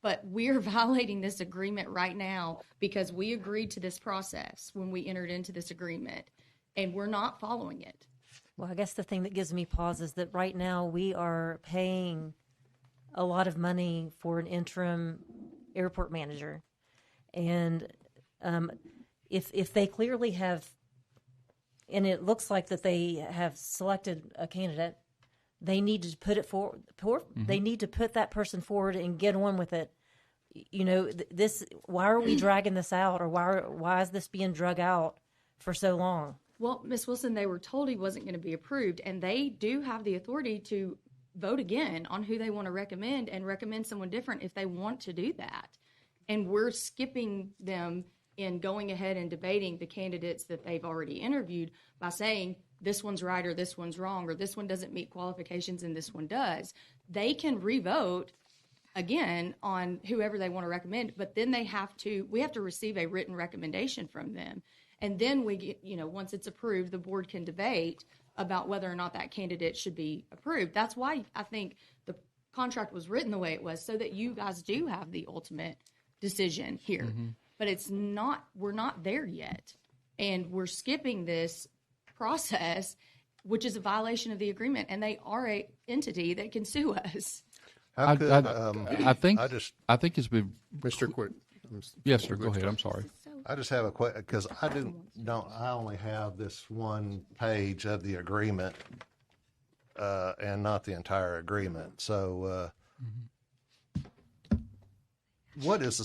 But we're violating this agreement right now because we agreed to this process when we entered into this agreement, and we're not following it. Well, I guess the thing that gives me pause is that right now we are paying a lot of money for an interim airport manager. And if they clearly have, and it looks like that they have selected a candidate, they need to put it forward. They need to put that person forward and get on with it. You know, why are we dragging this out, or why is this being drug out for so long? Well, Ms. Wilson, they were told he wasn't going to be approved, and they do have the authority to vote again on who they want to recommend and recommend someone different if they want to do that. And we're skipping them in going ahead and debating the candidates that they've already interviewed by saying this one's right or this one's wrong or this one doesn't meet qualifications and this one does. They can re-vote again on whoever they want to recommend, but then we have to receive a written recommendation from them. And then we get, once it's approved, the board can debate about whether or not that candidate should be approved. That's why I think the contract was written the way it was, so that you guys do have the ultimate decision here. Mm-hmm. But we're not there yet. And we're skipping this process, which is a violation of the agreement, and they are a entity that can sue us. I think it's been Mr. Quick. Yes, sir. Go ahead. I'm sorry. I just have a question because I only have this one page of the agreement and not the entire agreement. So, what is the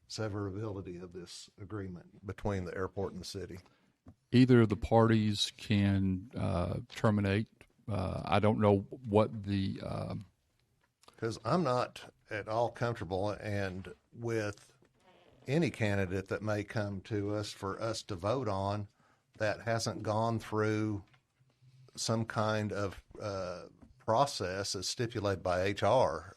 severability of this agreement between the airport and the city? Either of the parties can terminate I don't know what the because I'm not at all comfortable and with any candidate that may come to us for us to vote on that hasn't gone through some kind of process as stipulated by HR,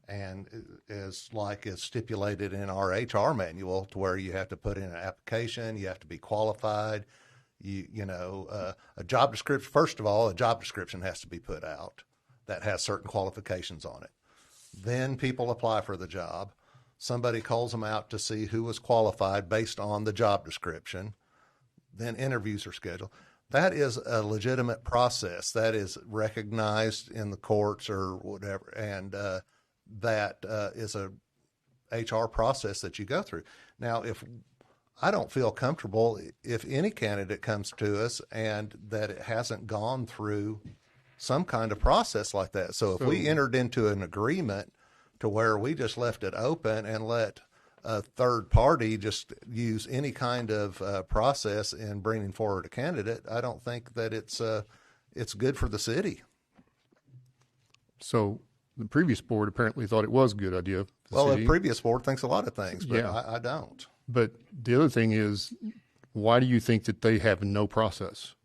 and is stipulated in our HR manual, to where you have to put in an application, you have to be qualified, a job description. First of all, a job description has to be put out that has certain qualifications on it. Then people apply for the job. Somebody calls them out to see who was qualified based on the job description. Then interviews are scheduled. That is a legitimate process. That is recognized in the courts or whatever, and that is a HR process that you go through. Now, if I don't feel comfortable if any candidate comes to us and that it hasn't gone through some kind of process like that. So if we entered into an agreement to where we just left it open and let a third party just use any kind of process in bringing forward a candidate, I don't think that it's good for the city. So the previous board apparently thought it was a good idea. The previous board thinks a lot of things, but yeah. I don't. But the other thing is, why do you think that they have no process?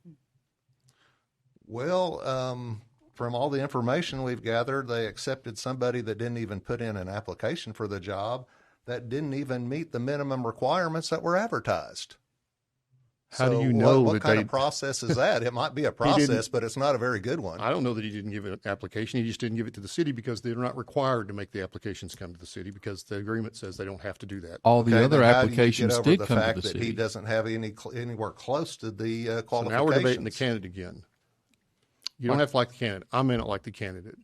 Well, from all the information we've gathered, they accepted somebody that didn't even put in an application for the job, that didn't even meet the minimum requirements that were advertised. How do you know what that kind of process is that? It might be a process, but it's not a very good one. I don't know that he didn't give an application. He just didn't give it to the city because they're not required to make the applications come to the city, because the agreement says they don't have to do that. All the other applications did come to the fact that city. he doesn't have anywhere close to the qualifications. So now we're debating the candidate again. You don't have to like the candidate. I may not like the candidate.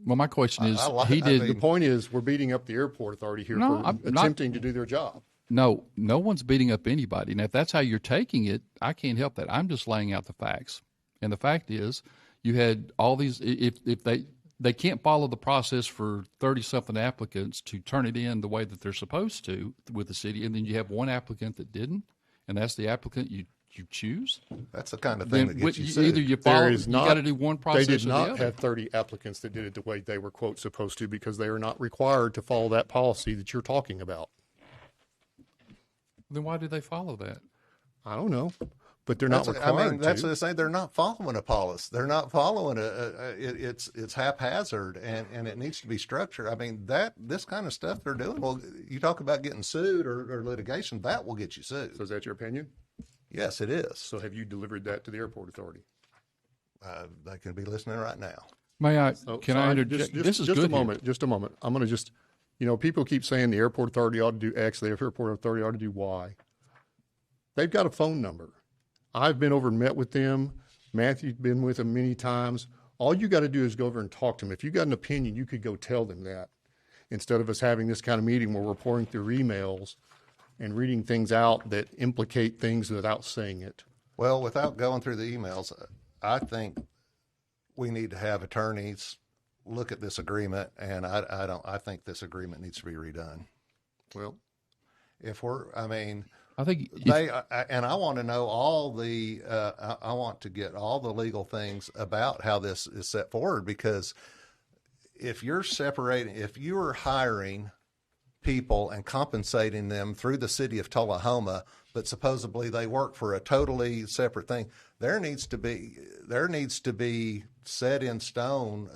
Well, my question is, the point is, we're beating up the airport authority here for attempting to do their job. No one's beating up anybody. And if that's how you're taking it, I can't help that. I'm just laying out the facts. And the fact is, you had all these, if they can't follow the process for 30-something applicants to turn it in the way that they're supposed to with the city, and then you have one applicant that didn't, and that's the applicant you choose. That's the kind of thing that gets you sued. Either you follow, you got to do one process. They did or not the other. have 30 applicants that did it the way they were, quote, supposed to, because they are not required to follow that policy that you're talking about. Then why do they follow that? I don't know, but they're not required that's to. what they say. They're not following a policy. They're not following it's haphazard, and it needs to be structured. I mean, this kind of stuff they're doing. Well, you talk about getting sued or litigation, that will get you sued. So is that your opinion? Yes, it is. So have you delivered that to the airport authority? They can be listening right now. May I? Oh, Can I interject? This is just good a moment. Just a moment. I'm going to people keep saying the airport authority ought to do X, the airport authority ought to do Y. They've got a phone number. I've been over and met with them. Matthew's been with them many times. All you got to do is go over and talk to them. If you got an opinion, you could go tell them that, instead of us having this kind of meeting where we're pouring through emails and reading things out that implicate things without saying it. Well, without going through the emails, I think we need to have attorneys look at this agreement, and I think this agreement needs to be redone. Well, I think I want to know I want to get all the legal things about how this is set forward, because if you're hiring people and compensating them through the city of Tullahoma, but supposedly they work for a totally separate thing, there needs to be set in stone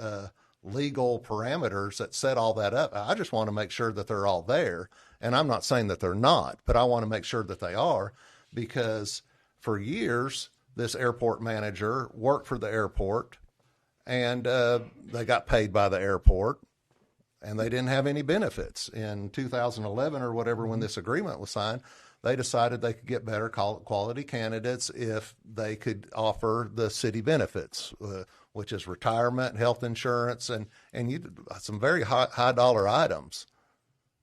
legal parameters that set all that up. I just want to make sure that they're all there. And I'm not saying that they're not, but I want to make sure that they are, because for years, this airport manager worked for the airport, and they got paid by the airport, and they didn't have any benefits. In 2011 or whatever, when this agreement was signed, they decided they could get better quality candidates if they could offer the city benefits, which is retirement, health insurance, and some very high dollar items.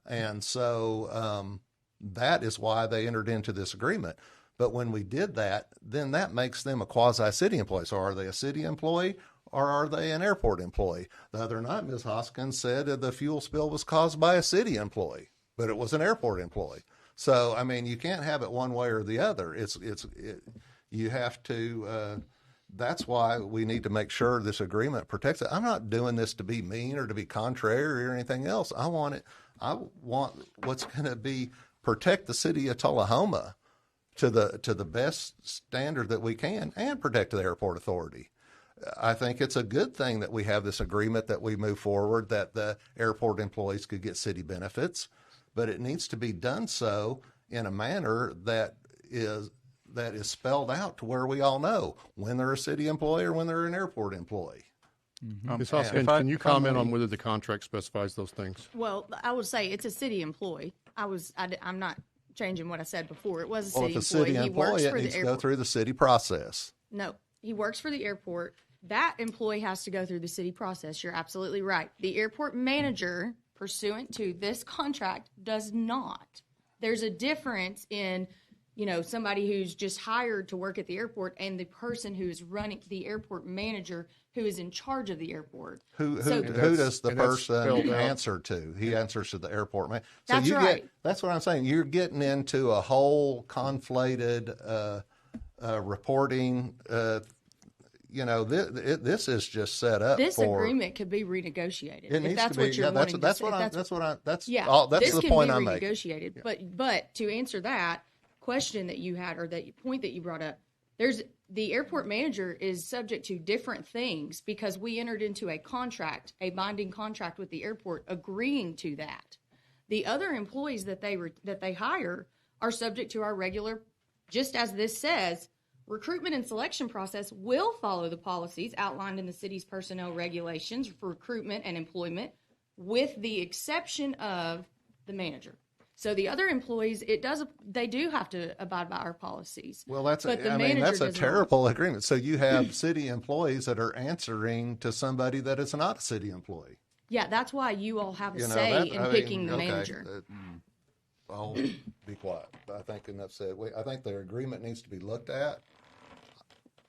And so that is why they entered into this agreement. But when we did that, then that makes them a quasi-city employee. So are they a city employee or are they an airport employee? The other night, Ms. Hoskins said the fuel spill was caused by a city employee, but it was an airport employee. So, you can't have it one way or the other. You have to that's why we need to make sure this agreement protects it. I'm not doing this to be mean or to be contrary or anything else. I want what's going to be protect the city of Tullahoma to the best standard that we can and protect the airport authority. I think it's a good thing that we have this agreement, that we move forward, that the airport employees could get city benefits, but it needs to be done so in a manner that is spelled out to where we all know when they're a city employee or when they're an airport employee. Ms. Hoskins, can you comment on whether the contract specifies those things? Well, I would say it's a city employee. I'm not changing what I said before. It was a Well, city if a city employee. He works employee, it for the needs to airport. go through the city process. No, he works for the airport. That employee has to go through the city process. You're absolutely right. The airport manager, pursuant to this contract, does not. There's a difference in, somebody who's just hired to work at the airport and the person who is running, the airport manager who is in charge of the airport. Who does the person answer to? He answers to the airport man. So That's right. That's what I'm saying. You're getting into a whole conflated reporting. This is just set up. This for, agreement could be renegotiated. It needs that's to be. What you're wanting That's to what say. I. That's what I. That's Yeah, all. That's this the can point be I'm making. renegotiated. But to answer that question that you had, or that point that you brought up, the airport manager is subject to different things because we entered into a binding contract with the airport, agreeing to that. The other employees that they hire are subject to our regular, just as this says, recruitment and selection process will follow the policies outlined in the city's personnel regulations for recruitment and employment, with the exception of the manager. So the other employees, they do have to abide by our policies. Well, that's but that's a terrible agreement. So you have city employees that are answering to somebody that is not a city employee. Yeah, that's why you all have a say in picking the manager. I'll be quiet. I think enough said. I think their agreement needs to be looked at.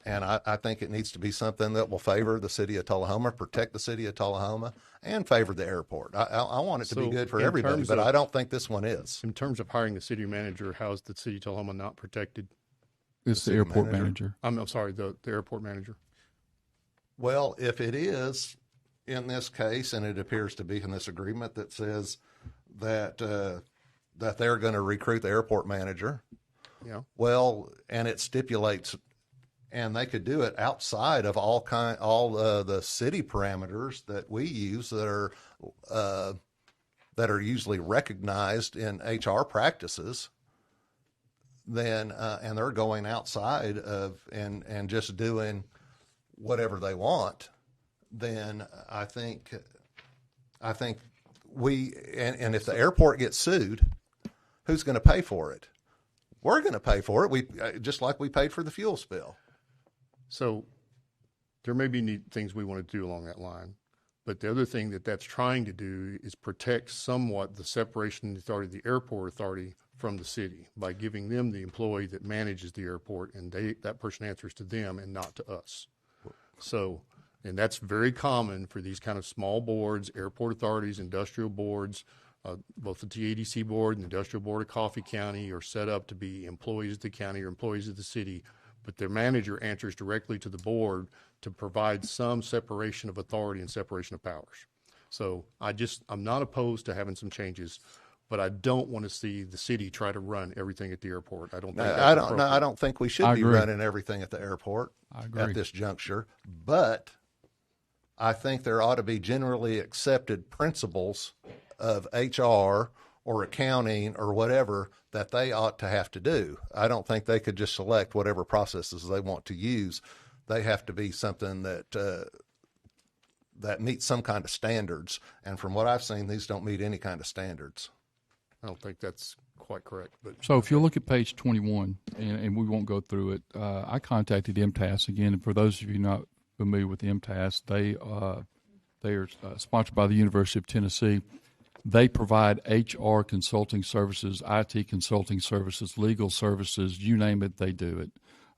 And I think it needs to be something that will favor the city of Tullahoma, protect the city of Tullahoma, and favor the airport. I want it to be good for everybody, but I don't think this one is. In terms of hiring the city manager, how is the city of Tullahoma not protected? It's the airport manager. I'm sorry, the airport manager. Well, if it is in this case, and it appears to be in this agreement that says that that they're going to recruit the airport manager, well, and it stipulates. And they could do it outside of all the city parameters that we use that are usually recognized in HR practices. Then and they're going outside of and just doing whatever they want. Then I think we and if the airport gets sued, who's going to pay for it? We're going to pay for it. We just like we paid for the fuel spill. So there may be things we want to do along that line, but the other thing that's trying to do is protect somewhat the separation of the authority of the airport authority from the city by giving them the employee that manages the airport, and that person answers to them and not to us. So, and that's very common for these kind of small boards, airport authorities, industrial boards. Both the TADC board and the industrial board of Coffee County are set up to be employees of the county or employees of the city, but their manager answers directly to the board to provide some separation of authority and separation of powers. So I'm not opposed to having some changes, but I don't want to see the city try to run everything at the airport. I don't think I don't think we should be running everything at the airport at this juncture, but I think there ought to be generally accepted principles of HR or accounting or whatever that they ought to have to do. I don't think they could just select whatever processes they want to use. They have to be something that meets some kind of standards. And from what I've seen, these don't meet any kind of standards. I don't think that's quite correct. But so if you look at page 21, and we won't go through it, I contacted MTAS again. And for those of you not familiar with MTAS, they are sponsored by the University of Tennessee. They provide HR consulting services, IT consulting services, legal services, you name it, they do it.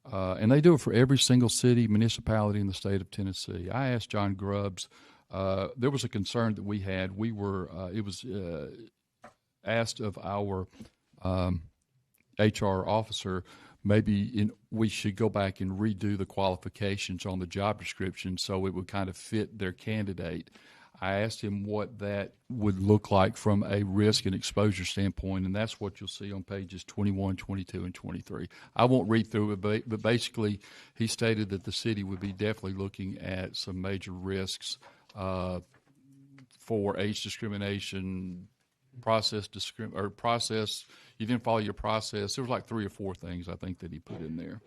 And they do it for every single city, municipality in the state of Tennessee. I asked John Grubbs, there was a concern that we had. It was asked of our HR officer, we should go back and redo the qualifications on the job description so it would kind of fit their candidate. I asked him what that would look like from a risk and exposure standpoint, and that's what you'll see on pages 21, 22, and 23. I won't read through it, but basically he stated that the city would be definitely looking at some major risks for age discrimination, process, you didn't follow your process. There was like 3 or 4 things I think that he put in there.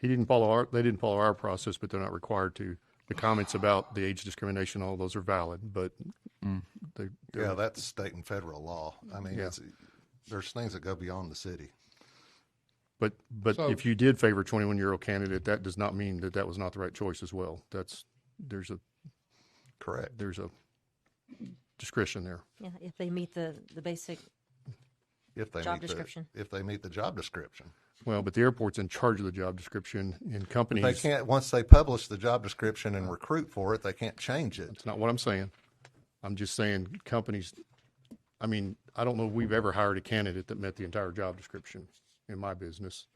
They didn't follow our process, but they're not required to. The comments about the age discrimination, all those are valid, but that's state and federal law. I mean, there's things that go beyond the city. But so, if you did favor a 21-year-old candidate, that does not mean that was not the right choice as well. There's a discretion there. Yeah, if they meet the basic job description. If they meet the job description. Well, but the airport's in charge of the job description, and companies. They can't, once they publish the job description and recruit for it, they can't change it. That's not what I'm saying. I'm just saying companies, I mean, I don't know if we've ever hired a candidate that met the entire job description in my business,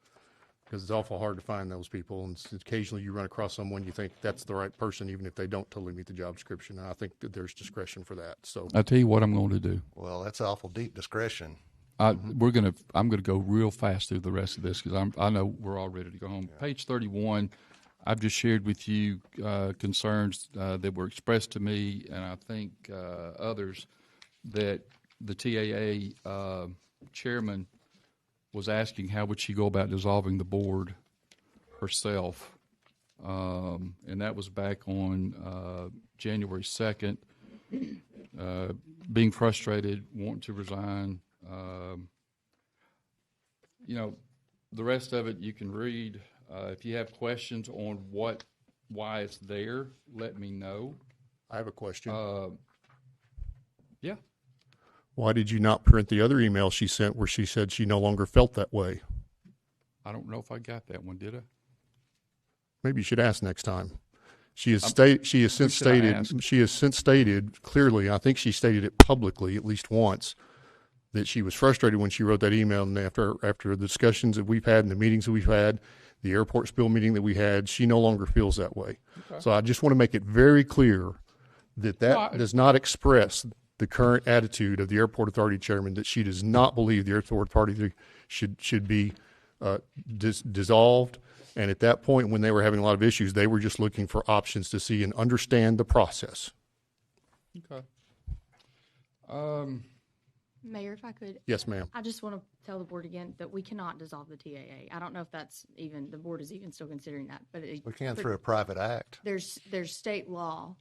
because it's awful hard to find those people, and occasionally you run across someone you think that's the right person, even if they don't totally meet the job description, and I think that there's discretion for that. So I'll tell you what I'm going to do. Well, that's awful deep discretion. I'm going to go real fast through the rest of this because I know we're all ready to go home. Yeah. Page 31, I've just shared with you concerns that were expressed to me, and I think others, that the TAA chairman was asking how would she go about dissolving the board herself, and that was back on January 2nd. Being frustrated, wanting to resign. The rest of it you can read. If you have questions on why it's there, let me know. I have a question. Yeah. Why did you not print the other email she sent where she said she no longer felt that way? I don't know if I got that one, did I? Maybe you should ask next time. She has since stated clearly, I think she stated it publicly at least once, that she was frustrated when she wrote that email, and after the discussions that we've had and the meetings that we've had, the airport spill meeting that we had, she no longer feels that way. Okay. So I just want to make it very clear that does not express the current attitude of the airport authority chairman, that she does not believe the airport authority should be dissolved. And at that point, when they were having a lot of issues, they were just looking for options to see and understand the process. Okay. Mayor, if I could. Yes, ma'am. I just want to tell the board again that we cannot dissolve the TAA. I don't know if that's even, the board is even still considering that. But we can through a private act. There's state law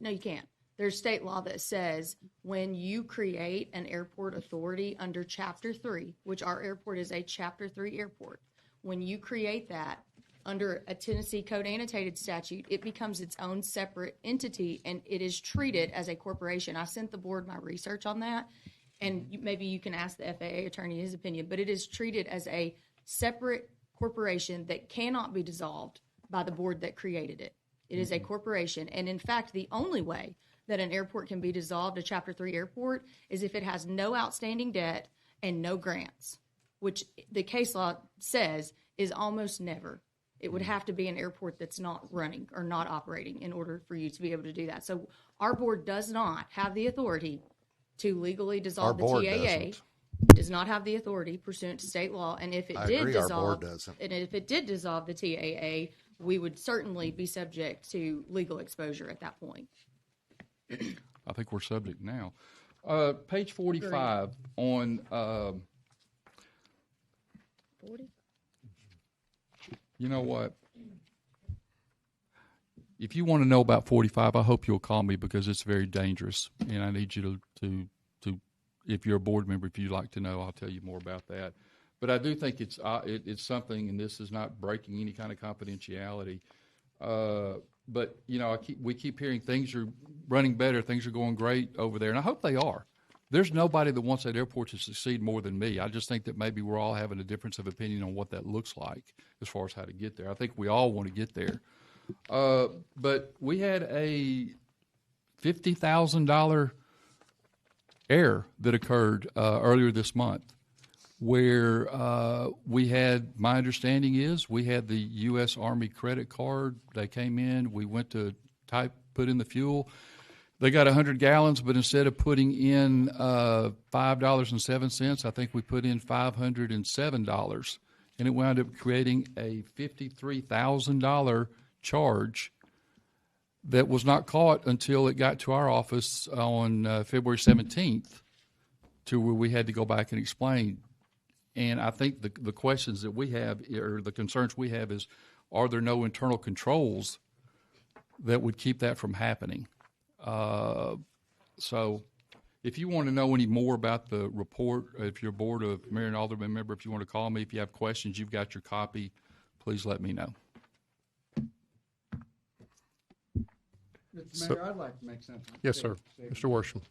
no, you can't. There's state law that says when you create an airport authority under Chapter 3, which our airport is a Chapter 3 airport, when you create that under a Tennessee Code Annotated statute, it becomes its own separate entity, and it is treated as a corporation. I sent the board my research on that, and maybe you can ask the FAA attorney his opinion, but it is treated as a separate corporation that cannot be dissolved by the board that created it. It is a corporation, and in fact, the only way that an airport can be dissolved, a Chapter 3 airport, is if it has no outstanding debt and no grants, which the case law says is almost never. It would have to be an airport that's not running or not operating in order for you to be able to do that. So our board does not have the authority to legally dissolve the TAA. Does not have the authority pursuant to state law, and if it did dissolve, and if it did dissolve the TAA, we would certainly be subject to legal exposure at that point. I think we're subject now. Page 45 on 40. You know what? If you want to know about 45, I hope you'll call me because it's very dangerous, and I need you to if you're a board member, if you'd like to know, I'll tell you more about that. But I do think it's something, and this is not breaking any kind of confidentiality. But we keep hearing things are running better, things are going great over there, and I hope they are. There's nobody that wants that airport to succeed more than me. I just think that maybe we're all having a difference of opinion on what that looks like as far as how to get there. I think we all want to get there. But we had a $50,000 error that occurred earlier this month. where we had, my understanding is, we had the U.S. Army credit card. They came in, we went to put in the fuel. They got 100 gallons, but instead of putting in $5.07, I think we put in $507. And it wound up creating a $53,000 charge that was not caught until it got to our office on February 17th, to where we had to go back and explain. And I think the questions that we have, or the concerns we have, is, are there no internal controls that would keep that from happening? So if you want to know any more about the report, if you're a Board of Mayor and Alderman member, if you want to call me, if you have questions, you've got your copy, please let me know. Mr. Mayor, I'd like to make something. Yes, sir. Mr. Worsham.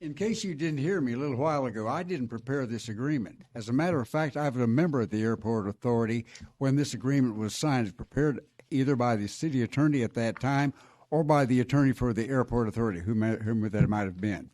In case you didn't hear me a little while ago, I didn't prepare this agreement. As a matter of fact, I was a member of the Airport Authority when this agreement was signed. It was prepared either by the city attorney at that time or by the attorney for the Airport Authority, whomever that might have been.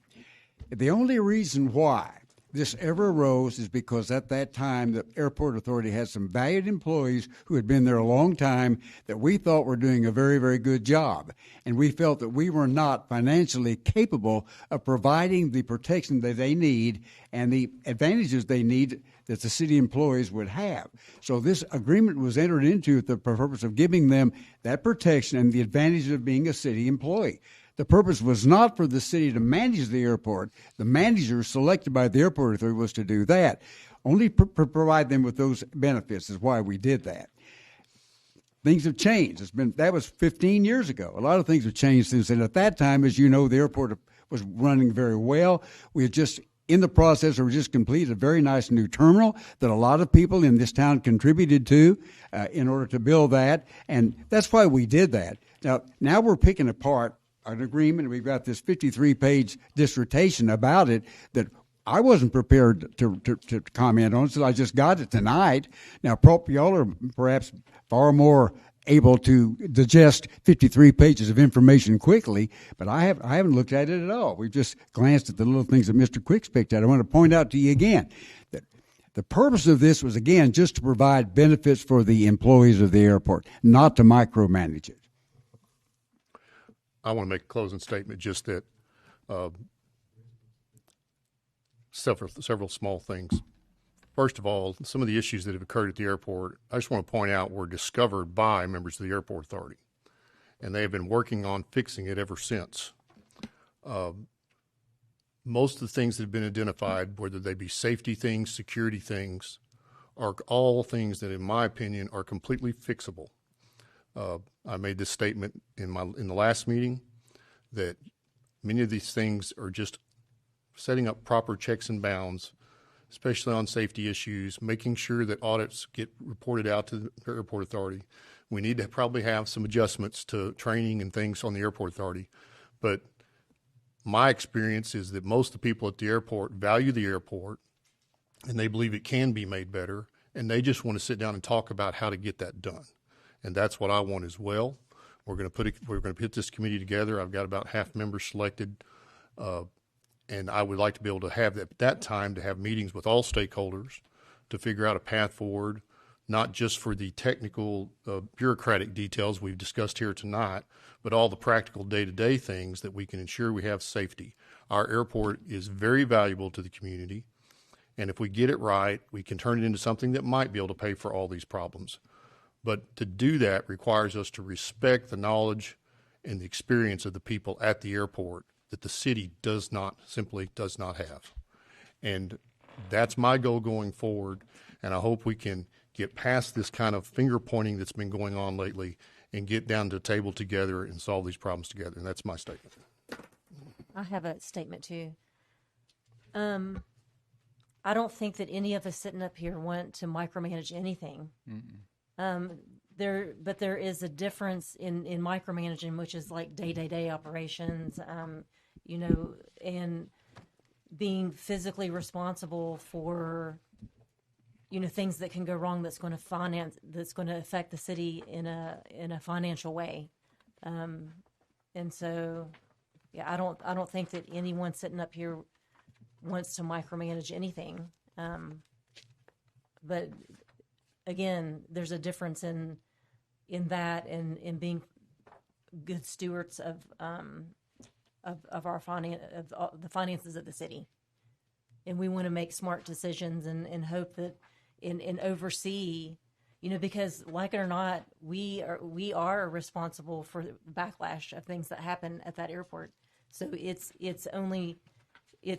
The only reason why this ever arose is because at that time the Airport Authority had some valued employees who had been there a long time that we thought were doing a very, very good job. And we felt that we were not financially capable of providing the protection that they need and the advantages they need that the city employees would have. So this agreement was entered into with the purpose of giving them that protection and the advantages of being a city employee. The purpose was not for the city to manage the airport. The manager selected by the Airport Authority was to do that. Only provide them with those benefits is why we did that. Things have changed. That was 15 years ago. A lot of things have changed since then. At that time, as you know, the airport was running very well. We had just in the process, we just completed a very nice new terminal that a lot of people in this town contributed to in order to build that, and that's why we did that. Now we're picking apart an agreement. We've got this 53-page dissertation about it that I wasn't prepared to comment on, so I just got it tonight. Now, y'all are perhaps far more able to digest 53 pages of information quickly, but I haven't looked at it at all. We've just glanced at the little things that Mr. Quicks picked out. I want to point out to you again that the purpose of this was, again, just to provide benefits for the employees of the airport, not to micromanage it. I want to make a closing statement, just that several small things. First of all, some of the issues that have occurred at the airport, I just want to point out, were discovered by members of the Airport Authority, and they have been working on fixing it ever since. Most of the things that have been identified, whether they be safety things, security things, are all things that, in my opinion, are completely fixable. I made this statement in the last meeting, that many of these things are just setting up proper checks and bounds, especially on safety issues, making sure that audits get reported out to the Airport Authority. We need to probably have some adjustments to training and things on the Airport Authority. But my experience is that most of the people at the airport value the airport, and they believe it can be made better, and they just want to sit down and talk about how to get that done. And that's what I want as well. We're going to put this committee together. I've got about half members selected, and I would like to be able to have that time to have meetings with all stakeholders to figure out a path forward, not just for the technical bureaucratic details we've discussed here tonight, but all the practical day-to-day things that we can ensure we have safety. Our airport is very valuable to the community, and if we get it right, we can turn it into something that might be able to pay for all these problems. But to do that requires us to respect the knowledge and the experience of the people at the airport that the city simply does not have. And that's my goal going forward, and I hope we can get past this kind of finger pointing that's been going on lately and get down to the table together and solve these problems together. And that's my statement. I have a statement too. I don't think that any of us sitting up here want to micromanage anything. But there is a difference in micromanaging, which is like day-to-day operations, and being physically responsible for, things that can go wrong that's going to affect the city in a financial way. And so Yeah, I don't think that anyone sitting up here wants to micromanage anything. But again, there's a difference in that and in being good stewards of our the finances of the city. And we want to make smart decisions and hope that and oversee, because like it or not, we are responsible for the backlash of things that happen at that airport. So it's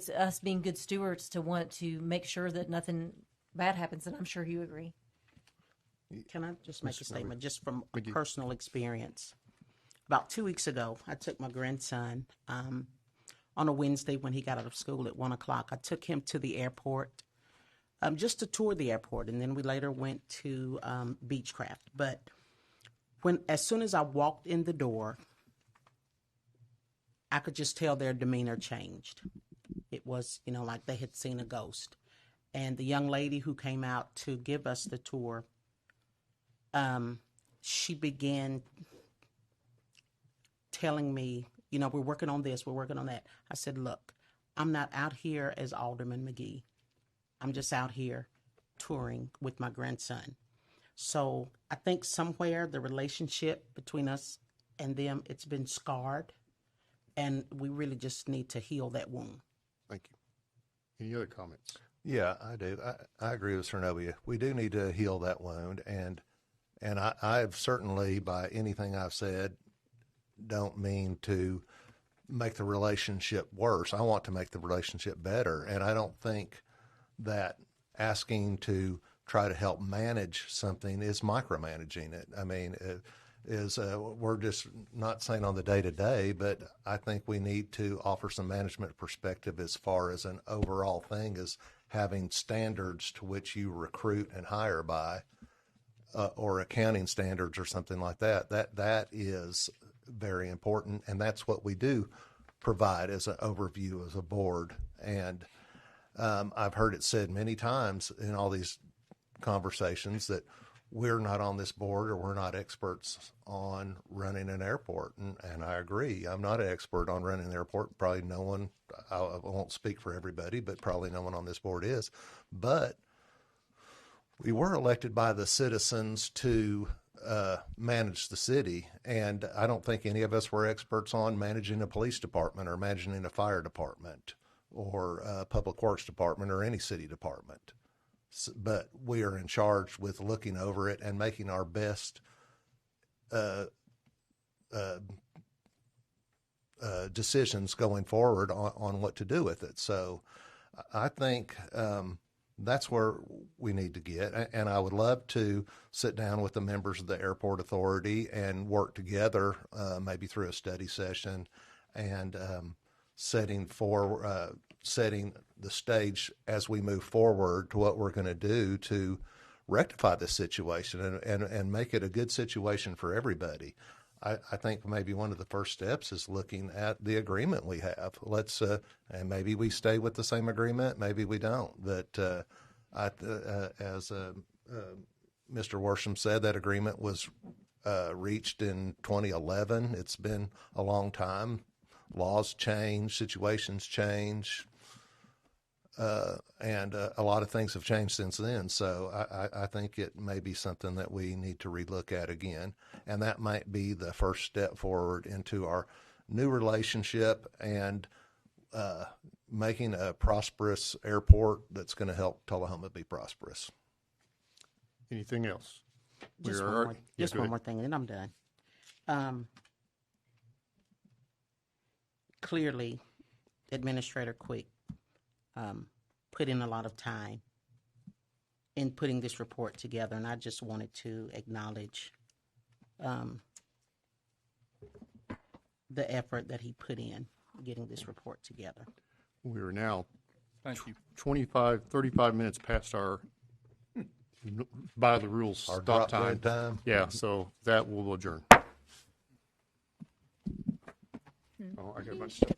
us being good stewards to want to make sure that nothing bad happens, and I'm sure you agree. Can I just make a statement just from personal experience? About 2 weeks ago, I took my grandson on a Wednesday when he got out of school at 1 o'clock. I took him to the airport just to tour the airport, and then we later went to Beechcraft. But as soon as I walked in the door, I could just tell their demeanor changed. It was, like they had seen a ghost. And the young lady who came out to give us the tour, she began telling me, we're working on this, we're working on that. I said, look, I'm not out here as Alderman McGee. I'm just out here touring with my grandson. So I think somewhere the relationship between us and them, it's been scarred. And we really just need to heal that wound. Thank you. Any other comments? Yeah, I do. I agree with Cernovia. We do need to heal that wound, and I've certainly, by anything I've said, don't mean to make the relationship worse. I want to make the relationship better, and I don't think that asking to try to help manage something is micromanaging it. I mean, we're just not saying on the day-to-day, but I think we need to offer some management perspective as far as an overall thing as having standards to which you recruit and hire by, or accounting standards or something like that. That is very important, and that's what we do provide as an overview as a board. And I've heard it said many times in all these conversations that we're not on this board or we're not experts on running an airport. And I agree. I'm not an expert on running an airport. Probably no one, I won't speak for everybody, but probably no one on this board is. But we were elected by the citizens to manage the city. And I don't think any of us were experts on managing a police department or managing a fire department or a public works department or any city department. But we are in charge with looking over it and making our best decisions going forward on what to do with it. So I think that's where we need to get. And I would love to sit down with the members of the Airport Authority and work together, maybe through a study session and setting the stage as we move forward to what we're going to do to rectify this situation and make it a good situation for everybody. I think maybe one of the first steps is looking at the agreement we have. Let's and maybe we stay with the same agreement, maybe we don't. But as Mr. Worsham said, that agreement was reached in 2011. It's been a long time. Laws change, situations change, and a lot of things have changed since then. So I think it may be something that we need to relook at again, and that might be the first step forward into our new relationship and making a prosperous airport that's going to help Tullahoma be prosperous. Anything else? Just one more thing, and then I'm done. Clearly, Administrator Quick put in a lot of time in putting this report together, and I just wanted to acknowledge the effort that he put in getting this report together. We are now Thank you. 35 minutes past our by the rules stop time. Yeah, so that will adjourn. Oh, I got a bunch of stuff.